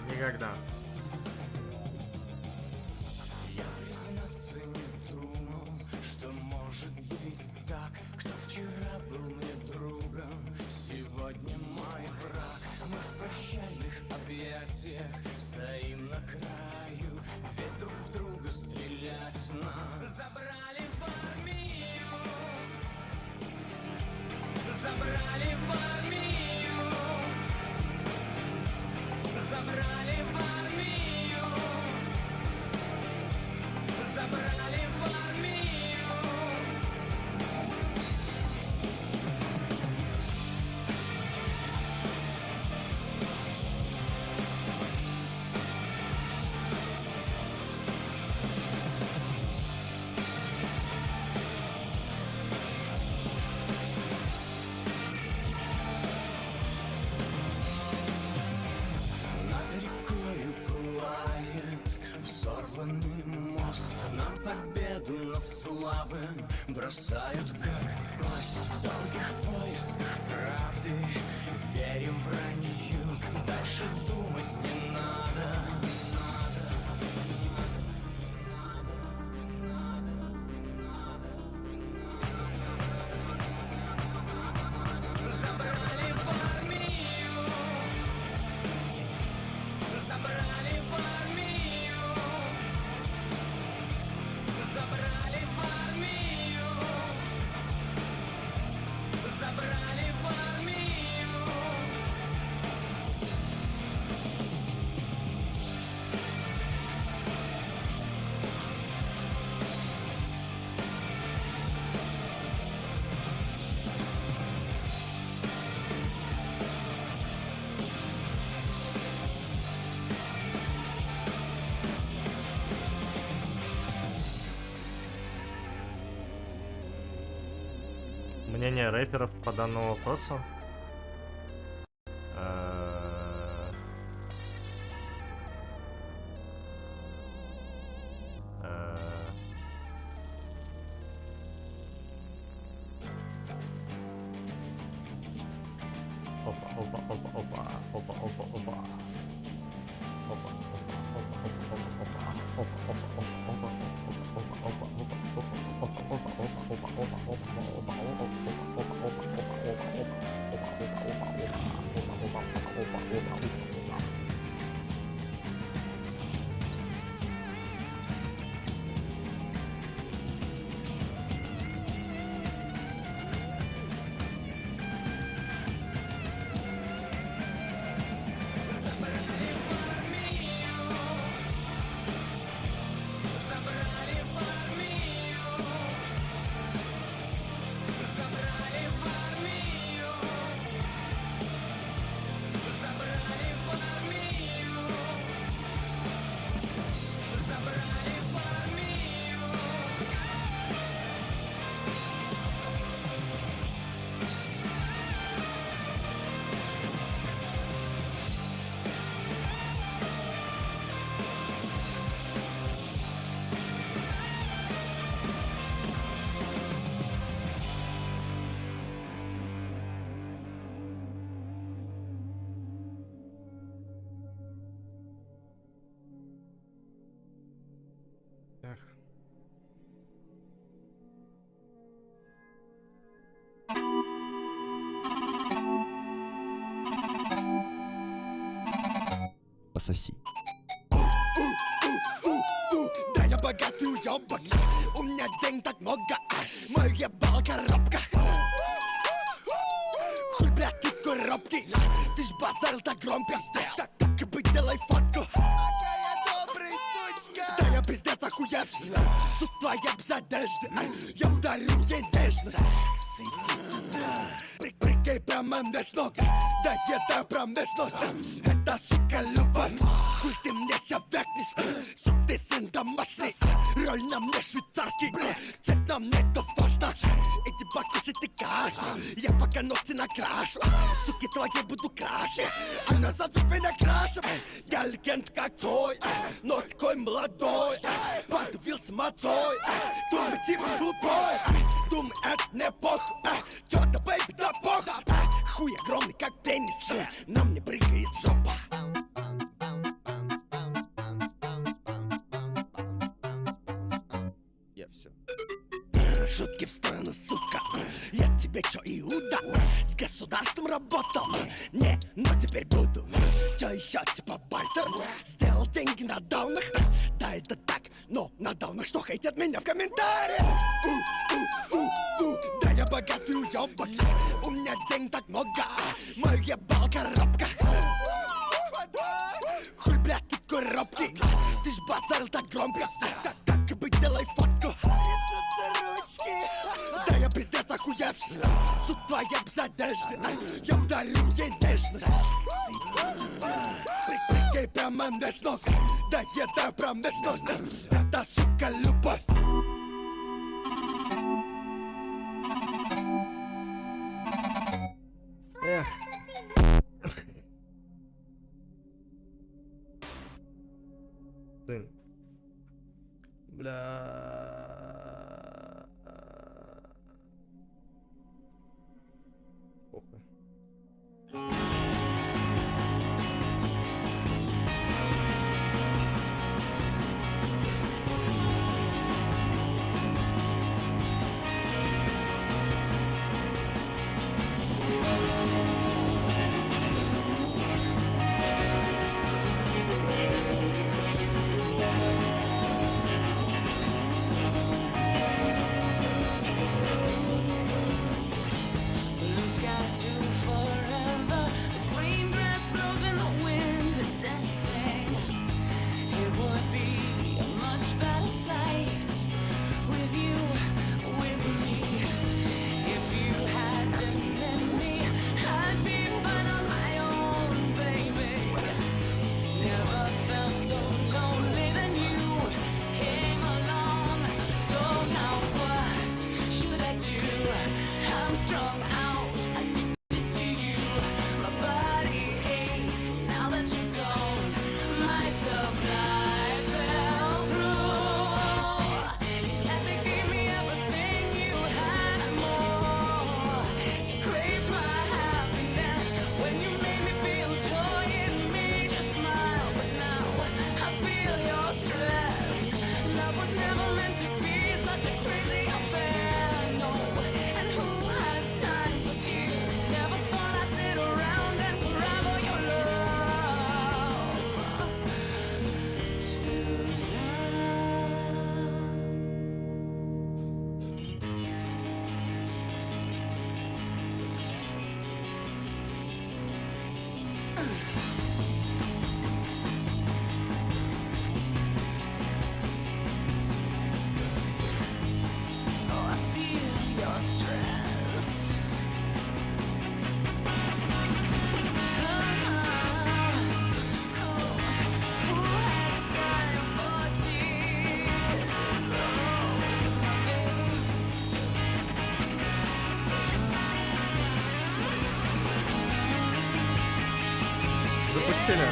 Никогда. Я, признаться, не думал, что может быть так. Кто вчера был мне другом, сегодня мой враг. Мы в прощальных объятиях стоим на краю, ведь друг в друга стрелять нас забрали в армию. Забрали в армию. Забрали в армию. Забрали в армию. Над рекою пылает взорванный мост. На победу над слабым бросают как кость. В долгих поисках правды верим вранью. Дальше думать не надо. Забрали в армию. Забрали в армию. Забрали в армию. Забрали в армию. Мнение рэперов по данному вопросу. Пососи. Да я богатый уёбок, у меня денег так много, мой ебал коробка. Хуй, блядь, ты коробки, ты ж базарил так громко. Так и быть, делай фотку. Да я пиздец охуевший, сук твоя без одежды, я вдарю ей нежно. Прыгай прямо меж ног, да еда промежность. Это, сука, любовь, хуй ты мне ся векнешь. Сук, ты сын домашний, роль на мне швейцарский. Цвет на мне то важно, иди покушай ты кашу. Я пока ногти накрашу, суки твои буду краше. Она зовет меня крашем, я легенд как твой, но такой молодой. Подавил с мацой, думай, типа тупой. Думай, это не похуй, чё-то, бэйби, да похуй. Хуй огромный, как теннис, Шутки в сторону, сука. Я тебе чё, Иуда? С государством работал? Не, но теперь буду. Чё еще, типа бартер? Сделал деньги на даунах? Да, это так, но на даунах что хейтят меня в комментариях? Да я богатый уёбок. У меня денег так много. Мой ебал коробка. Хуй, блядь, тут коробки. Ты ж базарил так громко. Так и быть, делай фотку. Да я пиздец охуевший. Суд твоя без одежды. Я ударю ей нежно. Прикинь, прямо нежно. Да это прям нежно. Это, сука, любовь. Эх. Блин. Бля. Похуй. Запустили.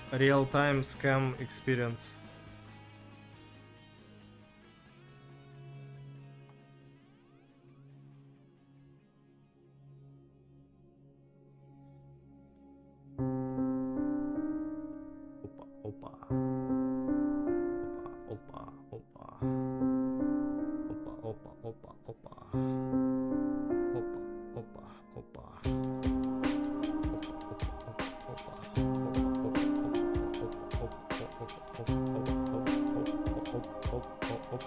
Real-time scam experience. Опа, опа. Опа, опа, опа. Опа, опа, опа, опа. Опа, опа, опа. Оп.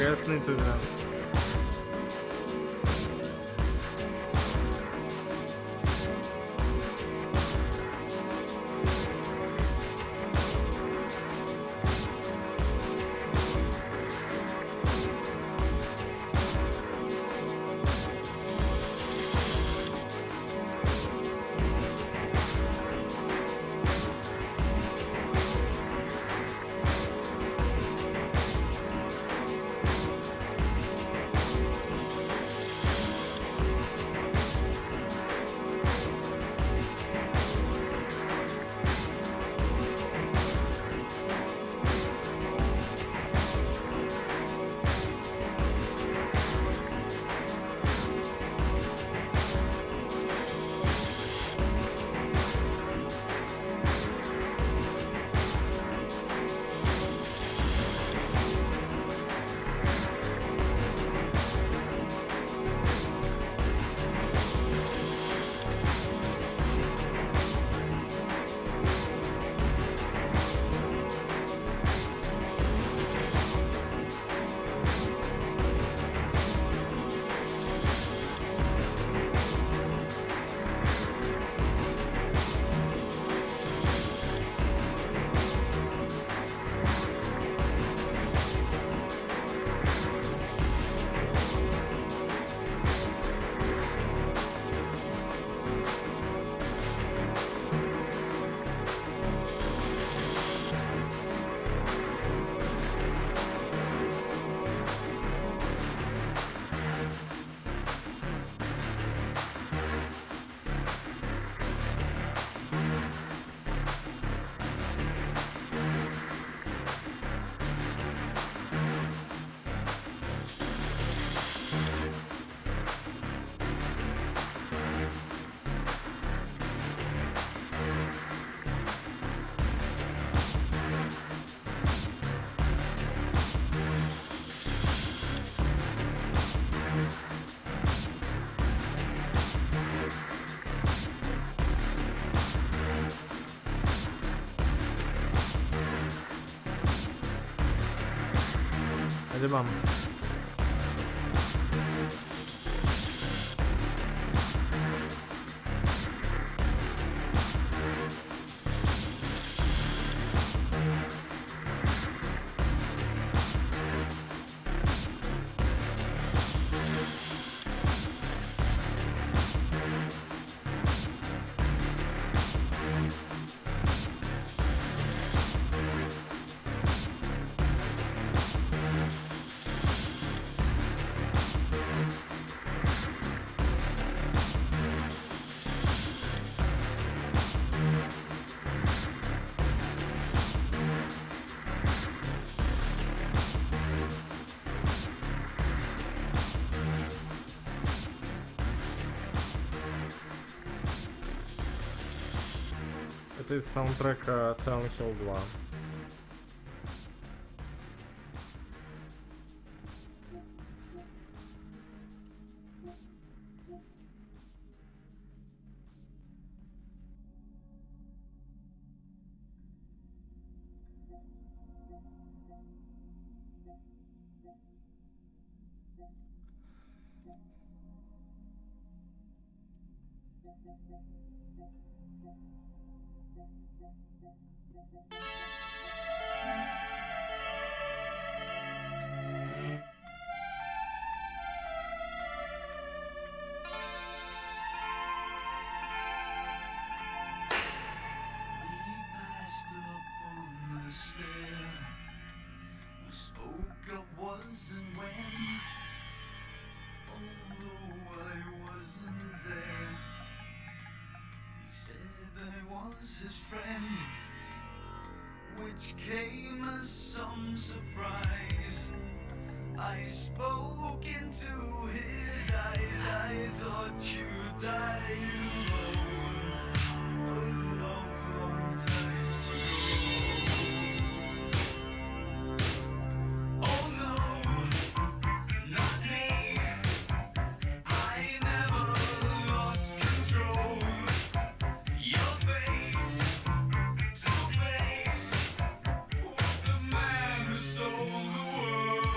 Интересная игра. Спасибо. Это из саундтрека Silent Hill 2. His friend, which came as some surprise. I spoke into his eyes. I thought you'd die alone a long, long time ago. Oh no, not me. I never lost control. Your face to face with the man who sold the world.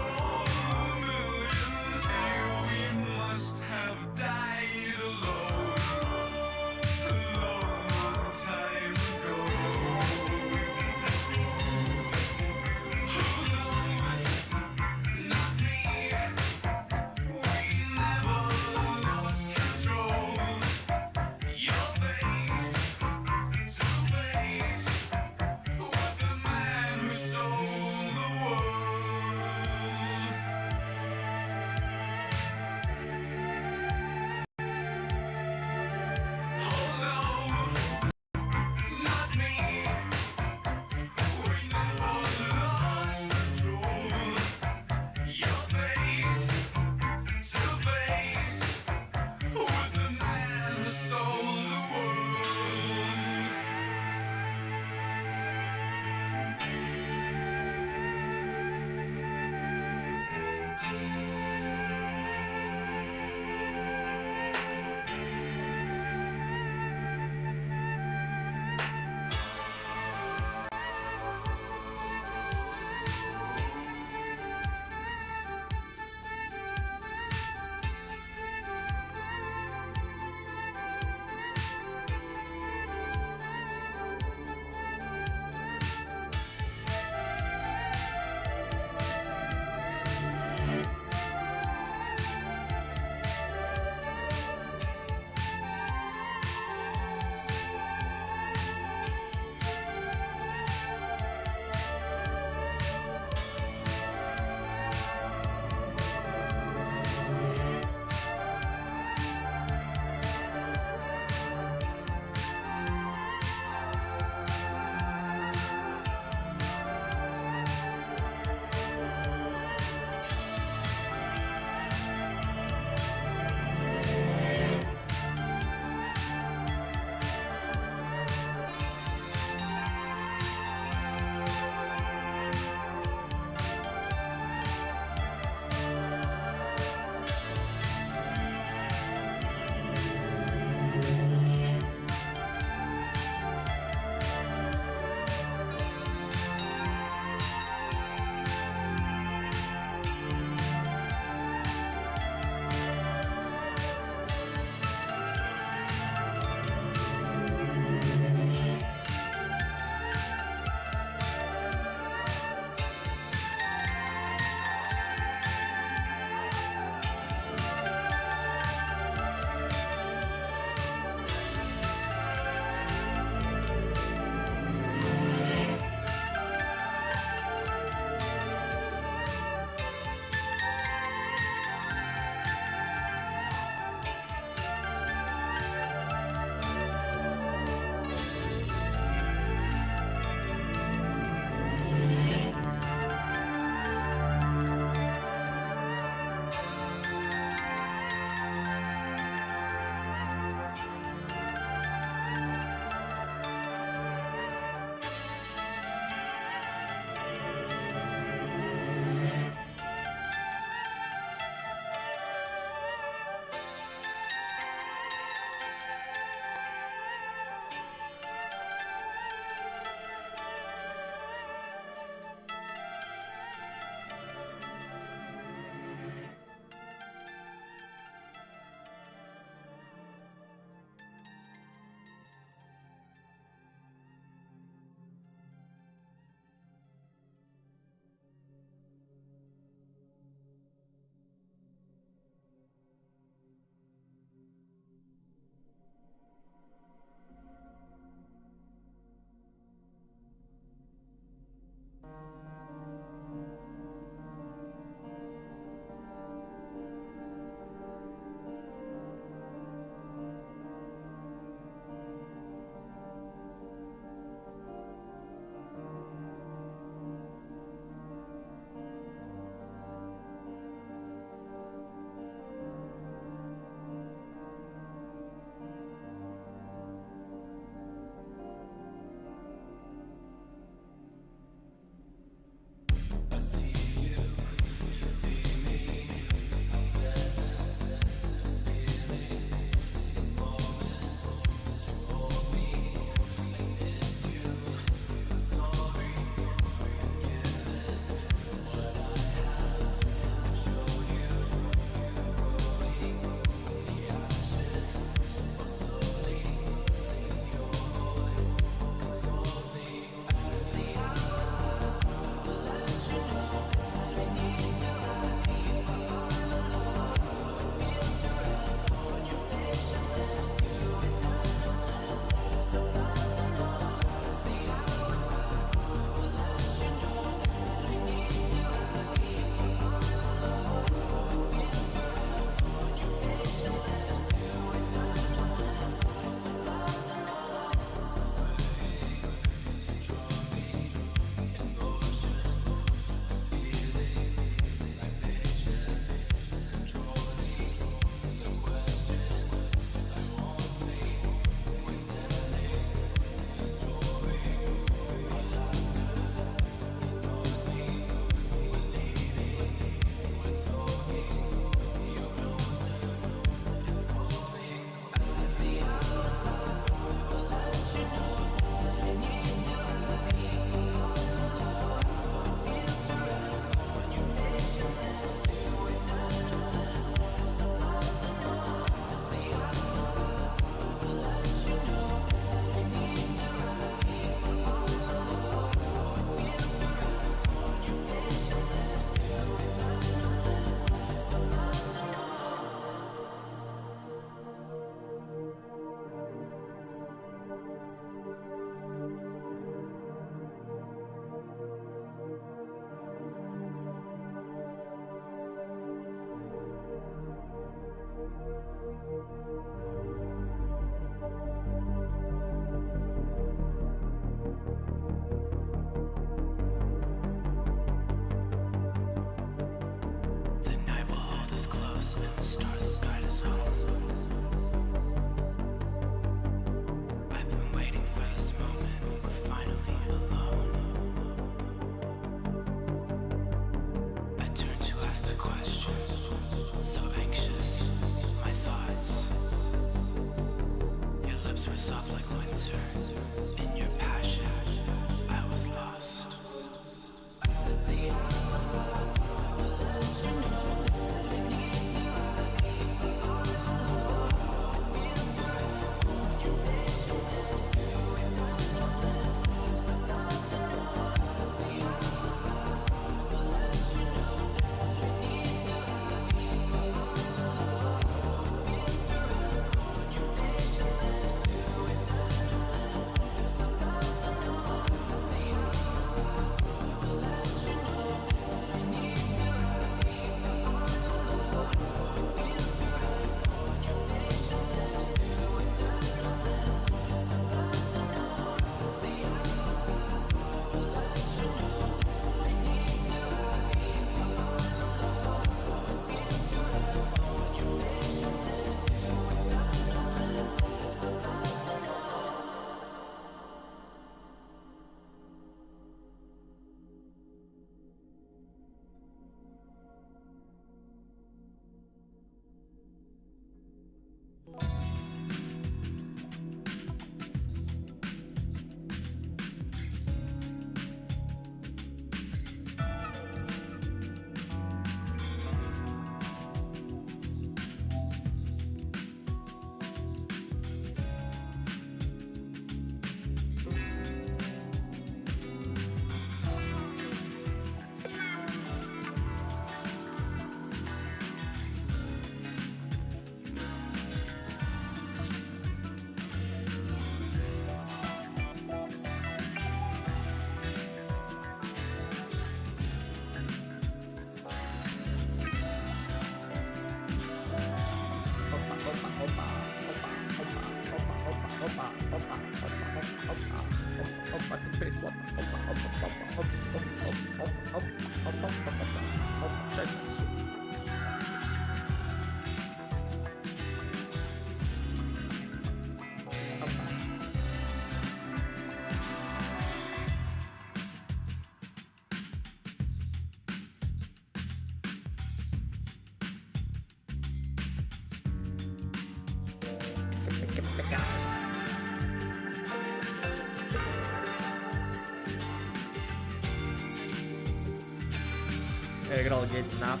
Я играл Getting Up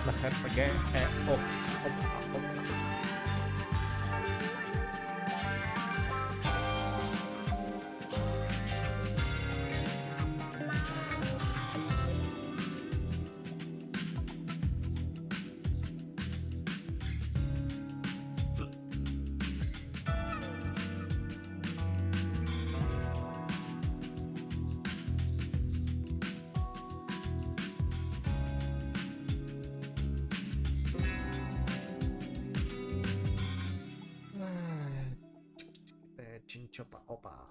на ХПГ. Чинчопа, опа.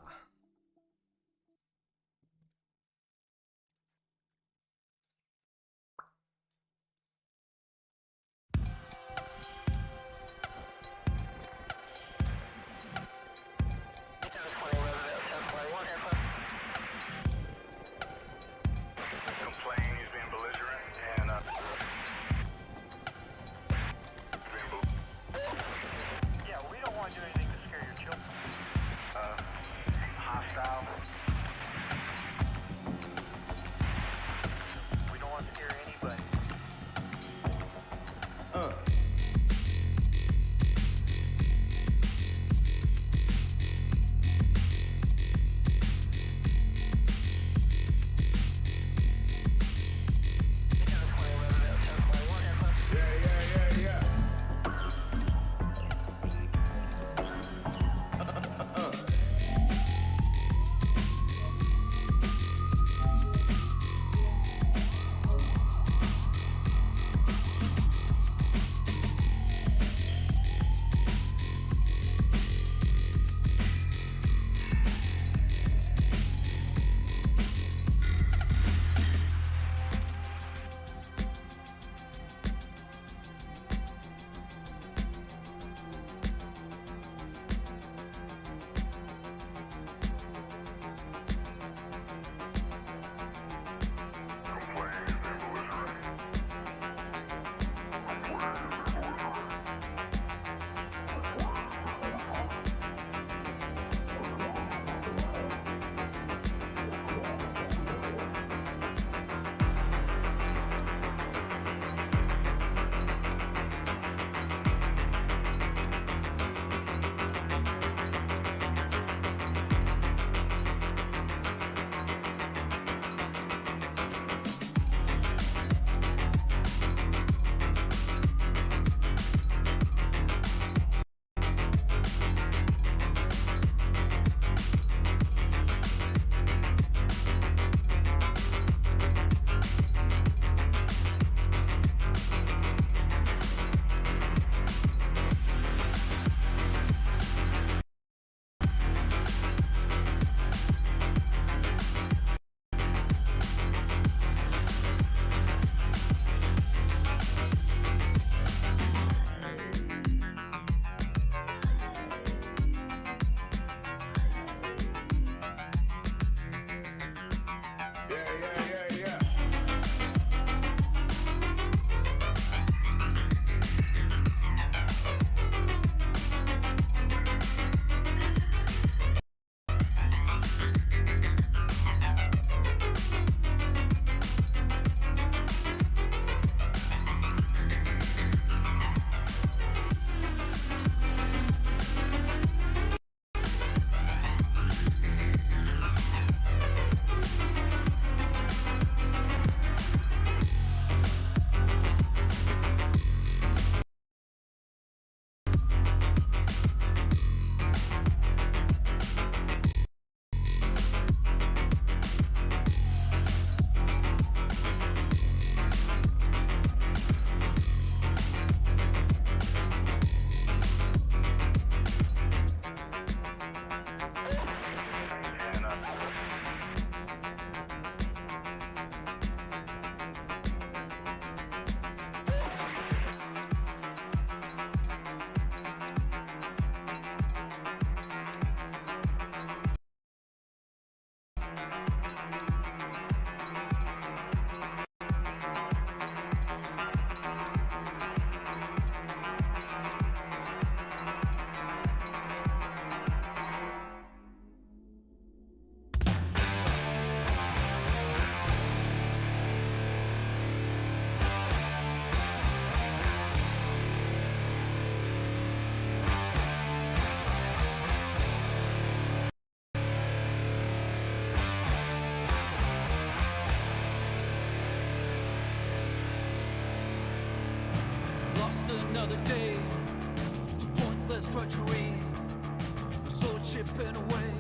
chipping away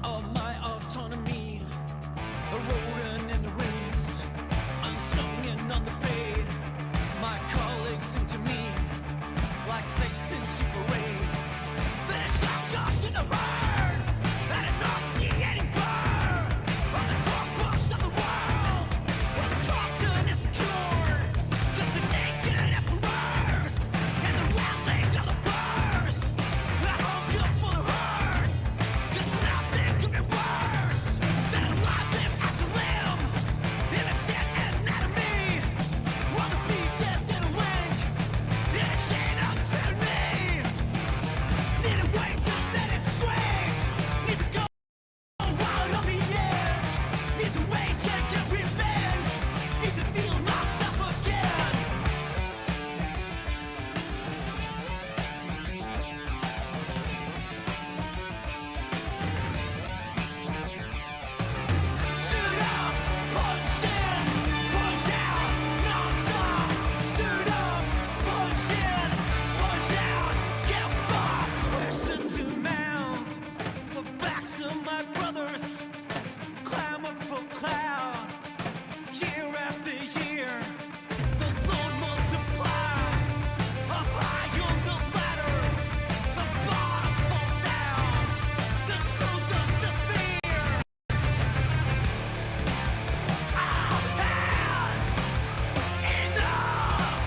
of my autonomy, eroding in the race, unsung and underpaid. My colleagues seem to me like 6-inch parade. Finish our ghosts in the rain, and a nauseating burn on the corpus of the world. When the cartoon is cured, just the naked emperors and the rattling of the birds. I hope you for the hearse, 'cause nothing could be worse than a live limb as a limb in a dead anatomy. Rather be dead than a link in a chain of tyranny. Need a way to set it straight. Need to go wild on the edge. Need to rage and get revenge. Need to feel myself again. Suit up, punch in, punch out, non-stop. Suit up, punch in, punch out, get fucked. Listen to mound the backs of my brothers. Climb up for cloud, year after year. The load multiplies. Up high on the ladder, the bottom falls out. Then so does the fear. I've had enough.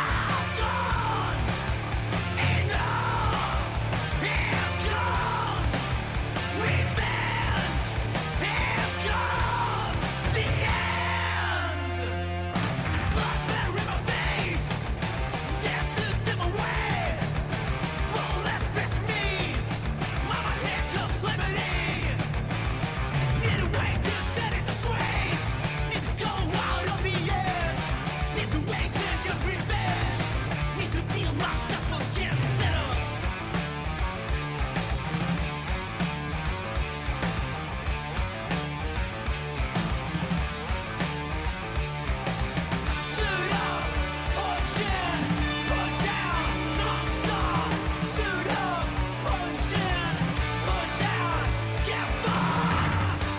I've done enough. Here comes revenge. Here comes the end. Blood spatter in my face, death suits in my way. Won't let fish me. Mama, here comes liberty. Need a way to set it straight. Need to go out on the edge. Need to rage and get revenge. Need to feel myself again instead of. Suit up, punch in, punch out, non-stop. Suit up, punch in, punch out, get fucked.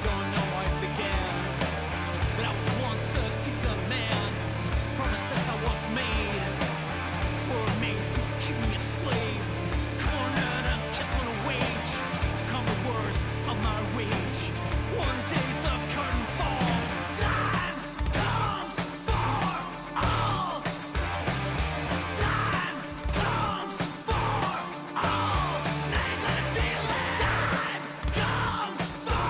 Don't know how it began, but I was once a decent man. Promises I was made were made to keep me a slave, cornered and kept on a wage to calm the worst of my rage. One day the curtain falls, time comes for all. Time comes for all. Now you gotta feel it. Time comes for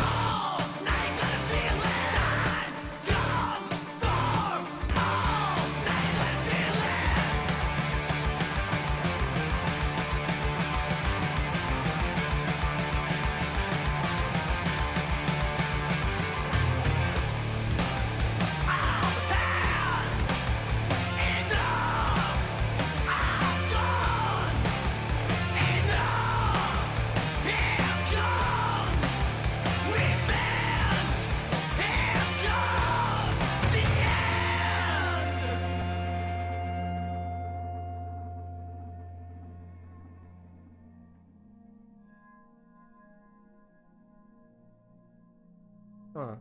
all. Now you gotta feel it. Time comes for all. Now you gotta feel it. А,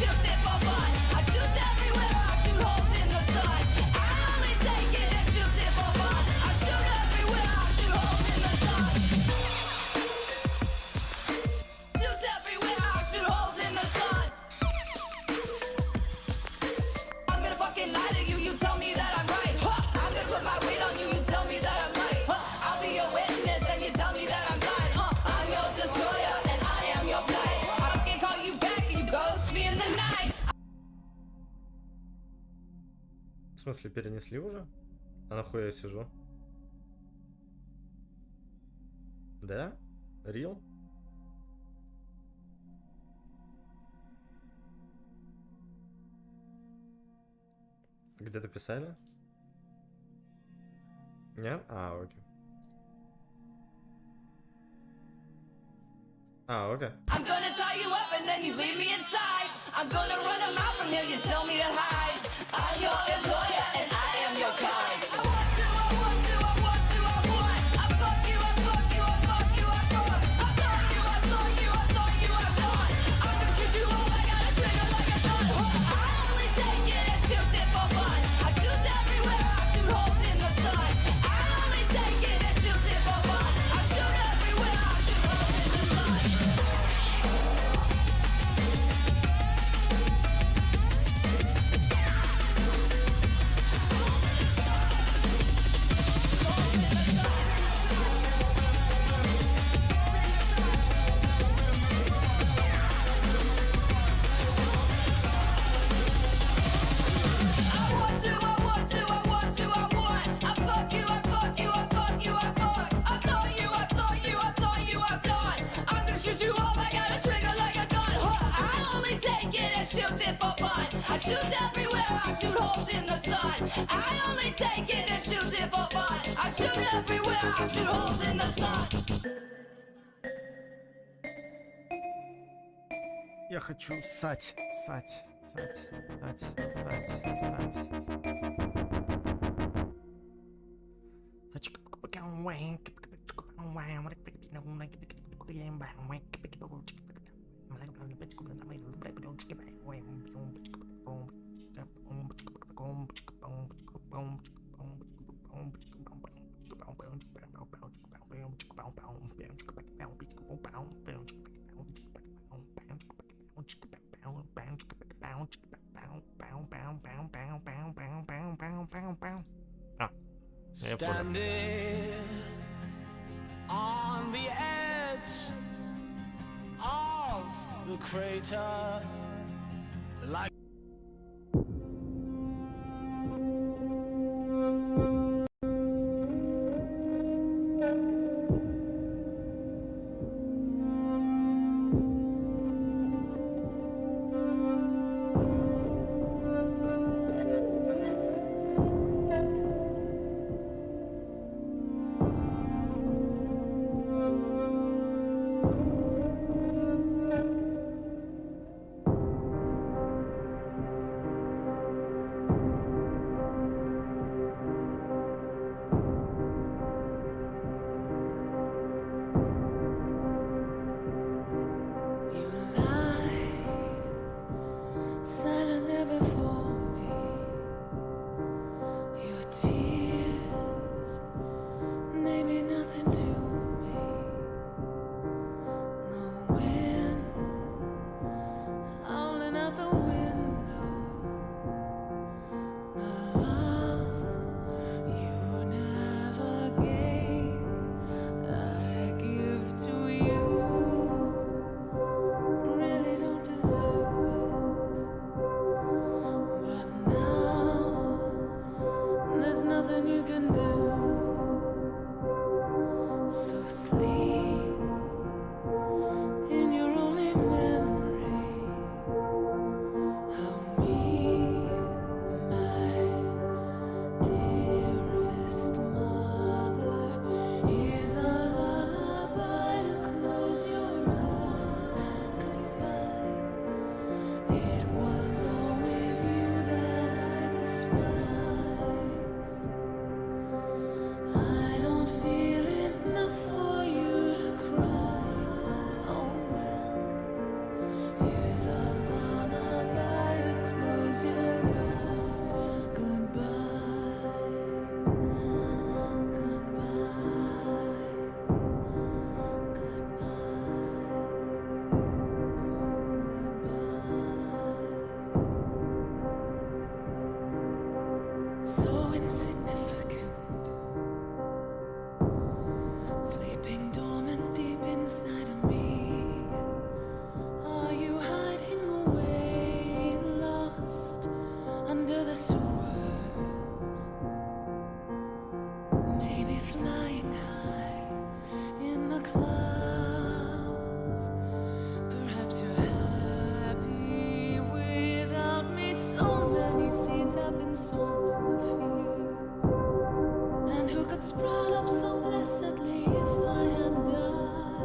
shoot it for fun. I shoot everywhere, I shoot holes in the sun. I only take it and shoot it for fun. I shoot everywhere, I shoot holes in the sun. Shoot everywhere, I shoot holes in the sun. I'm gonna fucking lie to you, you tell me that I'm right. Huh. I'm gonna put my weight on you, you tell me that I'm light. Huh. I'll be your witness and you tell me that I'm blind. I'm your destroyer and I am your blight. I can call you back and you ghost me in the night. В смысле, перенесли уже? А нахуй я сижу? Да? Рил? Где-то писали? Нет? А, окей. А, окей. I'm gonna tie you up and then you leave me inside. I'm gonna run them out from here, you tell me to hide. I'm your employer and I am your kind. I want to, I want to, I want to, I want. I fuck you, I fuck you, I fuck you, I fuck. I thought you, I thought you, I thought you, I thought. I'm gonna shoot you home, I got a trigger like a gun. I only take it and shoot it for fun. I shoot everywhere, I shoot holes in the sun. I only take it and shoot it for fun. I shoot everywhere, I shoot holes in the sun. I shoot everywhere, I shoot holes in the sun. I only take it and shoot it for fun. I shoot everywhere, I shoot holes in the sun. Я хочу ссать. Standing on the edge of the crater, like And who could sprout up so blessedly if I had died?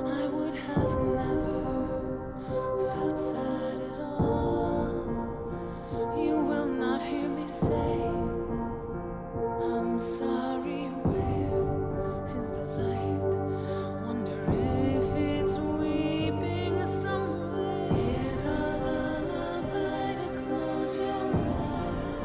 I would have never felt sad at all. You will not hear me say, I'm sorry, where is the light? Wonder if it's weeping somewhere. Here's a lullaby to close your eyes.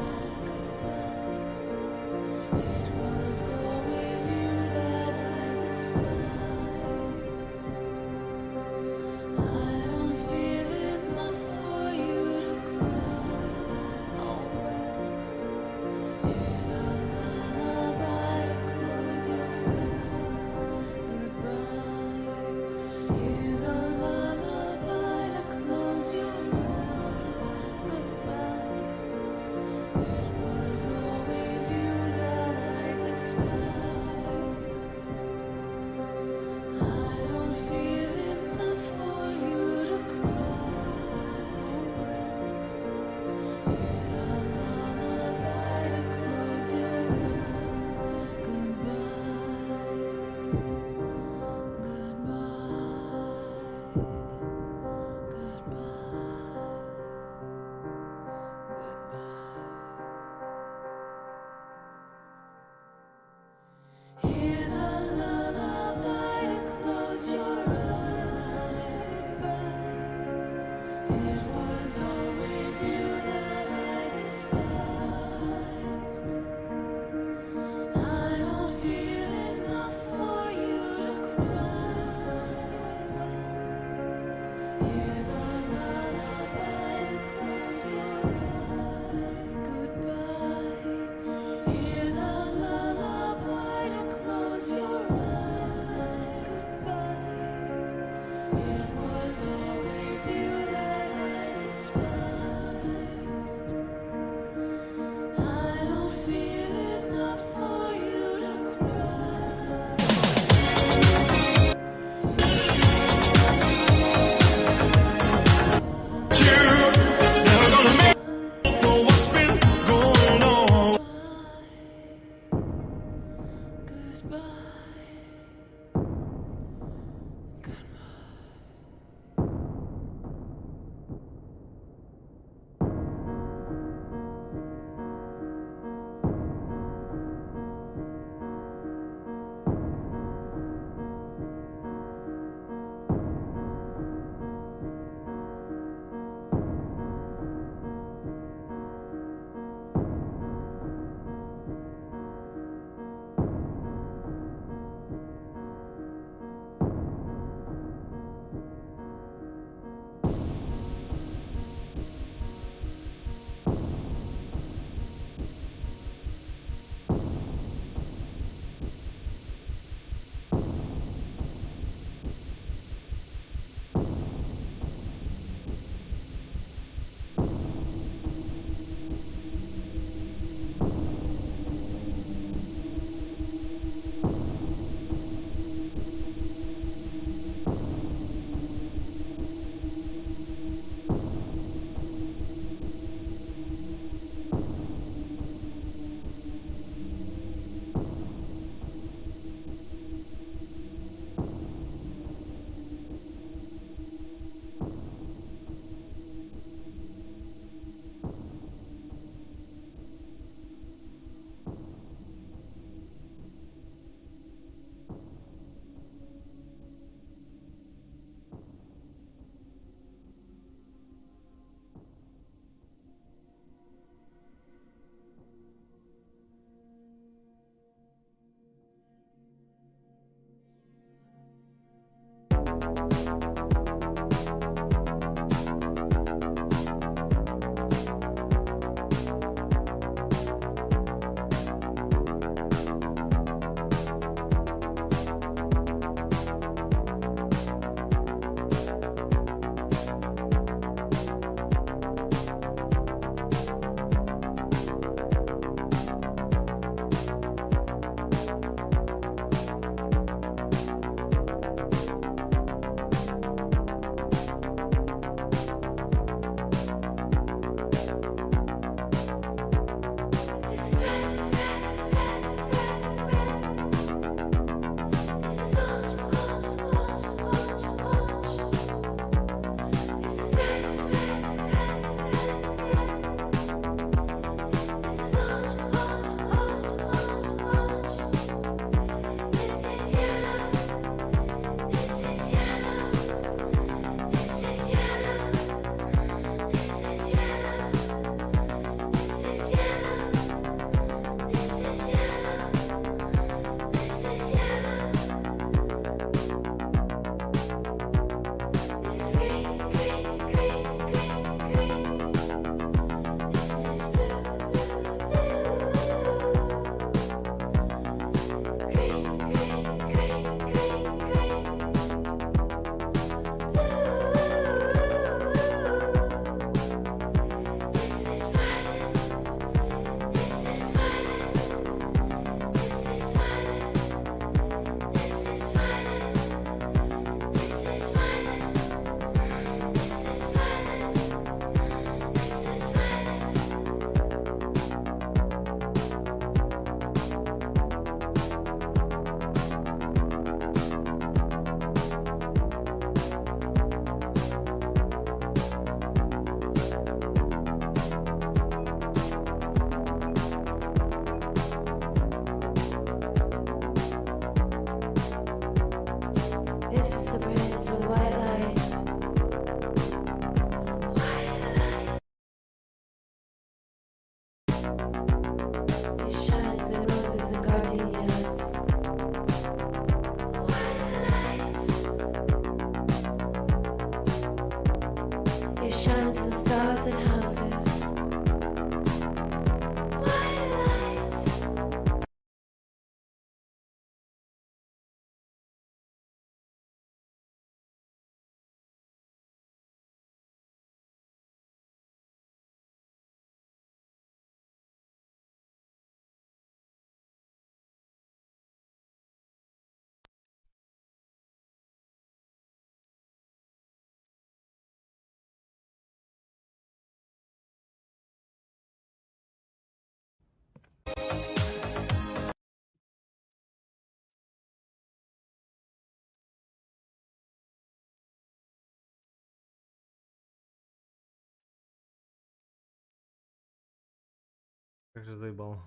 же заебал.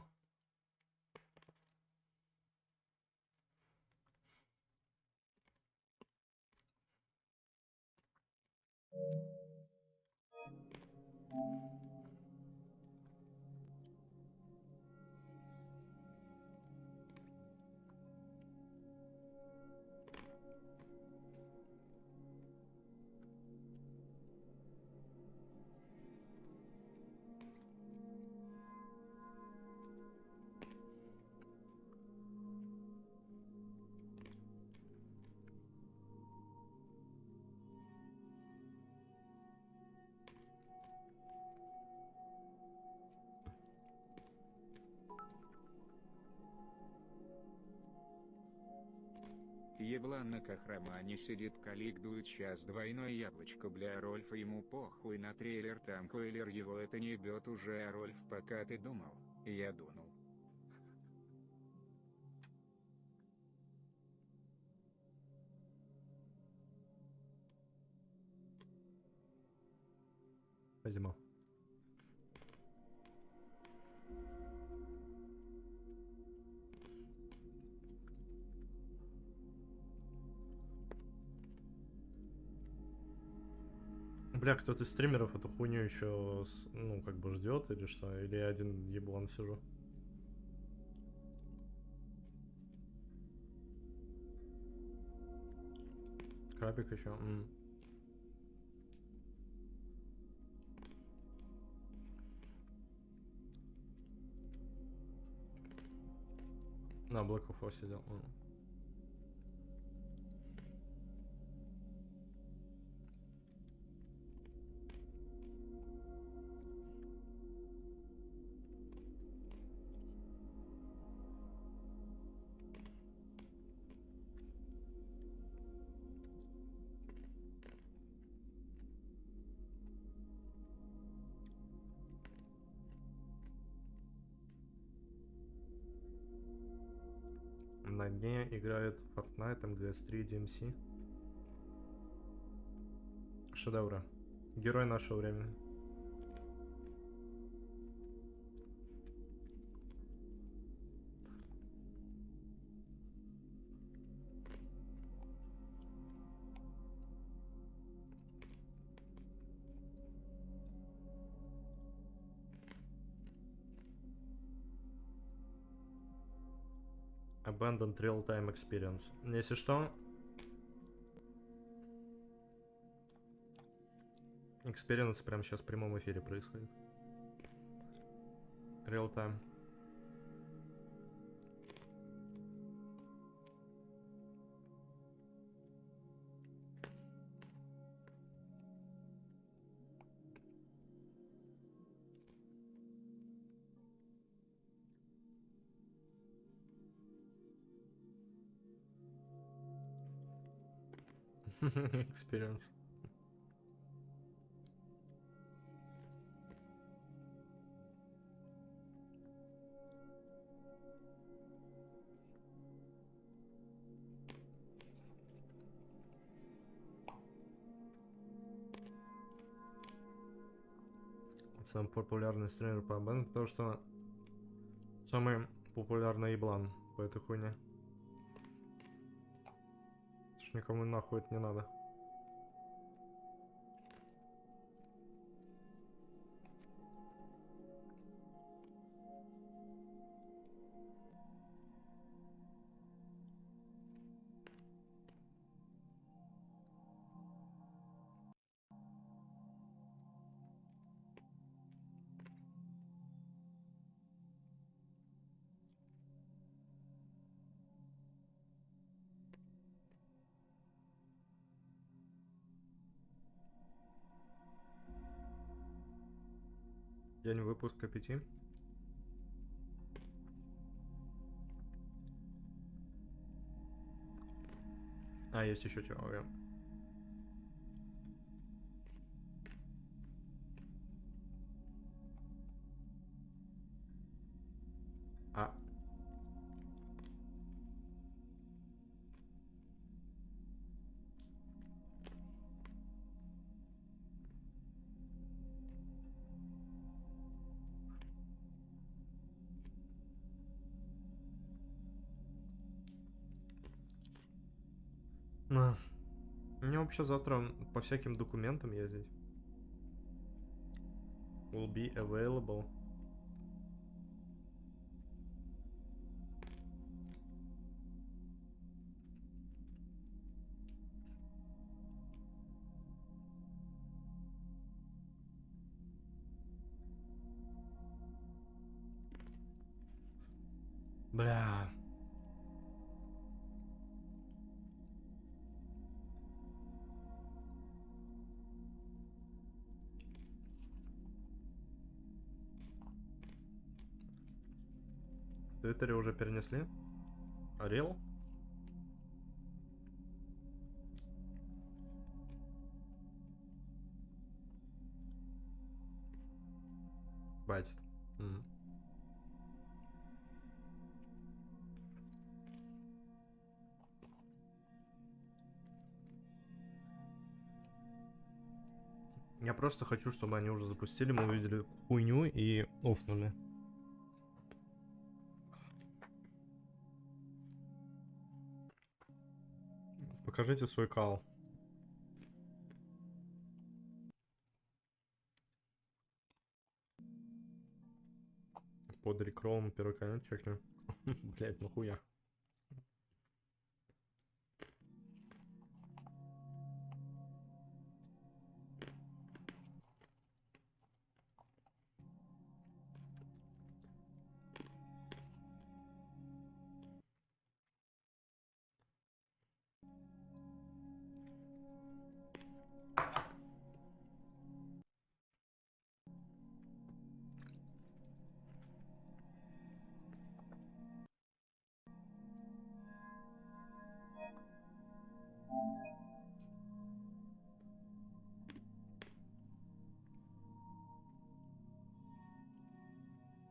Еблан на кахрамане сидит, калик дует, сейчас двойное яблочко, бля, Рольфа ему похуй на трейлер, там койлер, его это не бьет уже, а Рольф, пока ты думал, я дунул. Возьму. Бля, кто-то из стримеров эту хуйню еще, ну, как бы ждет или что? Или я один еблан сижу? Крабик еще. На Black of War сидел. На дне играют Fortnite, МГС3, DMC. Шедевры. Герой нашего времени. Abandoned Real-Time Experience. Если что, экспириенс прямо сейчас в прямом эфире происходит. Real-Time. Experience. Самый популярный стример по АБН, потому что самый популярный еблан по этой хуйне. Потому что никому нахуй это не надо. День выпуска 5. А, есть еще человек. А. Мне вообще завтра по всяким документам ездить. Will be available. Бля. В Твиттере уже перенесли? Орел? Хватит. Я просто хочу, чтобы они уже запустили, мы увидели хуйню и офнули. Покажите свой кал. Под рекролом первый канал чекни. Блять, нахуя.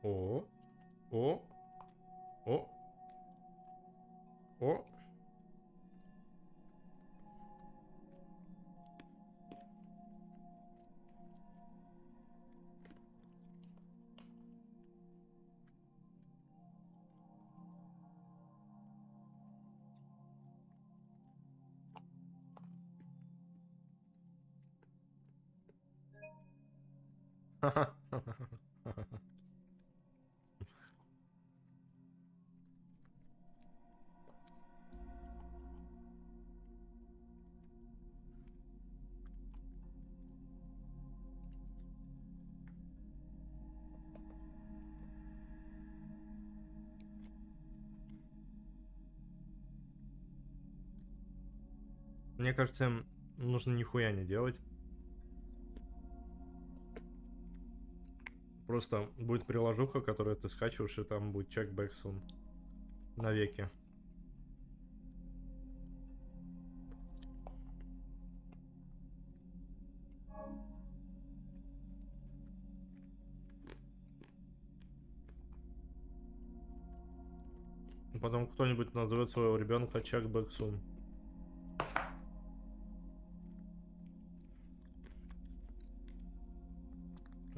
О, о, о, о. Мне кажется, им нужно нихуя не делать. Просто будет приложуха, которую ты скачиваешь, и там будет чекбэк сун. Навеки. Потом кто-нибудь назовет своего ребенка чекбэк сун.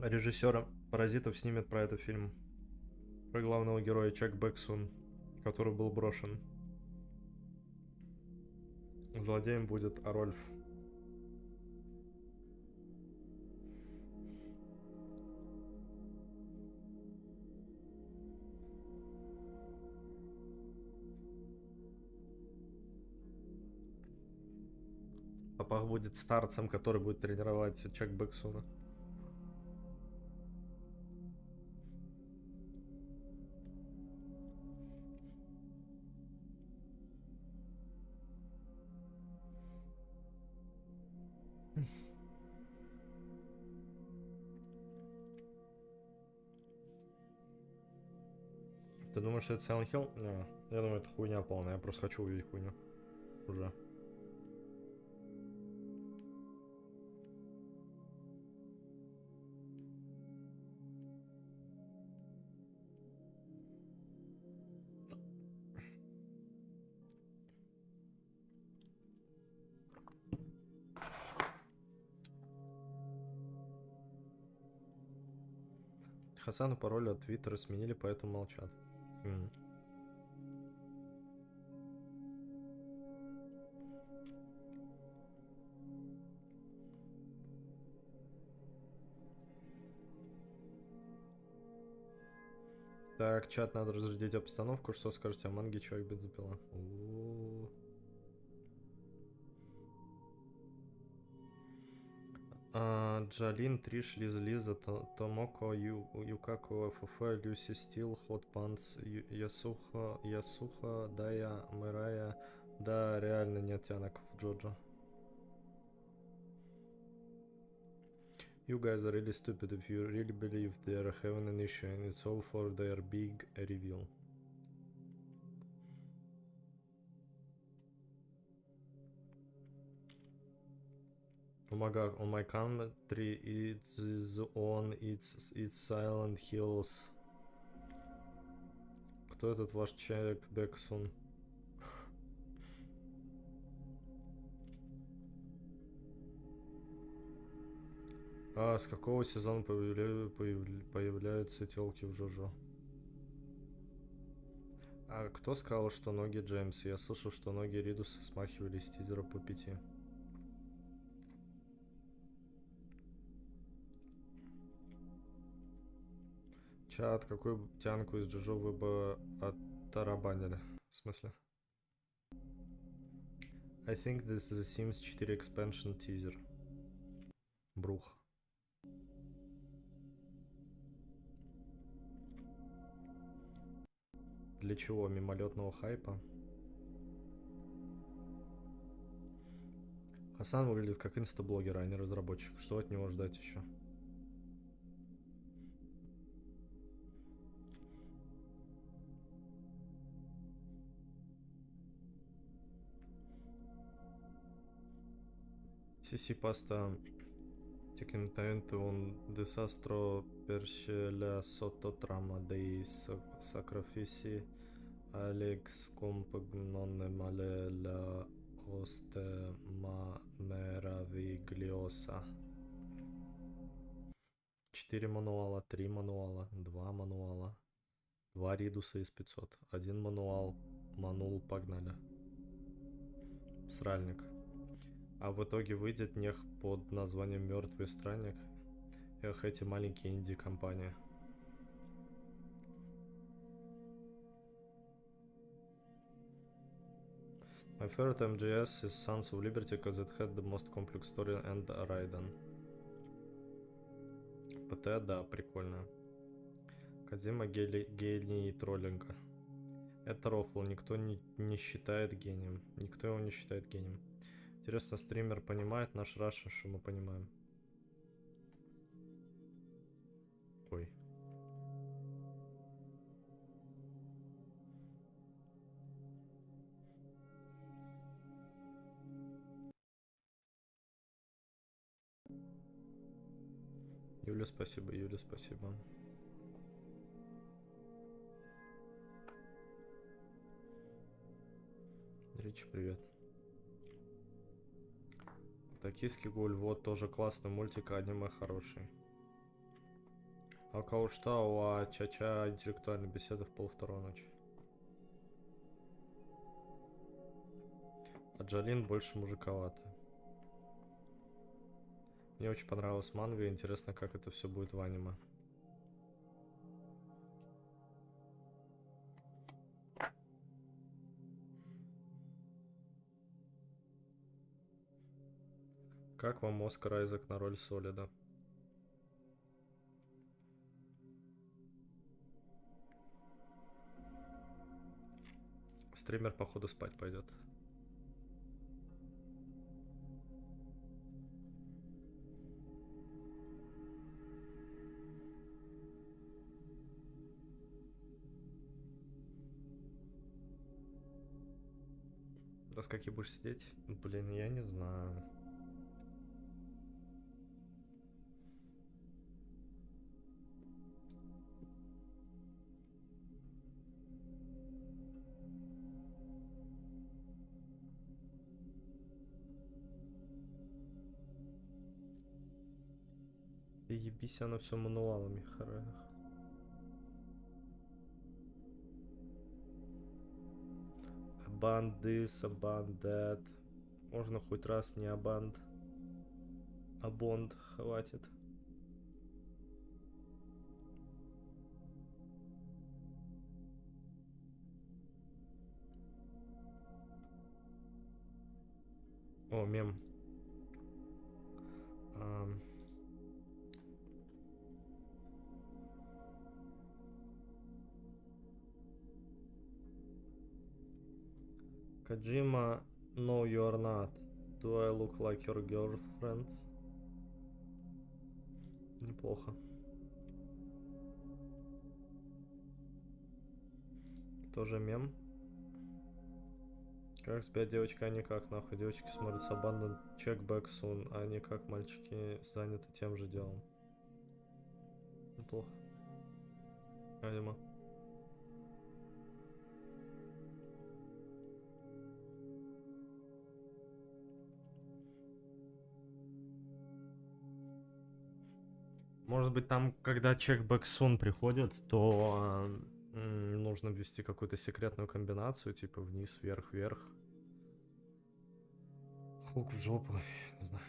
Режиссера «Паразитов» снимет про этот фильм. Про главного героя Чак Бэксун, который был брошен. Злодеем будет Арольф. Папа будет старцем, который будет тренировать Чак Бэксуна. Ты думаешь, что это Silent Hill? Не, я думаю, это хуйня полная. Я просто хочу увидеть хуйню. Уже. Хасану пароль от Твиттера сменили, поэтому молчат. Так, чат, надо разрядить обстановку. Что скажете о манге «Человек-бензопила»? Джалин, Триш, Лиза, Томоко, Юкако, ФФ, Люси, Стил, Хот Панс, Ясуха, Дая, Мэрая. Да, реально нет тянок в Джоджо. You guys are really stupid if you really believe they are having an issue and it's all for their big reveal. Oh my god, on my country it is on its silent hills. Кто этот ваш человек, Бексун? А с какого сезона появляются телки в Жожо? А кто сказал, что ноги Джеймс? Я слышал, что ноги Ридуса смахивали с тизера по 5. Чат, какую тянку из Джожо вы бы оттарабанили? В смысле? I think this is a Sims 4 expansion teaser. Брух. Для чего? Мимолетного хайпа? Хасан выглядит как инстаблогер, а не разработчик. Что от него ждать еще? Сиси паста tecnicamente un disastro perché la sottotrama dei sacrifici Alex compagnon male la hoste ma meravigliosa. 4 мануала, 3 мануала, 2 мануала, 2 ридуса из 500, 1 мануал, манул, погнали. Сральник. А в итоге выйдет нех под названием «Мертвый странник». Эх, эти маленькие инди-компании. My favorite MGS is Sons of Liberty because it had the most complex story and Raiden. ПТ, да, прикольно. Кодзима гений троллинга. Это рофл, никто не считает гением. Никто его не считает гением. Интересно, стример понимает наш Russian, что мы понимаем? Ой. Юля, спасибо, Юля, спасибо. Ричи, привет. Токийский гуль, вот тоже классный мультик, аниме хороший. А у кого что? У Чача интеллектуальная беседа в 1:30 ночи. А Джалин больше мужиковатая. Мне очень понравилась манга, интересно, как это все будет в аниме. Как вам Оскар Айзек на роль Солида? Стример, походу, спать пойдет. До скольки будешь сидеть? Блин, я не знаю. Ты ебись, оно все мануалами, харах. Aband this, aband that. Можно хоть раз не абанд. Абонд, хватит. мем. Kojima, no you are not. Do I look like your girlfriend? Неплохо. Тоже мем. Как спят девочки, а не как нахуй. Девочки смотрят Abandoned Check Back Soon, а не как мальчики заняты тем же делом. Неплохо. Аниме. Может быть, там, когда Check Back Soon приходит, то нужно ввести какую-то секретную комбинацию, типа вниз, вверх, вверх. Хук в жопу, не знаю.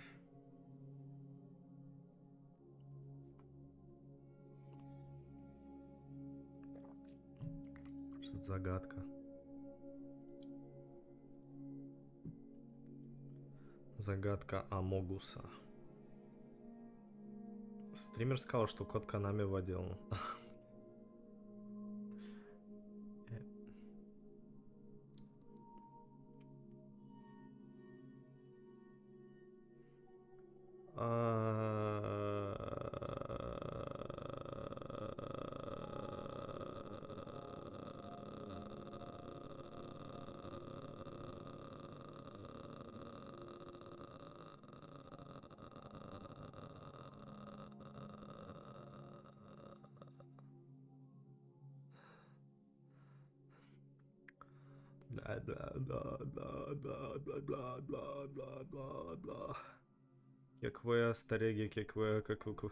Что-то загадка. Загадка Амогуса. Стример сказал, что код Konami вводил. Бла-бла-бла-бла-бла-бла-бла-бла-бла. Кекве, стареги, кекве, кекве.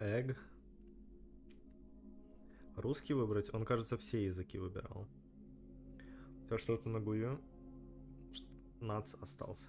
Эг. Русский выбрать? Он, кажется, все языки выбирал. То что-то на гую. Нац остался.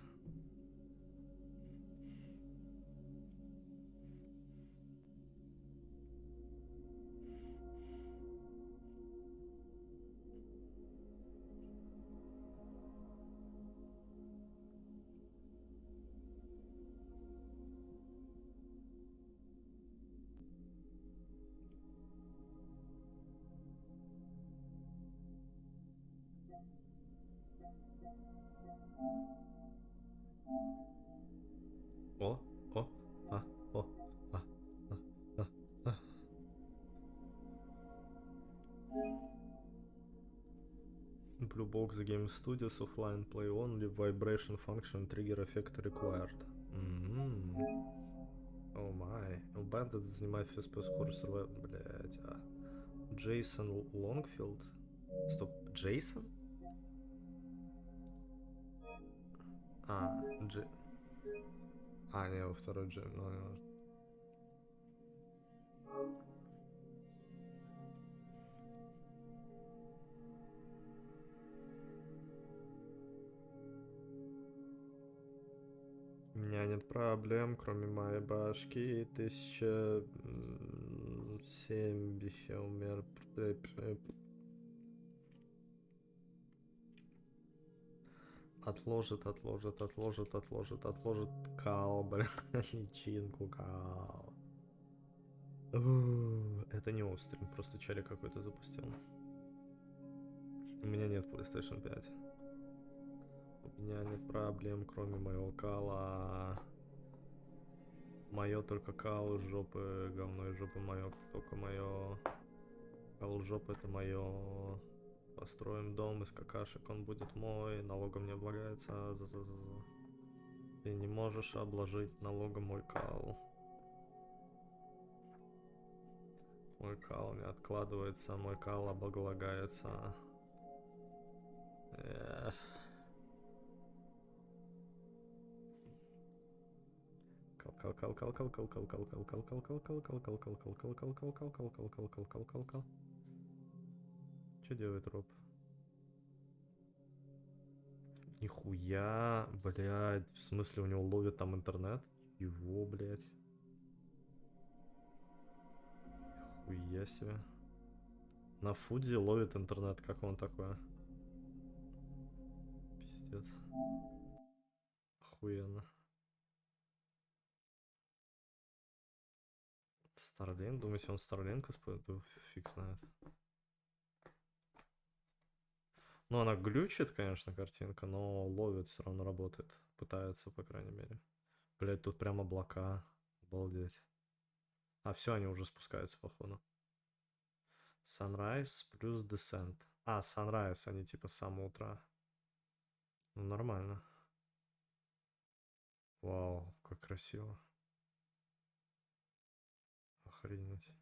О, о, о, а. Blue box the game studios offline play only vibration function trigger effect required. О май. Bandit занимает FPS horror survival. Блять, Джейсон Лонгфилд. Стоп, Джейсон? Не, во второй Джей. У меня нет проблем, кроме моей башки. 1007 бихелмер. Отложит кал, бля, личинку кал. Это не острим, просто челик какой-то запустил. У меня нет PlayStation 5. У меня нет проблем, кроме моего кала. Мое только кал из жопы, говно из жопы мое, только мое. Кал из жопы это мое. Построим дом из какашек, он будет мой, налогом не облагается. Ты не можешь обложить налогом мой кал. Мой кал не откладывается, мой кал облагается. Что делает Роб? Нихуя, блядь. В смысле, у него ловит там интернет? Его, блядь. Хуя себе. На Фудзи ловит интернет. Как он такое? Пиздец. Охуенно. Старлинг? Думаете, он Старлинг использует? Фиг знает. Ну, она глючит, конечно, картинка, но ловит, все равно работает. Пытается, по крайней мере. Блять, тут прям облака. Обалдеть. А, все, они уже спускаются, походу. Sunrise плюс Descent. А, Sunrise, они типа с самого утра. Ну, нормально. Вау, как красиво. Охренеть.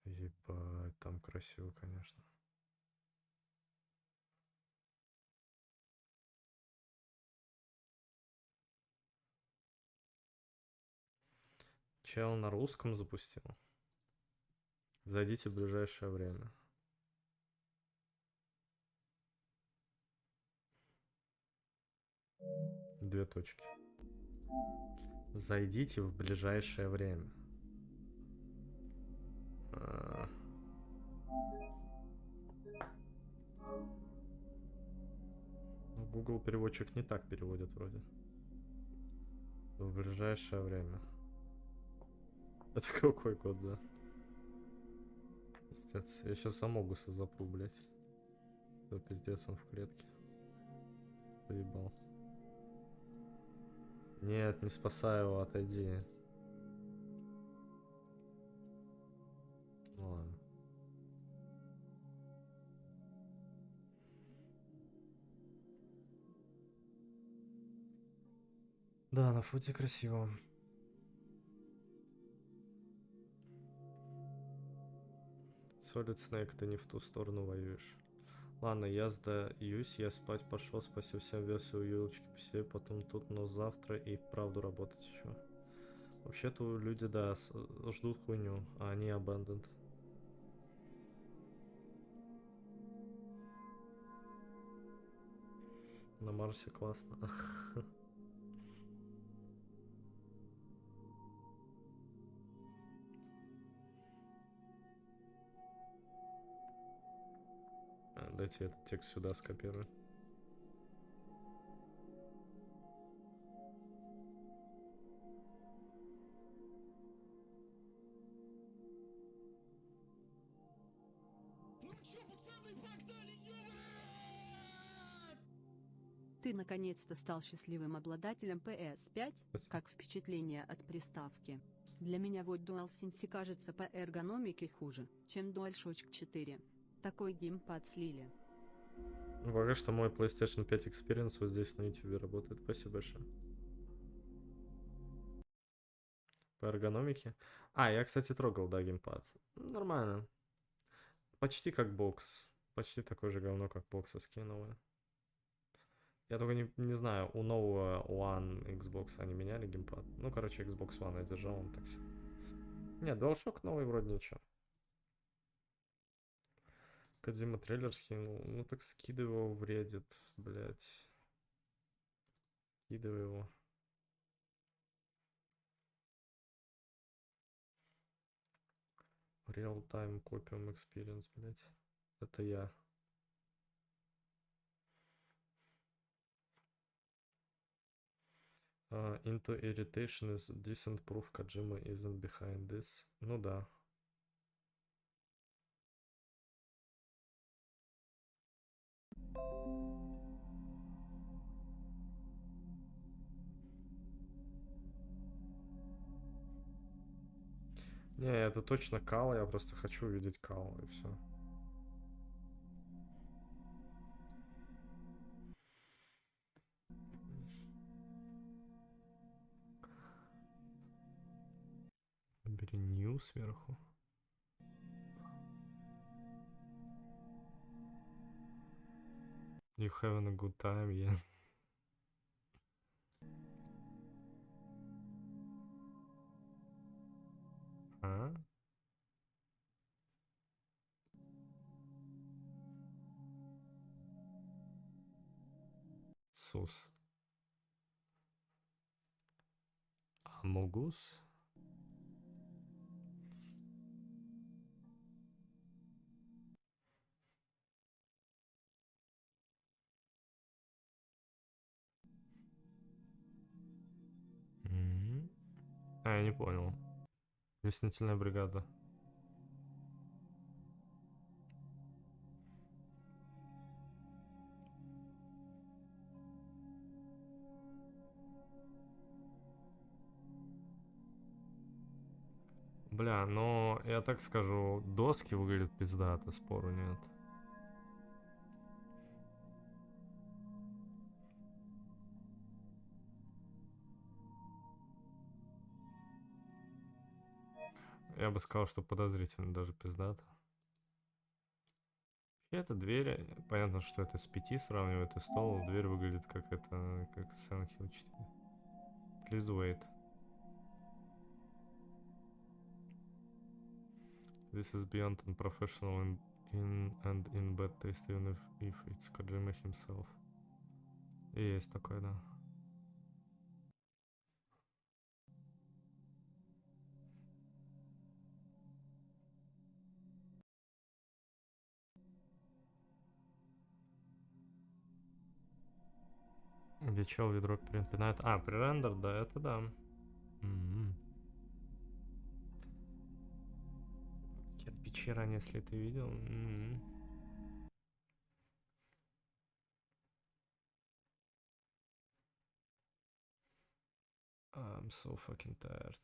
Ебать, там красиво, конечно. Чел на русском запустил. Зайдите в ближайшее время. Две точки. Зайдите в ближайшее время. Google переводчик не так переводит вроде. В ближайшее время. Это какой код, да? Пиздец. Я сейчас Амогуса запру, блять. Да пиздец, он в клетке. Заебал. Нет, не спасай его, отойди. Ну ладно. Да, на фоте красиво. Solid Snake, ты не в ту сторону воюешь. Ладно, я сдаюсь, я спать пошел, спасибо всем версию елочки посидеть, потом тут, но завтра и вправду работать еще. Вообще-то люди, да, ждут хуйню, а они abandoned. На Марсе классно. Дайте этот текст сюда скопирую. Ты наконец-то стал счастливым обладателем PS5? Как впечатление от приставки? Для меня вот DualSense кажется по эргономике хуже, чем DualShock 4. Такой геймпад слили. Ну, пока что мой PlayStation 5 Experience вот здесь на YouTube работает. Спасибо большое. По эргономике. А, я, кстати, трогал, да, геймпад. Нормально. Почти как бокс. Почти такое же говно, как боксовские новые. Я только не знаю, у нового One Xbox они меняли геймпад. Ну, короче, Xbox One я держал, он так себе. Нет, DualShock новый вроде ничего. Кодзима трейлер скинул. Ну так скидывай его в Reddit, блять. Скидывай его. Real Time Copium Experience, блять. Это я. Into irritation is decent proof Kojima isn't behind this. Ну да. Не, это точно кал, я просто хочу увидеть кал, и все. Бери нью сверху. You having a good time, yes. А? Сус. Амогус? А, я не понял. Весенительная бригада. Бля, но я так скажу, доски выглядят пиздато, спору нет. Я бы сказал, что подозрительно даже пиздато. Это дверь, понятно, что это с 5 сравнивает, и стол, дверь выглядит как это, как Silent Hill 4. Please wait. This is beyond unprofessional in bad taste, even if it's Kojima himself. И есть такое, да. Где чел ведро перепинает. А, пререндер, да, это да. Кирпичи ранее, если ты видел. I'm so fucking tired.